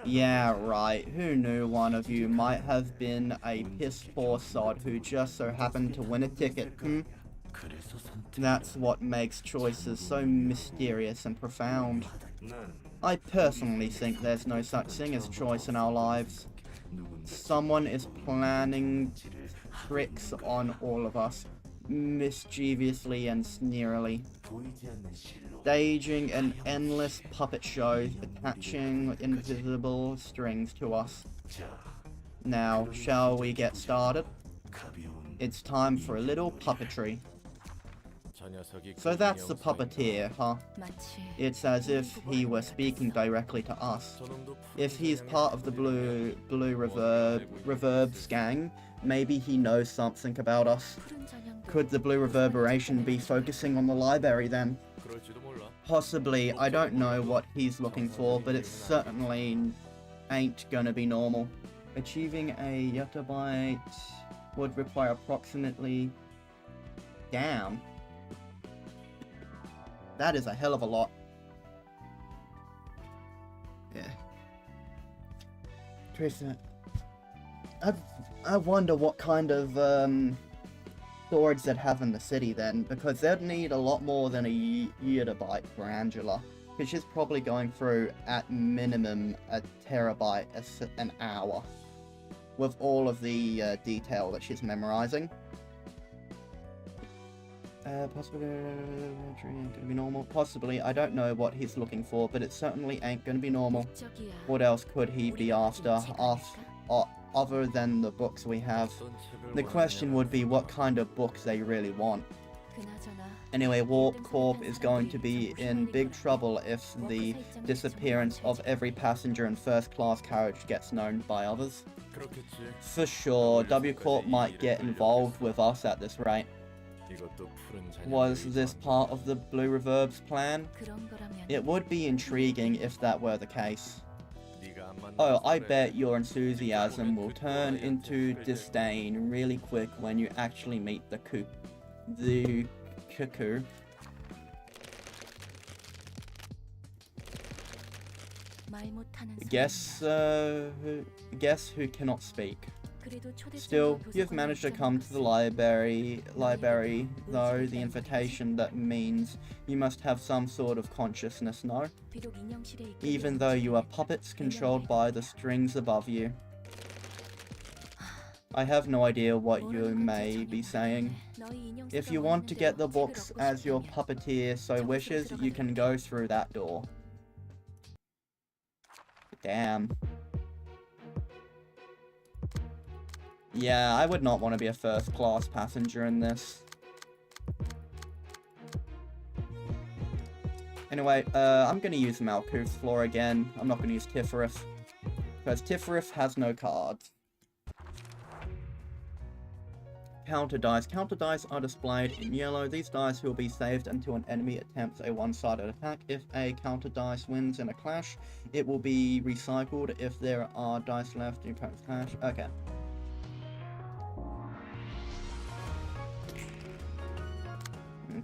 Speaker 1: Yeah, right, who knew one of you might have been a piss-poor sod who just so happened to win a ticket, That's what makes choices so mysterious and profound. I personally think there's no such thing as choice in our lives. Someone is planning tricks on all of us, mischievously and sneerily, staging an endless puppet show, attaching invisible strings to us. Now, shall we get started? It's time for a little puppetry. So that's the puppeteer, huh? It's as if he were speaking directly to us. If he's part of the Blue Reverb's gang, maybe he knows something about us. Could the Blue Reverberation be focusing on the library then? Possibly. I don't know what he's looking for, but it certainly ain't gonna be normal. Achieving a yottabyte would require approximately... Damn. That is a hell of a lot. Yeah. Tracer. I wonder what kind of storage they'd have in the city then, because they'd need a lot more than a yottabyte for Angela, because she's probably going through at minimum a terabyte an hour with all of the detail that she's memorizing. Possibly ain't gonna be normal. Possibly, I don't know what he's looking for, but it certainly ain't gonna be normal. What else could he be after, other than the books we have? The question would be what kind of books they really want. Anyway, Warp Corp is going to be in big trouble if the disappearance of every passenger in first class carriage gets known by others. For sure, W Corp might get involved with us at this rate. Was this part of the Blue Reverb's plan? It would be intriguing if that were the case. Oh, I bet your enthusiasm will turn into disdain really quick when you actually meet the cuckoo. Guess who cannot speak. Still, you've managed to come to the library, though the invitation that means you must have some sort of consciousness, no? Even though you are puppets controlled by the strings above you. I have no idea what you may be saying. If you want to get the books as your puppeteer so wishes, you can go through that door. Damn. Yeah, I would not want to be a first-class passenger in this. Anyway, I'm going to use Malkuth's floor again. I'm not going to use Tifferif, because Tifferif has no cards. Counter dice. Counter dice are displayed in yellow. These dice will be saved until an enemy attempts a one-sided attack. If a counter dice wins in a clash, it will be recycled. If there are dice left in a clash... Okay.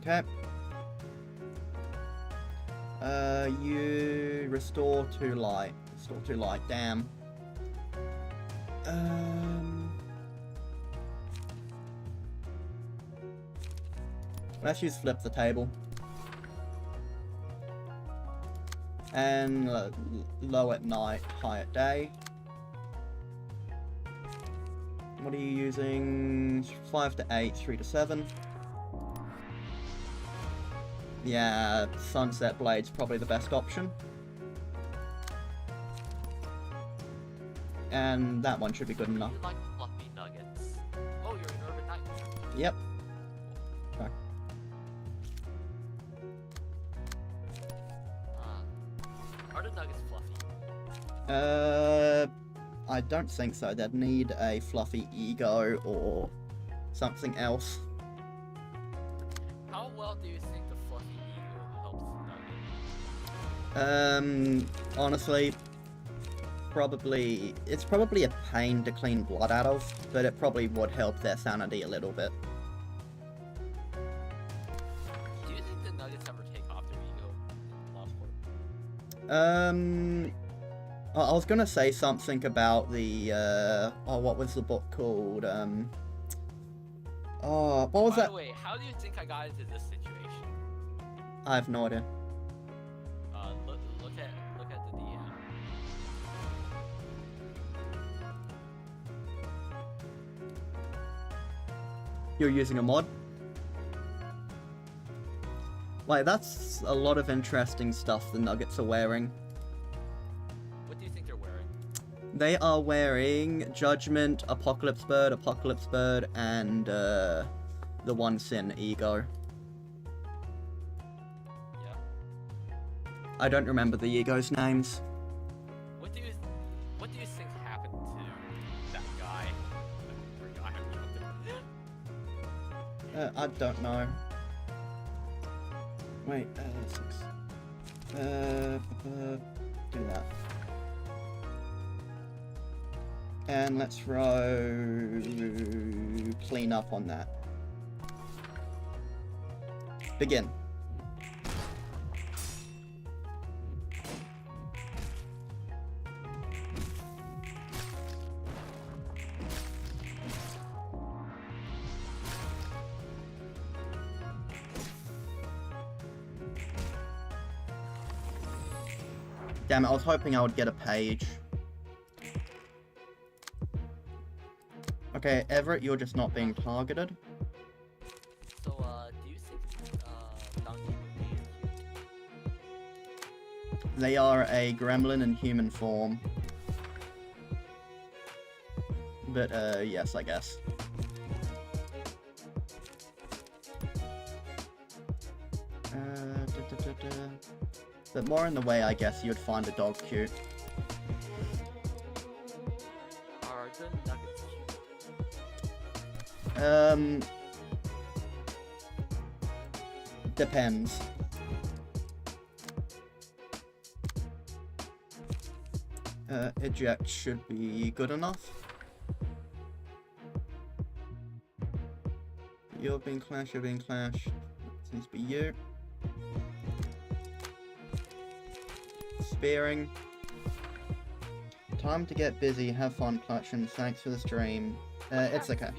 Speaker 1: Okay. You restore to light. Restore to light, damn. Let's use flip the table. And low at night, high at day. What are you using? 5 to 8, 3 to 7. Yeah, sunset blade's probably the best option. And that one should be good enough.
Speaker 2: You like fluffy nuggets. Oh, you're an urban knight.
Speaker 1: Yep. Okay.
Speaker 2: Are the nuggets fluffy?
Speaker 1: I don't think so. They'd need a fluffy ego or something else.
Speaker 2: How well do you think the fluffy ego helps the nugget?
Speaker 1: Honestly, it's probably a pain to clean blood out of, but it probably would help their sanity a little bit.
Speaker 2: Do you think the nuggets ever take off their ego in Lost Port?
Speaker 1: I was gonna say something about the, what was the book called? What was that?
Speaker 2: By the way, how do you think I got into this situation?
Speaker 1: I have no idea.
Speaker 2: Look at the DM.
Speaker 1: You're using a mod? Like, that's a lot of interesting stuff the Nuggets are wearing.
Speaker 2: What do you think they're wearing?
Speaker 1: They are wearing Judgment, Apocalypse Bird, and the One Sin Ego.
Speaker 2: Yeah.
Speaker 1: I don't remember the Ego's names.
Speaker 2: What do you think happened to that guy?
Speaker 1: I don't know. Wait, 6. Do that. And let's row clean up on that. Begin. Damn it, I was hoping I would get a page. Okay, Everett, you're just not being targeted.
Speaker 2: So, do you think Donkey Movie is cute?
Speaker 1: They are a gremlin in human form. But, yes, I guess. But more in the way, I guess, you'd find a dog cute.
Speaker 2: Are the nuggets cute?
Speaker 1: Depends. Eject should be good enough. You're being clashed, Seems to be you. Spearing. Time to get busy, have fun, Clutch, and thanks for the stream. It's okay.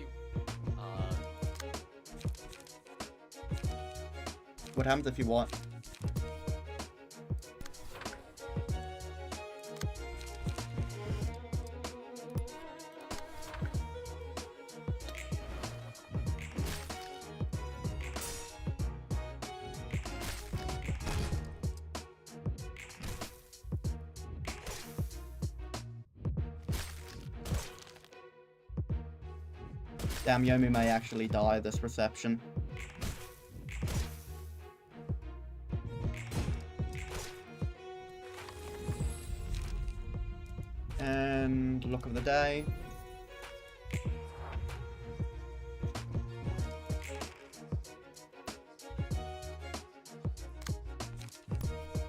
Speaker 1: What happens if you what? Damn, Yomi may actually die this reception. And look of the day.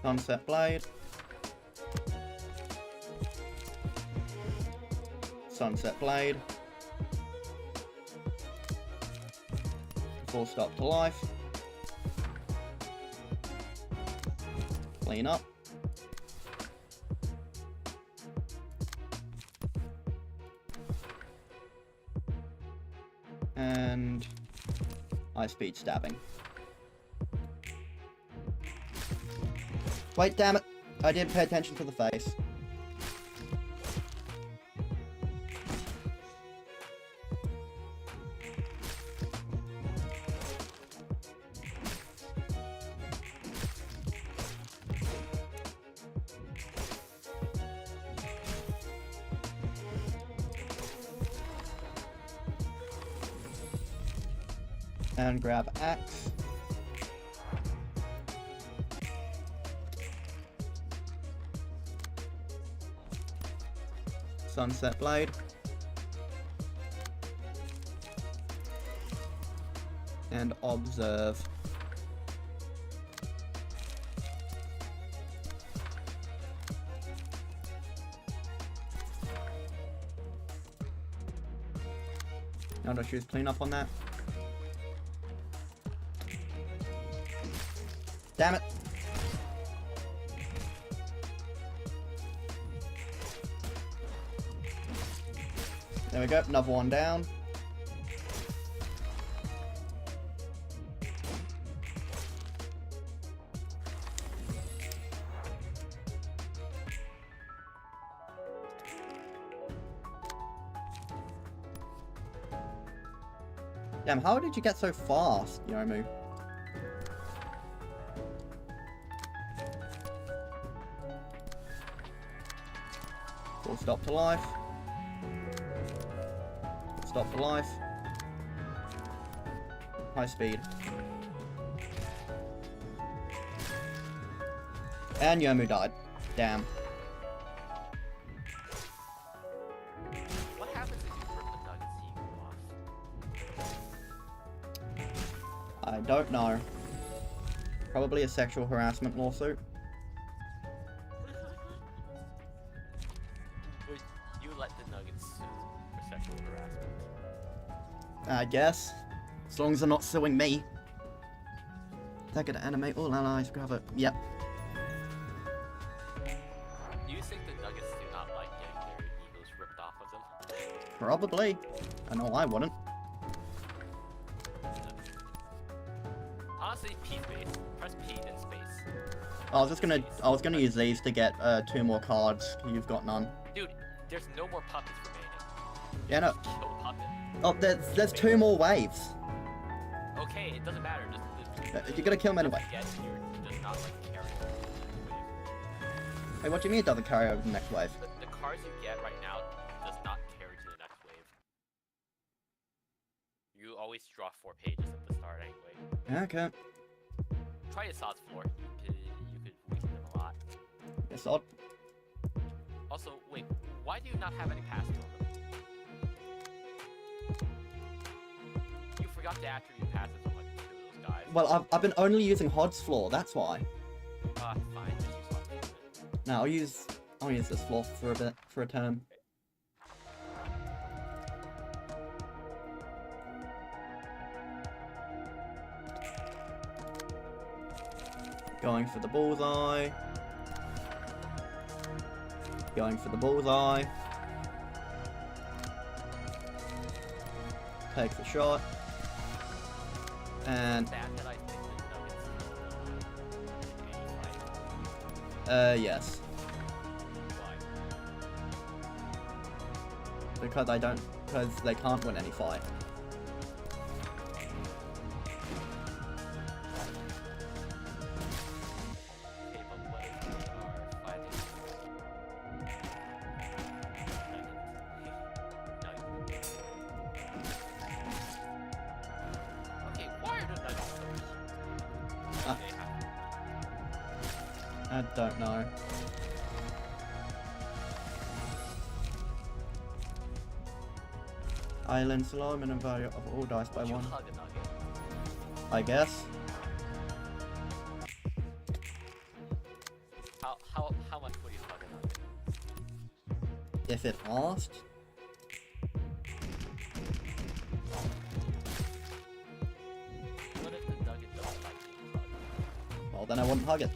Speaker 1: Sunset blade. Sunset blade. Full stop to life. Clean up. And high speed stabbing. Wait, damn it. I didn't pay attention to the face. And grab axe. Sunset blade. And observe. Now do I choose clean up on that? Damn it! There we go, another one down. Damn, how did you get so fast, Yomu? Full stop to life. Stop for life. High speed. And Yomu died. Damn.
Speaker 2: What happens if you rip the nuggets and you go off?
Speaker 1: I don't know. Probably a sexual harassment lawsuit.
Speaker 2: Would you let the nuggets sue for sexual harassment?
Speaker 1: I guess. As long as they're not suing me. They're gonna animate all allies, grab it. Yep.
Speaker 2: Do you think the nuggets do not like getting their egos ripped off of them?
Speaker 1: Probably. I know I wouldn't.
Speaker 2: Honestly, P space. Press P then space.
Speaker 1: I was gonna use these to get 2 more cards. You've got none.
Speaker 2: Dude, there's no more puppets remaining.
Speaker 1: Yeah, no.
Speaker 2: Kill a puppet.
Speaker 1: Oh, there's 2 more waves.
Speaker 2: Okay, it doesn't matter.
Speaker 1: You're gonna kill them anyway.
Speaker 2: Get here does not like carry over the wave.
Speaker 1: Wait, what do you mean it doesn't carry over the next wave?
Speaker 2: The cards you get right now does not carry to the next wave. You always draw 4 pages at the start anyway.
Speaker 1: Okay.
Speaker 2: Try Assad's floor. You could weaken them a lot.
Speaker 1: It's odd.
Speaker 2: Also, wait, why do you not have any passes on them? You forgot to attribute passes on like 2 of those guys.
Speaker 1: Well, I've been only using Hod's floor, that's why.
Speaker 2: Fine, just use Hot.
Speaker 1: No, I'll use this floor for a bit, for a turn. Going for the bullseye. Going for the bullseye. Takes the shot. And
Speaker 2: Sad that I think the Nuggets
Speaker 1: yes.
Speaker 2: Why?
Speaker 1: Because they can't win any fight.
Speaker 2: Okay, but what if they are fighting? Nuggets. Okay, why are the Nuggets so weak?
Speaker 1: Uh,
Speaker 2: They have
Speaker 1: I don't know. Islands low minimum value of all dice by
Speaker 2: Would you
Speaker 1: 1.
Speaker 2: hug a nugget?
Speaker 1: I guess.
Speaker 2: How much would you hug a nugget?
Speaker 1: If it asked.
Speaker 2: What if the nugget doesn't like being hugged?
Speaker 1: Well, then I wouldn't hug it.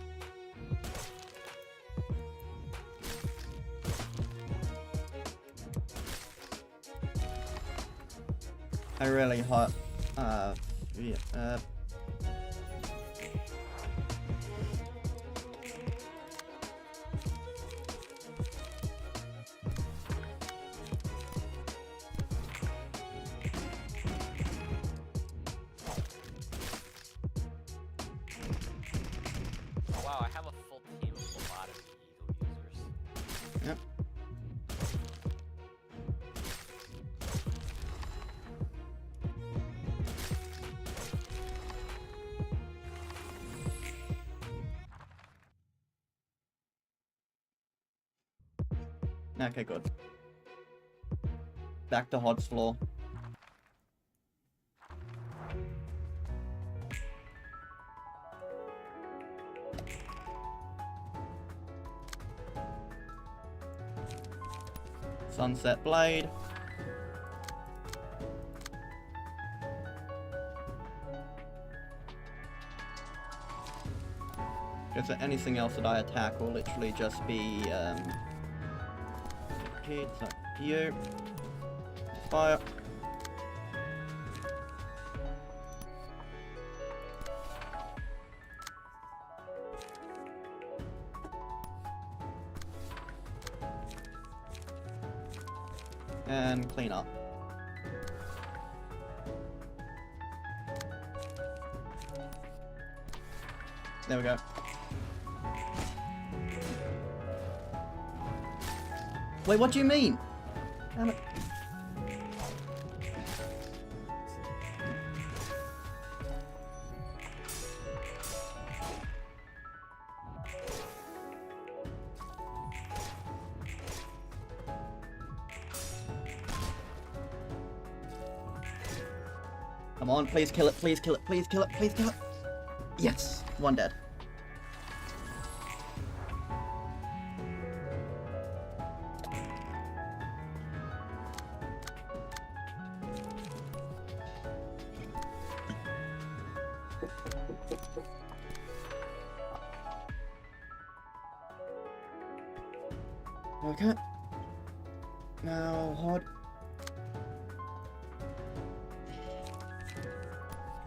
Speaker 1: I really hurt. Yeah. Okay, good. Back to Hod's floor. Sunset blade. Is there anything else that I attack will literally just be you. Fire. And clean up. There we go. Wait, what do you mean? Damn it. Come on, please kill it, please kill it, please kill it, please kill it. Yes, one dead. Okay. Now, Hod.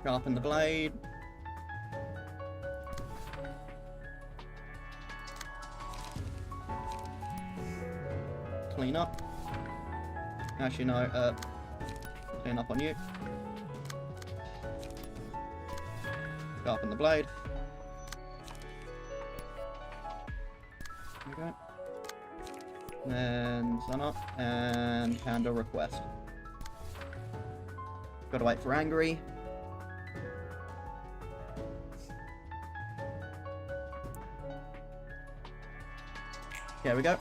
Speaker 1: Sharpen the blade. Clean up. Actually, no, clean up on you. Sharpen the blade. Okay. And sun up, and handle request. Gotta wait for angry. Here we go.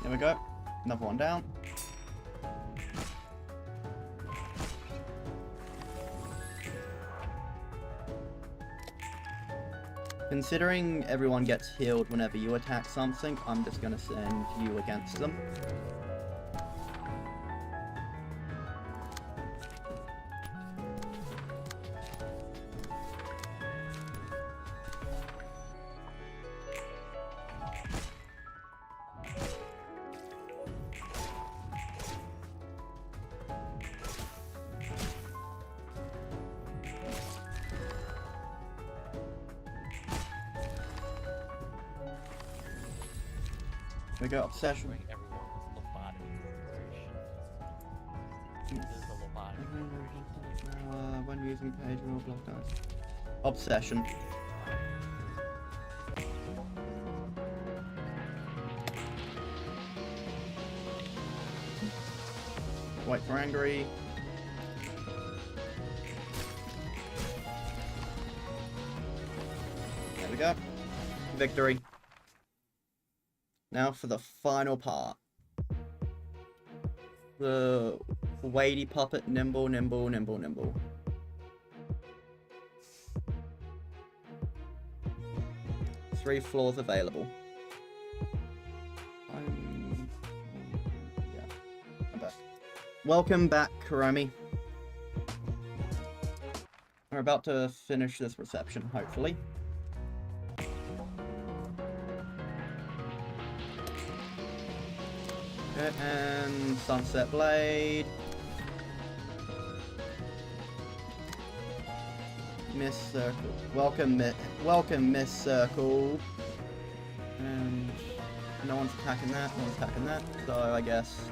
Speaker 1: There we go. Another one down. Considering everyone gets healed whenever you attack something, I'm just gonna send you against them. We go obsession.
Speaker 2: Everyone with lobotomy concentration. This is the lobotomy.
Speaker 1: When using page will block dice. Obsession. Wait for angry. There we go. Victory. Now for the final part. The weighty puppet, nimble, nimble, nimble, nimble. Three floors available. Yeah, I'm back. Welcome back, Kuromi. We're about to finish this reception, hopefully. Okay, and Sunset Blade. Miss Circle. Welcome, Miss Circle. And no one's attacking that, no one's attacking that, so I guess...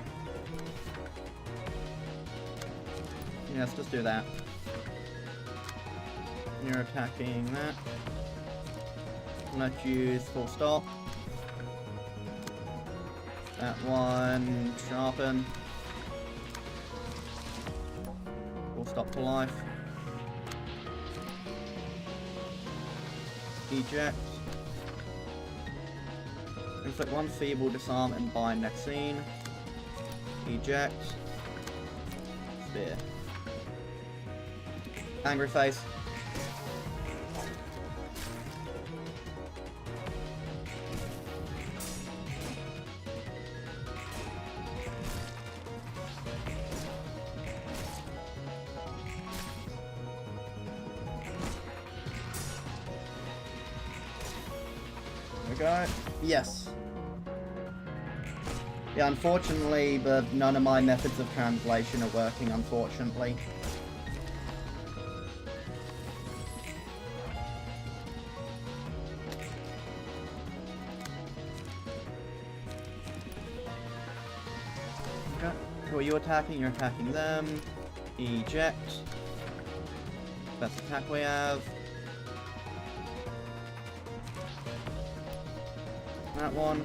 Speaker 1: yeah, let's just do that. You're attacking that. Let's use full stop. That one, sharpen. Full stop to life. Eject. Inflict one feeble, disarm, and bind next scene. Eject. Spear. Angry face. There we go. Yes. Yeah, unfortunately, but none of my methods of translation are working, unfortunately. Okay. Who are you attacking? You're attacking them. Eject. Best attack we have. That one.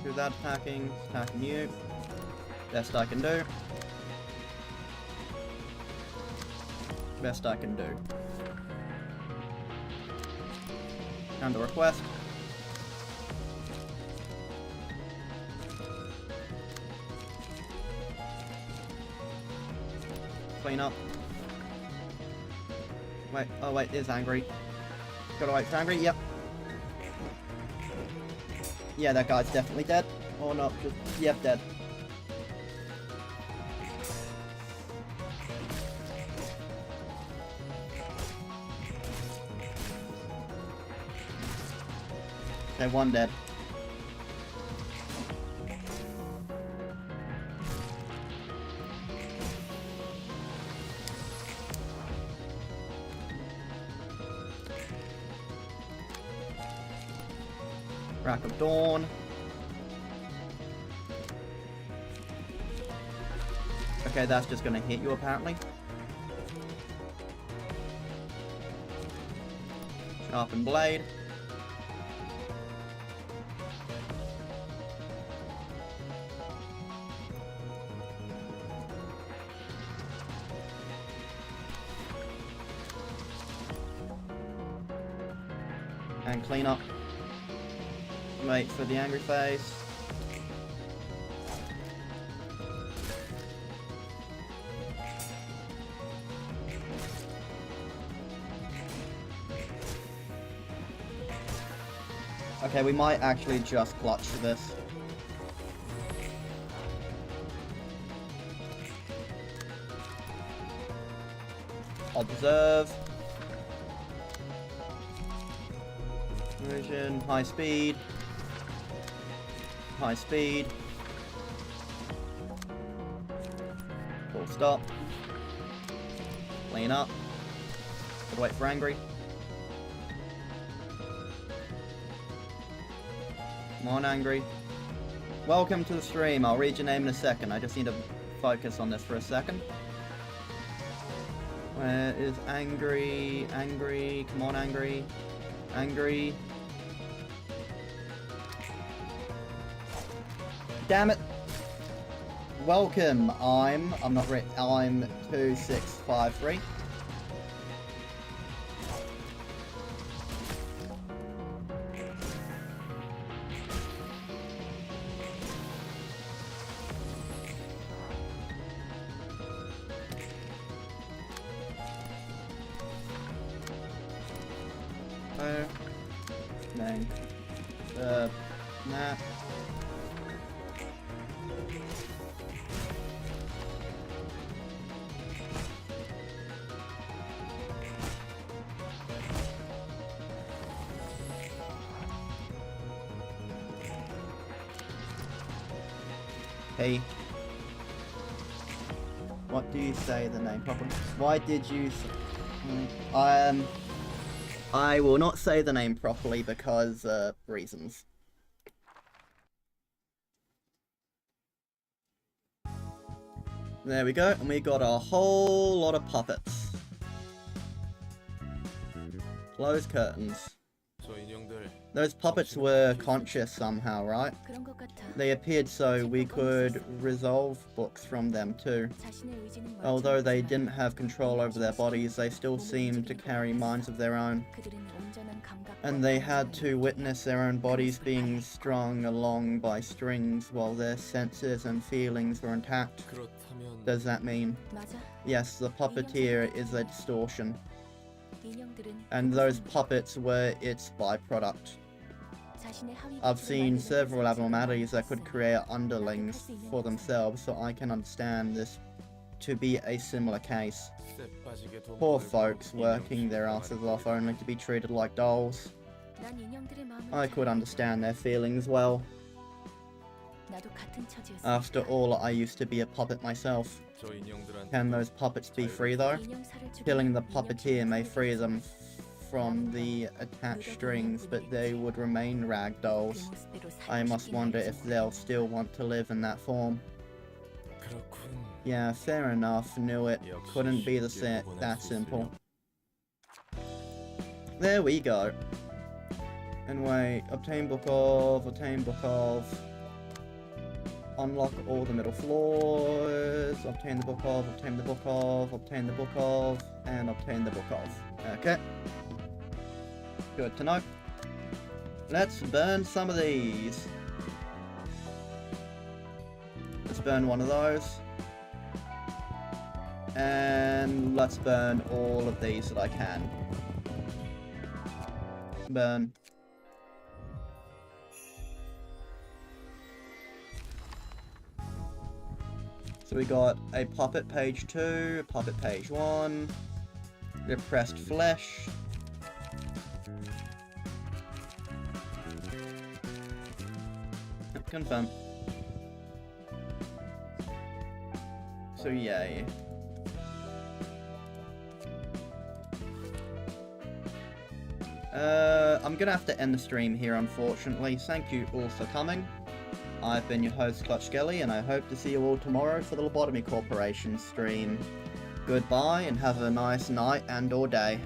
Speaker 1: Who's that attacking? It's attacking you. Best I can do. Best I can do. And the request. Clean up. Wait, oh wait, it's angry. Gotta wait for angry, yep. Yeah, that guy's definitely dead. Or not, just, yep, dead. Okay, one dead. Rack of Dawn. Okay, that's just gonna hit you apparently. Sharpened Blade. And clean up. Wait for the angry face. Okay, we might actually just clutch this. Observe. Vision, high speed. High speed. Full stop. Clean up. Gotta wait for angry. Come on, angry. Welcome to the stream. I'll read your name in a second. I just need to focus on this for a second. Where is angry? Angry. Come on, angry. Angry. Damn it. Welcome. I'm 2653. Name. Nah. Hey. What do you say the name properly? Why did you... I will not say the name properly because, reasons. There we go, and we got a whole lot of puppets. Close curtains.
Speaker 4: 저 인형들
Speaker 1: Those puppets were conscious somehow, right?
Speaker 4: 그런 것 같아.
Speaker 1: They appeared so we could resolve books from them too.
Speaker 4: 자신의 의지는
Speaker 1: Although they
Speaker 4: 멀쩡하지만
Speaker 1: didn't have control over their bodies, they still seemed to carry minds of their own.
Speaker 4: 그들은 온전한 감각과
Speaker 1: And they had to
Speaker 4: 감정을
Speaker 1: witness their own bodies being strung along by strings while their senses and feelings were intact.
Speaker 5: 그렇다면
Speaker 1: Does that mean?
Speaker 4: 맞아.
Speaker 1: Yes, the puppeteer is a distortion.
Speaker 4: 인형들은
Speaker 1: And those puppets were its byproduct.
Speaker 4: 자신의 하위
Speaker 1: I've
Speaker 4: 기질을
Speaker 1: seen
Speaker 4: 만드는
Speaker 1: several
Speaker 4: 것을
Speaker 1: abnormalities that could
Speaker 4: 경험했어.
Speaker 1: create underlings for themselves, so I can understand this to be a similar case.
Speaker 5: 쎄 빠지게 돈
Speaker 1: Poor
Speaker 5: 벌고
Speaker 1: folks
Speaker 5: 인형
Speaker 1: working their
Speaker 5: 취급하는
Speaker 1: asses off
Speaker 5: 꼴이다.
Speaker 1: only to be treated like dolls.
Speaker 4: 난 인형들의 마음을
Speaker 1: I
Speaker 4: 잘
Speaker 1: could understand their feelings well.
Speaker 4: 나도 같은 처지였어.
Speaker 1: After all, I used to be a puppet myself.
Speaker 5: 저 인형들한테
Speaker 1: Can those puppets be free though?
Speaker 4: 인형 살을 주고
Speaker 1: Killing the
Speaker 4: 인형
Speaker 1: puppeteer may
Speaker 4: 취급을
Speaker 1: free
Speaker 4: 해주고
Speaker 1: them from the attached strings, but they would remain rag
Speaker 4: 그
Speaker 1: dolls.
Speaker 4: 모습대로
Speaker 1: I must
Speaker 4: 살고
Speaker 1: wonder
Speaker 4: 싶긴
Speaker 1: if
Speaker 4: 할지
Speaker 1: they'll still want to live in that form.
Speaker 5: 그렇군.
Speaker 1: Yeah, fair enough. Knew it.
Speaker 5: 역시
Speaker 1: Couldn't be
Speaker 5: 쉽게 구분할
Speaker 1: that
Speaker 5: 수
Speaker 1: simple.
Speaker 5: 있으려.
Speaker 1: There we go. Anyway, obtain book of. Unlock all the middle floors. Obtain the book of, obtain the book of, obtain the book of, and obtain the book of. Okay. Good to know. Let's burn some of these. Let's burn one of those. And let's burn all of these that I can. Burn. So we got a puppet page 2, puppet page 1, repressed flesh. Confirm. So yay. I'm gonna have to end the stream here, unfortunately. Thank you all for coming. I've been your host, clutchskelly, and I hope to see you all tomorrow for the Lobotomy Corporation stream. Goodbye, and have a nice night and or day.